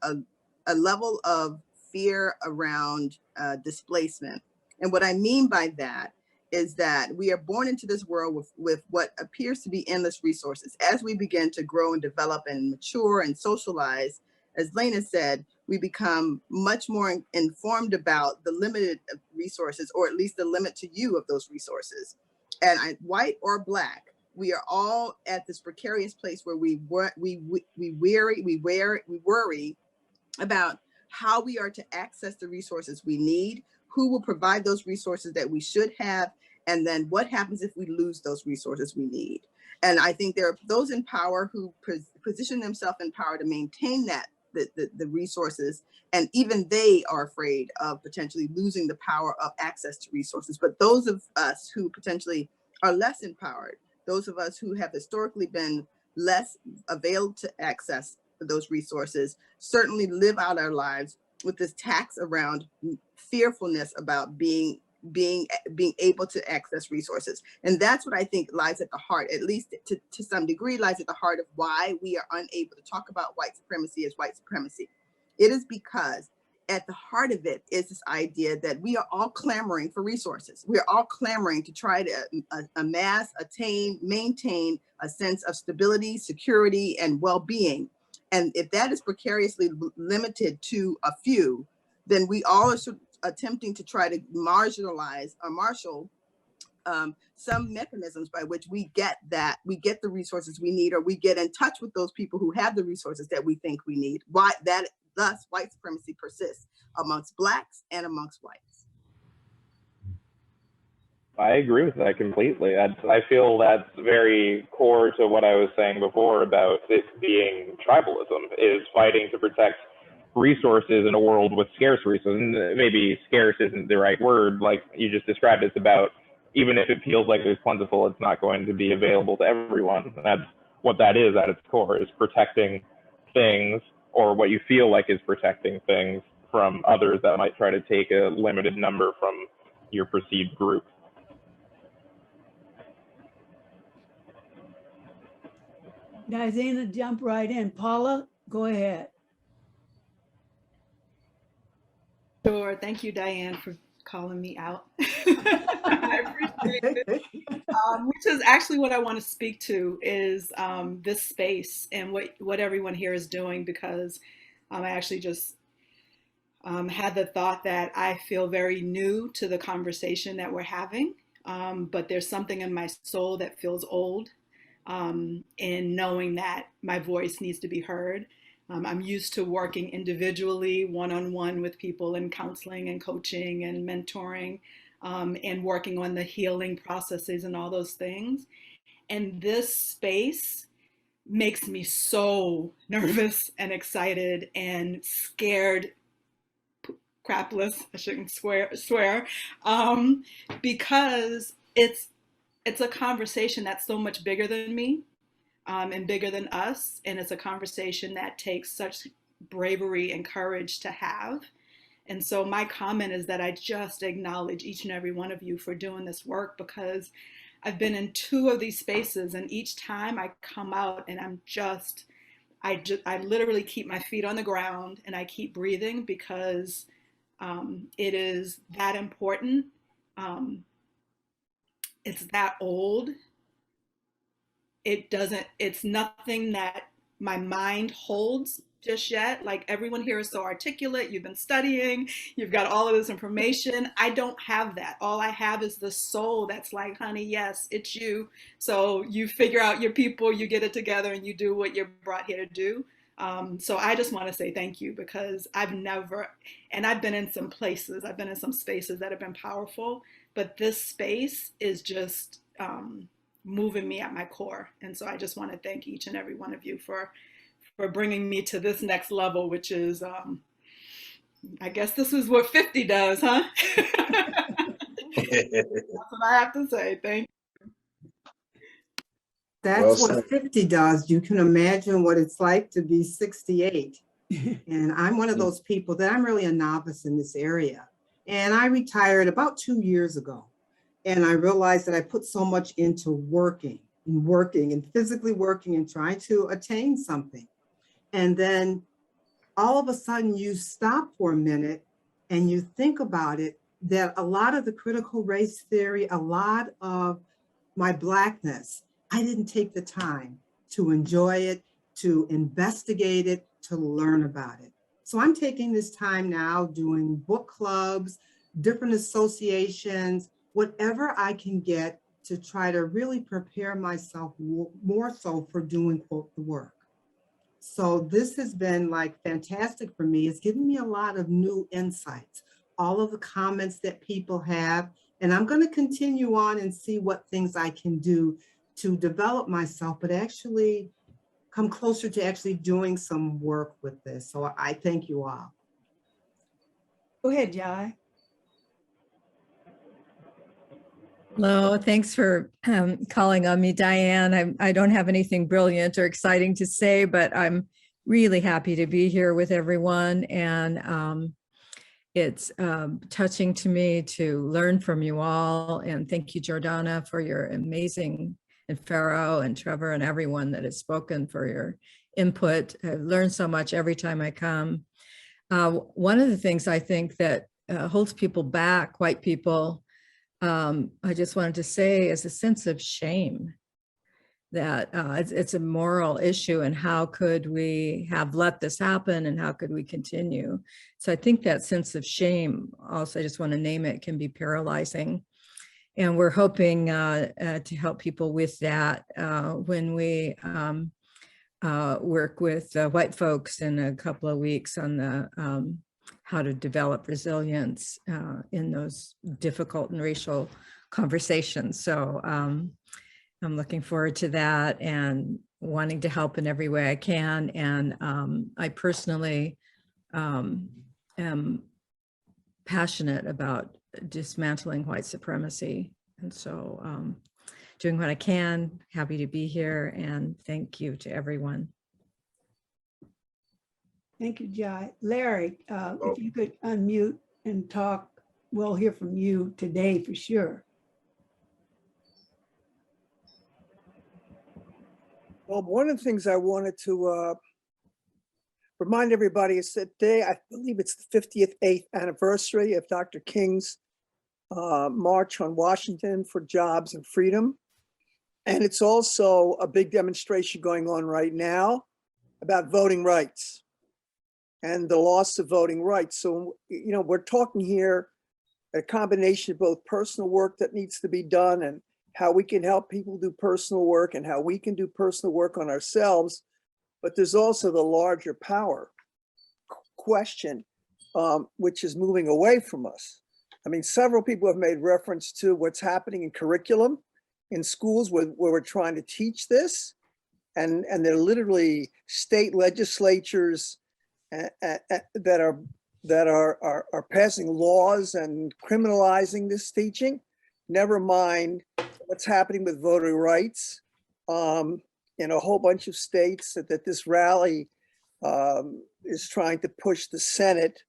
a level of fear around displacement. And what I mean by that is that we are born into this world with what appears to be endless resources. As we begin to grow and develop and mature and socialize, as Lena said, we become much more informed about the limited resources, or at least the limit to you of those resources. And white or Black, we are all at this precarious place where we worry about how we are to access the resources we need, who will provide those resources that we should have, and then what happens if we lose those resources we need. And I think there are those in power who position themselves in power to maintain that, the resources, and even they are afraid of potentially losing the power of access to resources. But those of us who potentially are less empowered, those of us who have historically been less available to access those resources, certainly live out our lives with this tax around fearfulness about being able to access resources. And that's what I think lies at the heart, at least to some degree, lies at the heart of why we are unable to talk about white supremacy as white supremacy. It is because at the heart of it is this idea that we are all clamoring for resources. We are all clamoring to try to amass, attain, maintain a sense of stability, security, and well-being. And if that is precariously limited to a few, then we all are attempting to try to marginalize or marshal some mechanisms by which we get the resources we need, or we get in touch with those people who have the resources that we think we need. Why that thus white supremacy persists amongst Blacks and amongst whites. I agree with that completely. I feel that's very core to what I was saying before about it being tribalism, is fighting to protect resources in a world with scarce resources. And maybe scarce isn't the right word, like you just described. It's about, even if it feels like it's plentiful, it's not going to be available to everyone. That's what that is at its core, is protecting things, or what you feel like is protecting things, from others that might try to take a limited number from your perceived group. Dizena, jump right in. Paula, go ahead. Sure. Thank you, Diane, for calling me out. I appreciate it. Which is actually what I want to speak to, is this space and what everyone here is doing, because I actually just had the thought that I feel very new to the conversation that we're having, but there's something in my soul that feels old, in knowing that my voice needs to be heard. I'm used to working individually, one-on-one with people in counseling and coaching and mentoring, and working on the healing processes and all those things. And this space makes me so nervous and excited and scared crapless, I shouldn't swear, because it's a conversation that's so much bigger than me. And bigger than us. And it's a conversation that takes such bravery and courage to have. And so my comment is that I just acknowledge each and every one of you for doing this work, because I've been in 2 of these spaces, and each time I come out and I literally keep my feet on the ground and I keep breathing, because it is that important. It's that old. It's nothing that my mind holds just yet. Like, everyone here is so articulate, you've been studying, you've got all of this information. I don't have that. All I have is the soul that's like, honey, yes, it's you. So you figure out your people, you get it together, and you do what you're brought here to do. So I just want to say thank you, because I've been in some places, I've been in some spaces that have been powerful, but this space is just, moving me at my core. And so I just want to thank each and every one of you for bringing me to this next level, which is, I guess this is what 50 does, huh? That's what I have to say. Thank you. That's what 50 does. You can imagine what it's like to be 68. And I'm one of those people that I'm really a novice in this area. And I retired about 2 years ago. And I realized that I put so much into working and physically working and trying to attain something. And then all of a sudden you stop for a minute and you think about it, that a lot of the critical race theory, a lot of my Blackness, I didn't take the time to enjoy it, to investigate it, to learn about it. So I'm taking this time now doing book clubs, different associations, whatever I can get to try to really prepare myself more so for doing, quote, the work. So this has been like fantastic for me. It's given me a lot of new insights, all of the comments that people have, and I'm going to continue on and see what things I can do to develop myself, but actually come closer to actually doing some work with this. So I thank you all. Go ahead, Jai. Hello, thanks for calling on me, Diane. I don't have anything brilliant or exciting to say, but I'm really happy to be here with everyone. And it's touching to me to learn from you all. And thank you, Jordana, for your amazing, and Pharaoh and Trevor and everyone that has spoken for your input. I've learned so much every time I come. One of the things I think that holds people back, white people, I just wanted to say is a sense of shame that it's a moral issue, and how could we have let this happen, and how could we continue? So I think that sense of shame, also, I just want to name it, can be paralyzing. And we're hoping to help people with that when we work with white folks in a couple of weeks on the how to develop resilience in those difficult and racial conversations. So I'm looking forward to that and wanting to help in every way I can. And I personally am passionate about dismantling white supremacy. And so doing what I can, happy to be here, and thank you to everyone. Thank you, Jai. Larry, if you could unmute and talk, we'll hear from you today for sure. Well, one of the things I wanted to remind everybody is that today, I believe it's the 58th anniversary of Dr. King's March on Washington for Jobs and Freedom. And it's also a big demonstration going on right now about voting rights and the loss of voting rights. So, you know, we're talking here a combination of both personal work that needs to be done and how we can help people do personal work and how we can do personal work on ourselves. But there's also the larger power question, which is moving away from us. I mean, several people have made reference to what's happening in curriculum in schools where we're trying to teach this. And they're literally state legislatures that are passing laws and criminalizing this teaching. Never mind what's happening with voting rights in a whole bunch of states that this rally is trying to push the Senate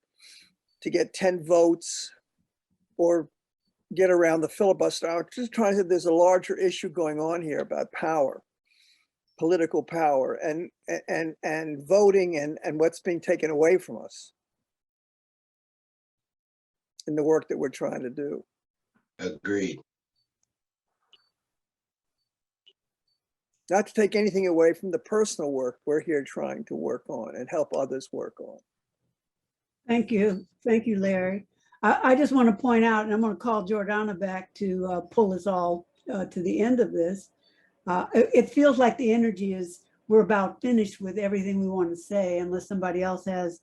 to get 10 votes or get around the filibuster. I'm just trying to say there's a larger issue going on here about power, political power, and voting and what's being taken away from us in the work that we're trying to do. Agreed. Not to take anything away from the personal work we're here trying to work on and help others work on. Thank you. Thank you, Larry. I just want to point out, and I'm going to call Jordana back to pull us all to the end of this. It feels like the energy is, we're about finished with everything we want to say. Unless somebody else has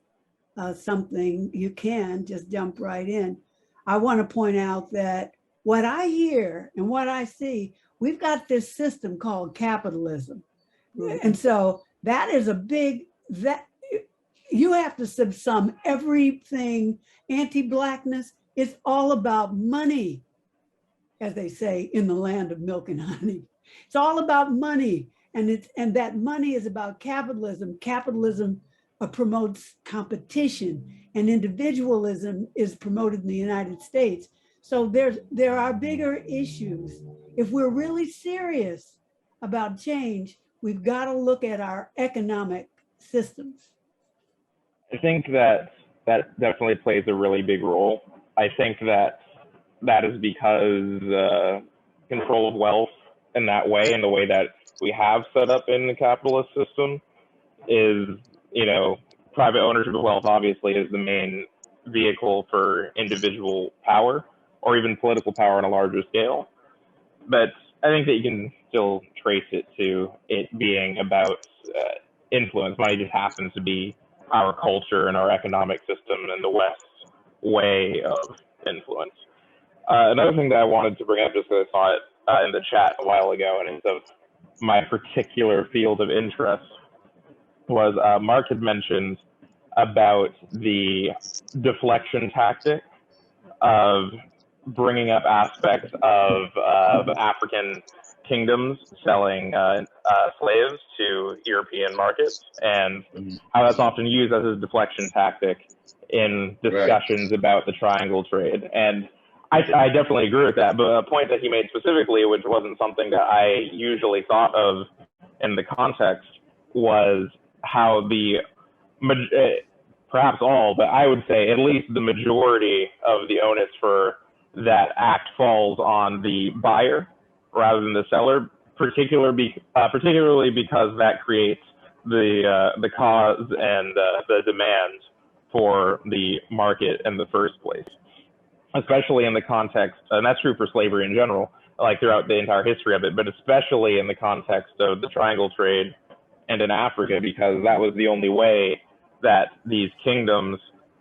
something, you can just jump right in. I want to point out that what I hear and what I see, we've got this system called capitalism. And so that is a big, that you have to subsum everything. Anti-Blackness, it's all about money, as they say in the land of milk and honey. It's all about money, and that money is about capitalism. Capitalism promotes competition, and individualism is promoted in the United States. So there are bigger issues. If we're really serious about change, we've got to look at our economic systems. I think that definitely plays a really big role. I think that is because control of wealth in that way, and the way that we have set up in the capitalist system is, you know, private ownership of wealth obviously is the main vehicle for individual power or even political power on a larger scale. But I think that you can still trace it to it being about influence. Money just happens to be our culture and our economic system and the West's way of influence. Another thing that I wanted to bring up, just because I saw it in the chat a while ago, and it's of my particular field of interest, was Mark had mentioned about the deflection tactic of bringing up aspects of African kingdoms selling slaves to European markets, and how that's often used as a deflection tactic in discussions about the triangle trade. And I definitely agree with that. But a point that he made specifically, which wasn't something that I usually thought of in the context, was how the perhaps all, but I would say at least the majority of the onus for that act falls on the buyer rather than the seller, particularly because that creates the cause and the demand for the market in the first place, especially in the context, and that's true for slavery in general, like throughout the entire history of it, but especially in the context of the triangle trade and in Africa, because that was the only way that these kingdoms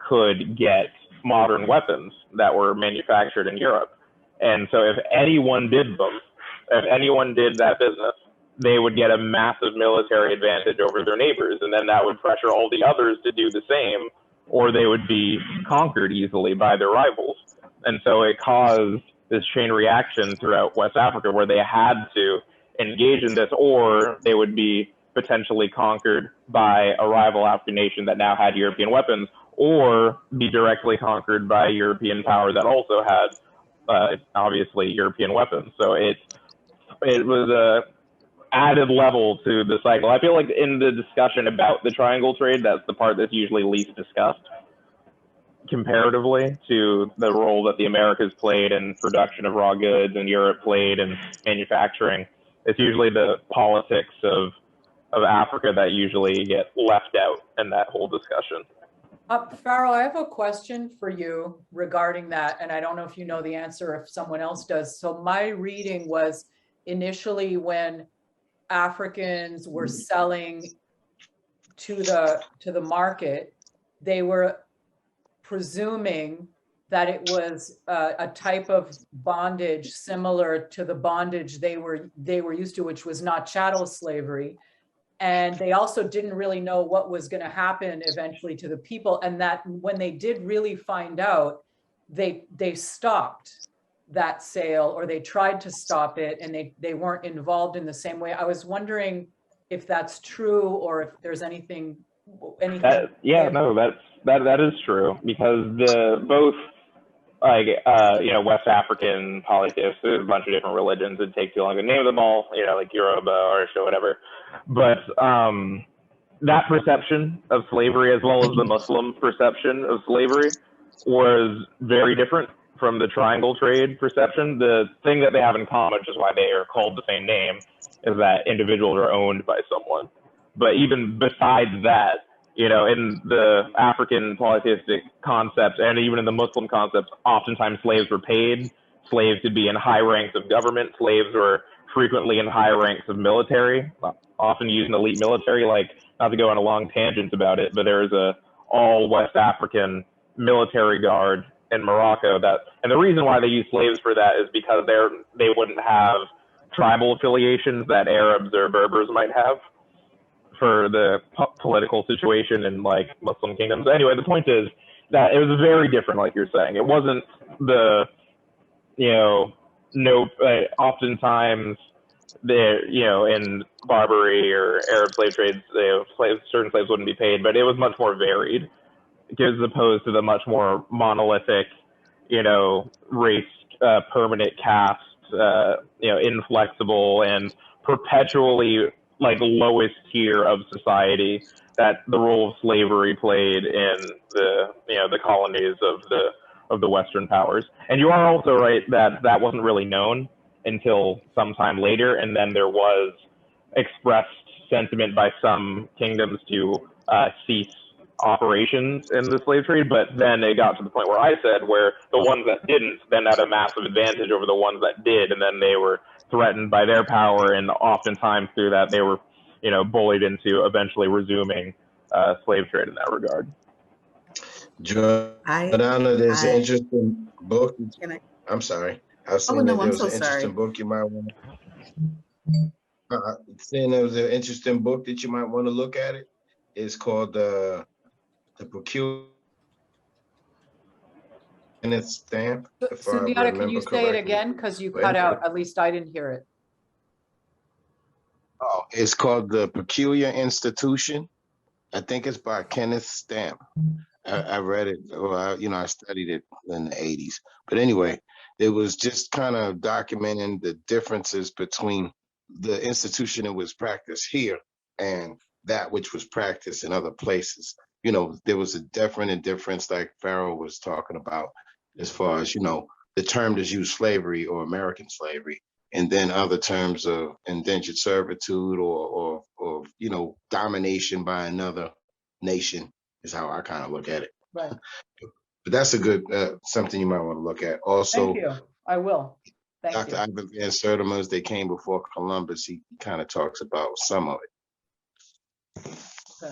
could get modern weapons that were manufactured in Europe. And so if anyone did them, if anyone did that business, they would get a massive military advantage over their neighbors. And then that would pressure all the others to do the same, or they would be conquered easily by their rivals. And so it caused this chain reaction throughout West Africa where they had to engage in this, or they would be potentially conquered by a rival African nation that now had European weapons, or be directly conquered by a European power that also had, obviously, European weapons. So it was a added level to the cycle. I feel like in the discussion about the triangle trade, that's the part that's usually least discussed comparatively to the role that the Americas played in production of raw goods and Europe played in manufacturing. It's usually the politics of Africa that usually get left out in that whole discussion. Pharaoh, I have a question for you regarding that, and I don't know if you know the answer, if someone else does. So my reading was initially when Africans were selling to the market, they were presuming that it was a type of bondage similar to the bondage they were used to, which was not chattel slavery. And they also didn't really know what was going to happen eventually to the people. And that when they did really find out, they stopped that sale, or they tried to stop it, and they weren't involved in the same way. I was wondering if that's true, or if there's anything. That is true, because both West African polytheists, there's a bunch of different religions. It'd take too long to name them all, like Yoruba, Orisha, whatever. But that perception of slavery, as well as the Muslim perception of slavery, was very different from the triangle trade perception. The thing that they have in common, which is why they are called the same name, is that individuals are owned by someone. But even besides that, in the African polytheistic concepts and even in the Muslim concepts, oftentimes slaves were paid. Slaves could be in high ranks of government. Slaves were frequently in high ranks of military, often used in elite military. Like, not to go on a long tangent about it, but there is a all West African military guard in Morocco and the reason why they use slaves for that is because they wouldn't have tribal affiliations that Arabs or Berbers might have for the political situation in like Muslim kingdoms. Anyway, the point is that it was very different, like you're saying. It wasn't oftentimes in Barbary or Arab slave trades, certain slaves wouldn't be paid, but it was much more varied, as opposed to the much more monolithic, race, permanent caste, inflexible and perpetually like lowest tier of society that the role of slavery played in the colonies of the Western powers. And you are also right that wasn't really known until sometime later, and then there was expressed sentiment by some kingdoms to cease operations in the slave trade, but then it got to the point where I said where the ones that didn't then had a massive advantage over the ones that did, and then they were threatened by their power, and oftentimes through that they were bullied into eventually resuming slave trade in that regard. Jordana, there's an interesting book. I'm sorry. I was saying that there was an interesting book you might want to. Saying there was an interesting book that you might want to look at. It's called The Peculiar Kenneth Stamp, if I Sundiata, could remember you say it correctly. again? Because you But cut anyway, out, at least I didn't hear it. oh, it's called The Peculiar Institution. I think it's by Kenneth Stamp. I read it, or I studied it in the 80s. But anyway, it was just kind of documenting the differences between the institution that was practiced here and that which was practiced in other places. There was a definite difference, like Pharaoh was talking about, as far as, the term that's used, slavery or American slavery, and then other terms of indentured servitude or domination by another nation is how I kind of look at it. Right. But that's a good something you might want to look at. Also, Thank you. I will. Thank Dr. you. Ivan Van Sertima, as they came before Columbus, he kind of talks about some of it.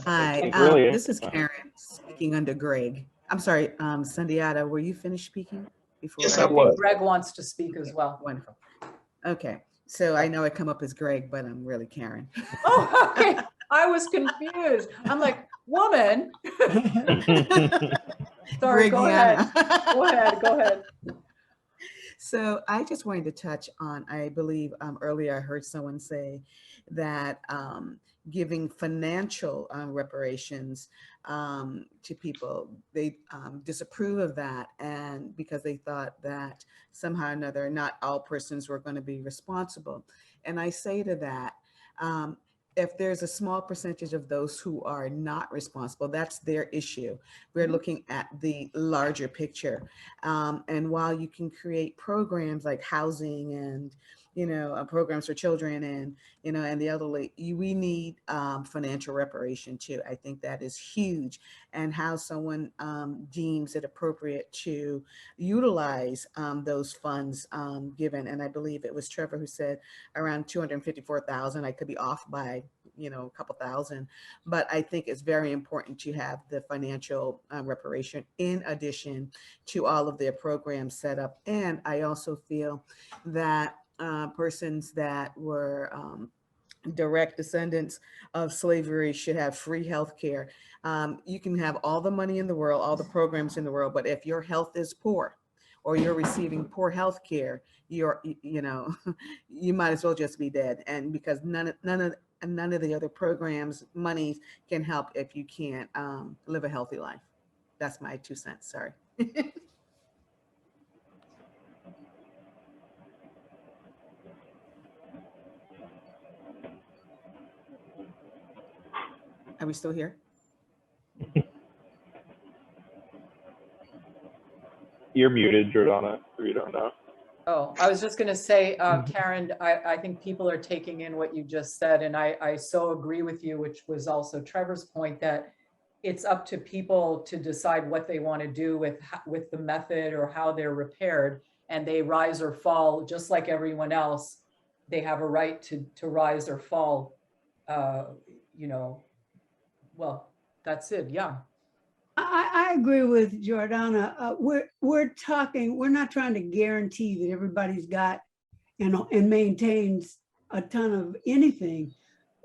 Hi, Brilliant. this is Karen speaking under Greg. I'm sorry, Sundiata, were you finished speaking before? Yes, I I think was. Greg wants to speak as well. Wonderful. Okay, so I know I come up as Greg, but I'm really Karen. Oh, okay. I was confused. I'm like, woman. Sorry, go ahead. Gregiana. Go ahead. Go ahead. So I just wanted to touch on, I believe earlier I heard someone say that giving financial reparations to people, they disapprove of that, and because they thought that somehow or another not all persons were going to be responsible. And I say to that, if there's a small percentage of those who are not responsible, that's their issue. We're looking at the larger picture. And while you can create programs like housing and, programs for children and, and the elderly, we need financial reparation too. I think that is huge. And how someone deems it appropriate to utilize those funds given. And I believe it was Trevor who said around 254,000. I could be off by, a couple thousand, but I think it's very important to have the financial reparation in addition to all of their programs set up. And I also feel that persons that were direct descendants of slavery should have free health care. You can have all the money in the world, all the programs in the world, but if your health is poor or you're receiving poor health care, you might as well just be dead. And because none of the other programs, monies can help if you can't live a healthy life. That's my 2 cents, sorry. Are we still here? You're muted, Jordana, if you don't know. Oh, I was just going to say, Karen, I think people are taking in what you just said, and I so agree with you, which was also Trevor's point, that it's up to people to decide what they want to do with the method or how they're repaired, and they rise or fall just like everyone else. They have a right to rise or fall, well, that's it, yeah. I agree with Jordana. We're not trying to guarantee that everybody's got and maintains a ton of anything.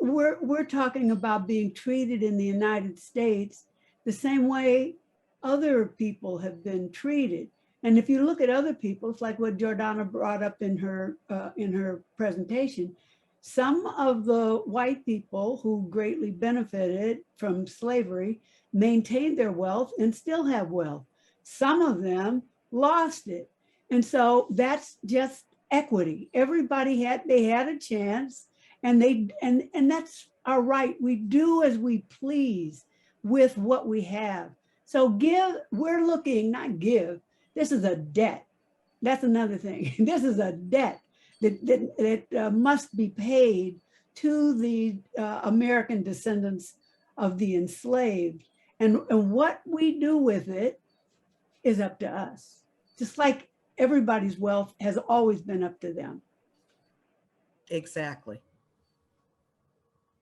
We're talking about being treated in the United States the same way other people have been treated. And if you look at other people, it's like what Jordana brought up in her presentation. Some of the white people who greatly benefited from slavery maintained their wealth and still have wealth. Some of them lost it. And so that's just equity. Everybody had a chance, and that's our right. We do as we please with what we have. So we're looking, not give, this is a debt. That's another thing. This is a debt that must be paid to the American descendants of the enslaved. And what we do with it is up to us. Just like everybody's wealth has always been up to them. Exactly.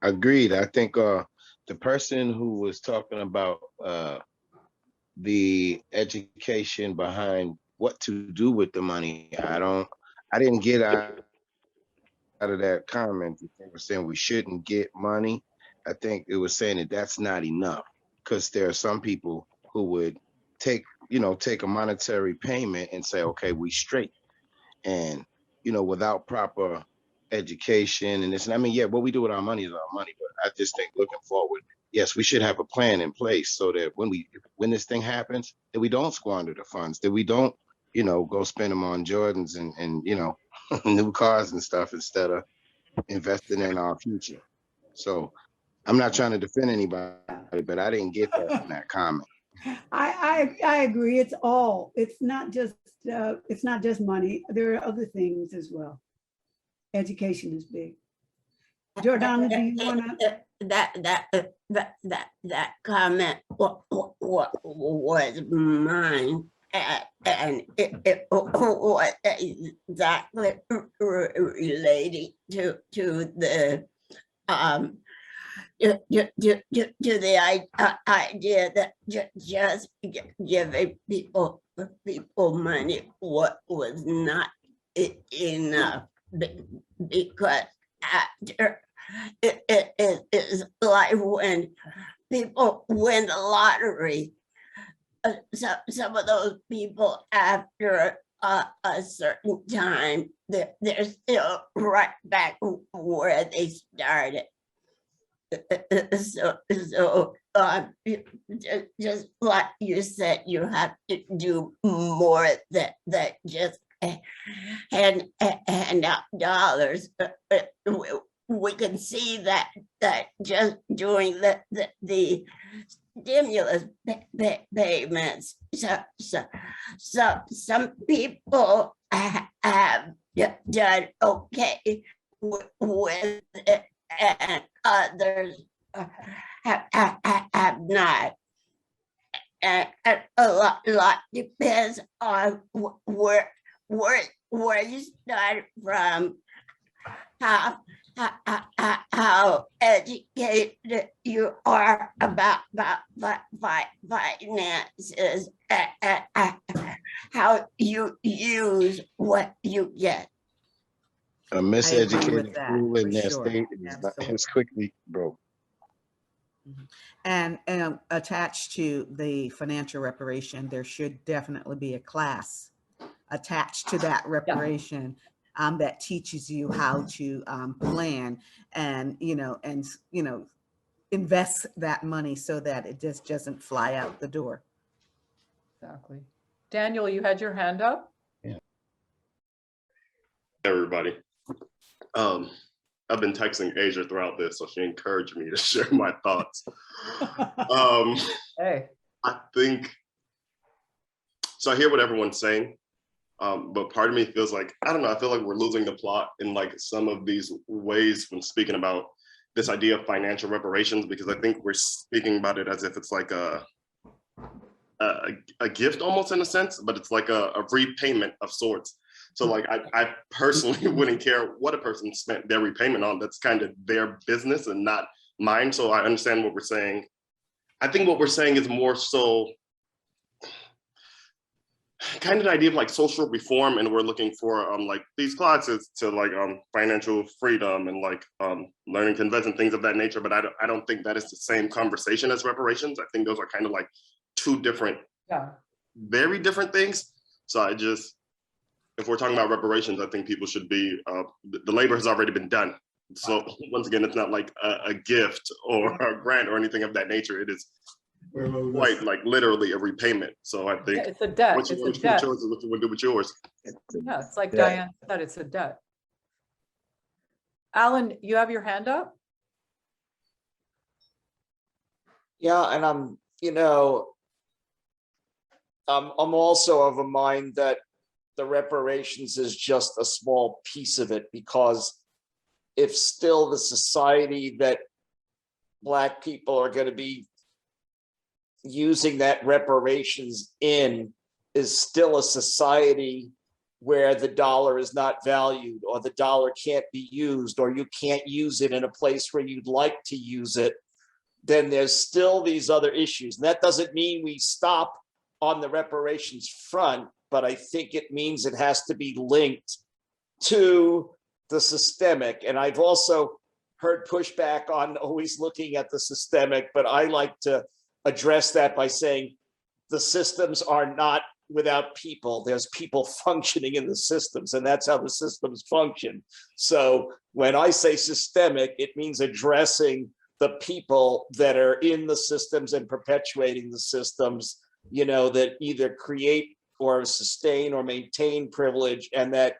Agreed. I think the person who was talking about the education behind what to do with the money, I didn't get out of that comment. They were saying we shouldn't get money. I think it was saying that that's not enough, because there are some people who would take take a monetary payment and say, okay, we straight. And, without proper education and this, and I mean, yeah, what we do with our money is our money, but I just think looking forward, yes, we should have a plan in place so that when this thing happens, that we don't squander the funds, that we don't, go spend them on Jordans and new cars and stuff instead of investing in our future. So I'm not trying to defend anybody, but I didn't get that from that comment. I agree. It's not just money. There are other things as well. Education is big. Jordana, do you want to? That comment was mine, and it was exactly relating to the to the idea that just giving people money was not enough, because after it is like when people win the lottery, some of those people after a certain time, they're still right back where they started. So just like you said, you have to do more than just hand out dollars. We can see that just doing the stimulus payments. So some people have done okay with it, and others have not. And a lot depends on where you start from, how educated you are about finances, and how you use what you get. A miseducated that, fool in for their sure. state is quickly broke. And attached to the financial reparation, there should definitely be a class attached to that reparation that teaches you how to plan and invest that money so that it just doesn't fly out the door. Exactly. Daniel, you had your hand up? Everybody. I've been texting Asia throughout this, so she encouraged me to share my thoughts. Hey. I think, so I hear what everyone's saying, but part of me feels like, I don't know, I feel like we're losing the plot in like some of these ways when speaking about this idea of financial reparations, because I think we're speaking about it as if it's like a gift almost in a sense, but it's like a repayment of sorts. So like, I personally wouldn't care what a person spent their repayment on. That's kind of their business and not mine. So I understand what we're saying. I think what we're saying is more so kind of the idea of like social reform, and we're looking for like these classes to like financial freedom and like learning to invest and things of that nature. But I don't think that is the same conversation as reparations. I think those are kind of like two different, very different things. So if we're talking about reparations, I think people should be, the labor has already been done. So once again, it's not like a gift or a grant or anything of that nature. It is quite like literally a repayment. So I think it's a debt. what you do with yours is what you would do with yours. Yeah, it's like Diane said, it's a debt. Alan, you have your hand up? Yeah, and I'm also of a mind that the reparations is just a small piece of it, because if still the society that Black people are going to be using that reparations in is still a society where the dollar is not valued, or the dollar can't be used, or you can't use it in a place where you'd like to use it, then there's still these other issues. And that doesn't mean we stop on the reparations front, but I think it means it has to be linked to the systemic. And I've also heard pushback on always looking at the systemic, but I like to address that by saying the systems are not without people. There's people functioning in the systems, and that's how the systems function. So when I say systemic, it means addressing the people that are in the systems and perpetuating the systems, you know, that either create or sustain or maintain privilege, and that,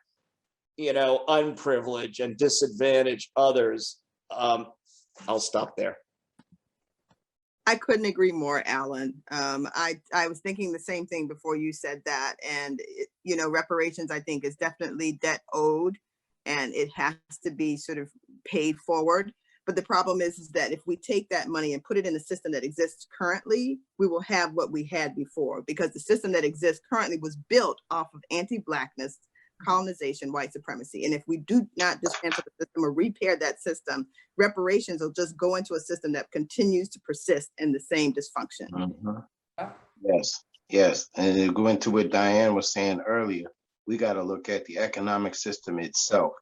you know, unprivilege and disadvantage others. I'll stop there. I couldn't agree more, Alan. I was thinking the same thing before you said that. And, you know, reparations, I think, is definitely debt owed, and it has to be sort of paid forward. But the problem is that if we take that money and put it in a system that exists currently, we will have what we had before, because the system that exists currently was built off of anti-Blackness, colonization, white supremacy. And if we do not dismantle the system or repair that system, reparations will just go into a system that continues to persist in the same dysfunction. Yes, yes. And to go into what Diane was saying earlier, we got to look at the economic system itself,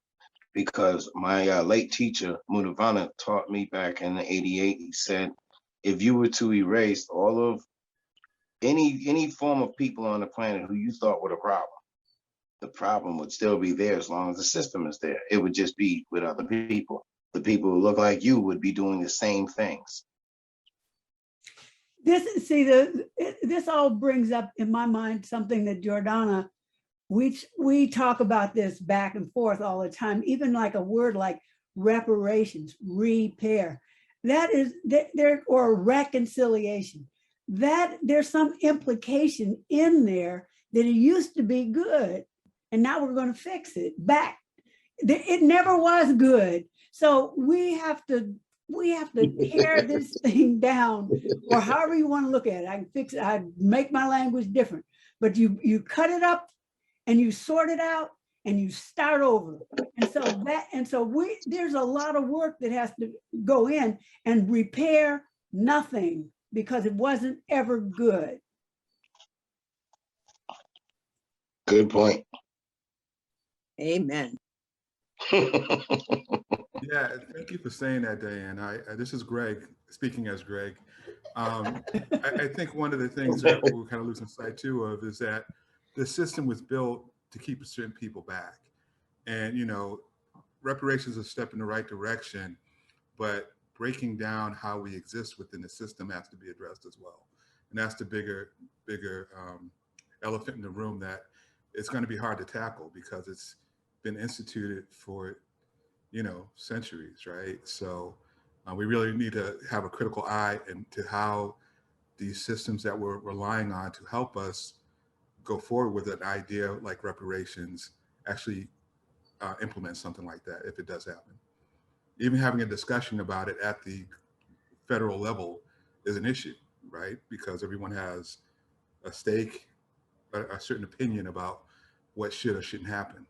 because my late teacher, Mudavana, taught me back in '88. He said, if you were to erase all of any form of people on the planet who you thought were the problem would still be there as long as the system is there. It would just be with other people. The people who look like you would be doing the same things. This all brings up in my mind something that Jordana, we talk about this back and forth all the time, even like a word like reparations, repair. That is there, or reconciliation. That there's some implication in there that it used to be good, and now we're going to fix it back. It never was good. So we have to tear this thing down, or however you want to look at it. I can fix it. I make my language different, but you cut it up and you sort it out and you start over. And so there's a lot of work that has to go in and repair nothing, because it wasn't ever good. Good point. Amen. Yeah, thank you for saying that, Diane. This is Greg, speaking as Greg. I think one of the things that we're kind of losing sight too of is that the system was built to keep certain people back. And, you know, reparations is a step in the right direction, but breaking down how we exist within the system has to be addressed as well. And that's the bigger elephant in the room that it's going to be hard to tackle, because it's been instituted for, you know, centuries, right? So we really need to have a critical eye into how these systems that we're relying on to help us go forward with an idea like reparations actually implement something like that, if it does happen. Even having a discussion about it at the federal level is an issue, right? Because everyone has a stake, a certain opinion about what should or shouldn't happen.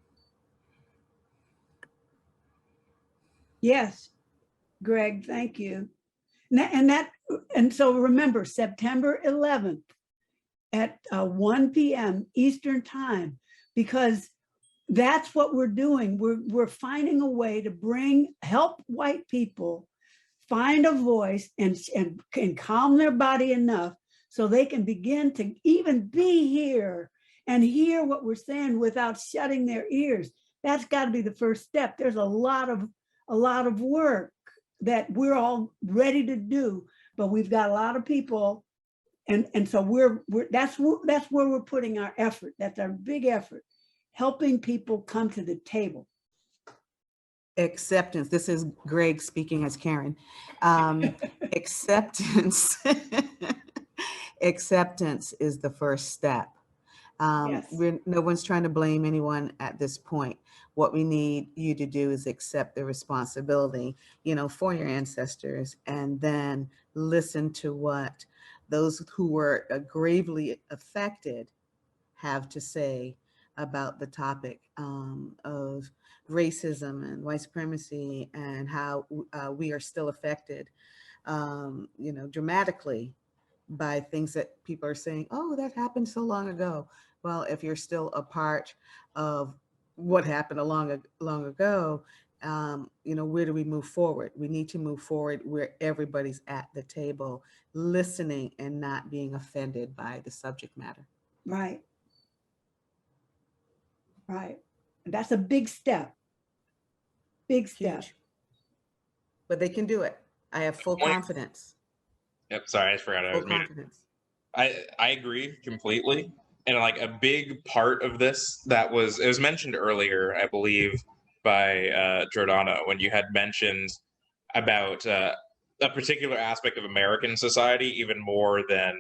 Yes, Greg, thank you. And so remember, September 11th at 1 p.m. Eastern time, because that's what we're doing. We're finding a way to help white people find a voice and calm their body enough so they can begin to even be here and hear what we're saying without shutting their ears. That's got to be the first step. There's a lot of work that we're all ready to do, but we've got a lot of people, and so that's where we're putting our effort. That's our big effort, helping people come to the table. Acceptance. This is Greg speaking as Karen. Acceptance. Acceptance is the first step. Yes. No one's trying to blame anyone at this point. What we need you to do is accept the responsibility, you know, for your ancestors, and then listen to what those who were gravely affected have to say about the topic of racism and white supremacy, and how we are still affected, you know, dramatically by things that people are saying, oh, that happened so long ago. Well, if you're still a part of what happened long ago, where do we move forward? We need to move forward where everybody's at the table, listening and not being offended by the subject matter. Right. Right. And that's a big step. Big step. Huge. But they can do it. I have full confidence. Yep. Sorry, I forgot I was Full muted. confidence. I agree completely. And like a big part of this it was mentioned earlier, I believe, by Jordana, when you had mentioned about a particular aspect of American society, even more than,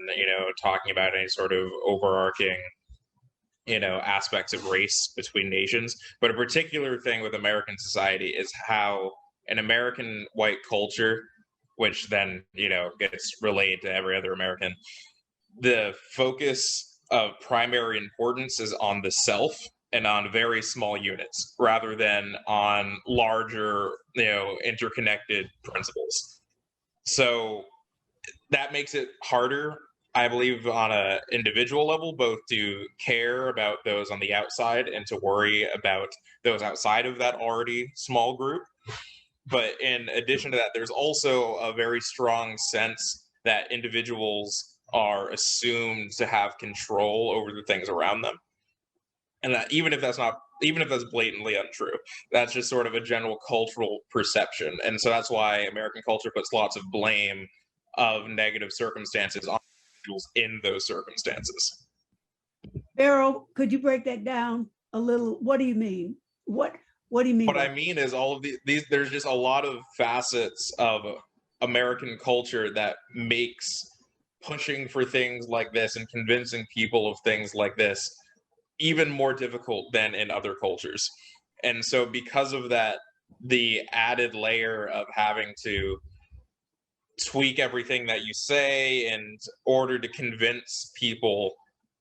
talking about any sort of overarching, aspects of race between nations. But a particular thing with American society is how an American white culture, which then, gets relayed to every other American, the focus of primary importance is on the self and on very small units rather than on larger, interconnected principles. So that makes it harder, I believe, on an individual level, both to care about those on the outside and to worry about those outside of that already small group. But in addition to that, there's also a very strong sense that individuals are assumed to have control over the things around them. And that even if that's blatantly untrue, that's just sort of a general cultural perception. And so that's why American culture puts lots of blame of negative circumstances on individuals in those circumstances. Farrell, could you break that down a little? What do you mean? What do you mean? What I mean is all of these there's just a lot of facets of American culture that makes pushing for things like this and convincing people of things like this even more difficult than in other cultures. And so because of that, the added layer of having to tweak everything that you say in order to convince people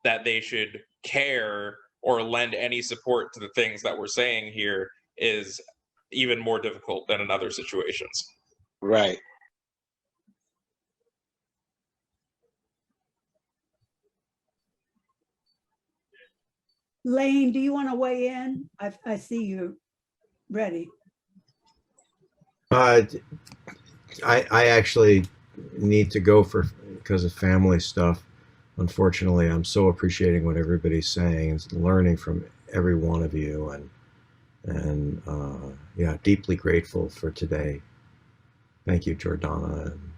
that they should care or lend any support to the things that we're saying here is even more difficult than in other situations. Right. Lane, do you want to weigh in? I see you ready. I actually need to go because of family stuff. Unfortunately, I'm so appreciating what everybody's saying and learning from every one of you, and yeah, deeply grateful for today. Thank you, Jordana, and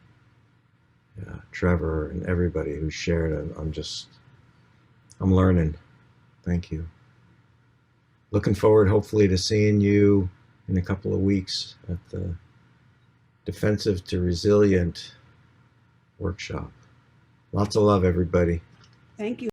yeah, Trevor, and everybody who shared. I'm learning. Thank you. Looking forward, hopefully, to seeing you in a couple of weeks at the Defensive to Resilient workshop. Lots of love, everybody. Thank you.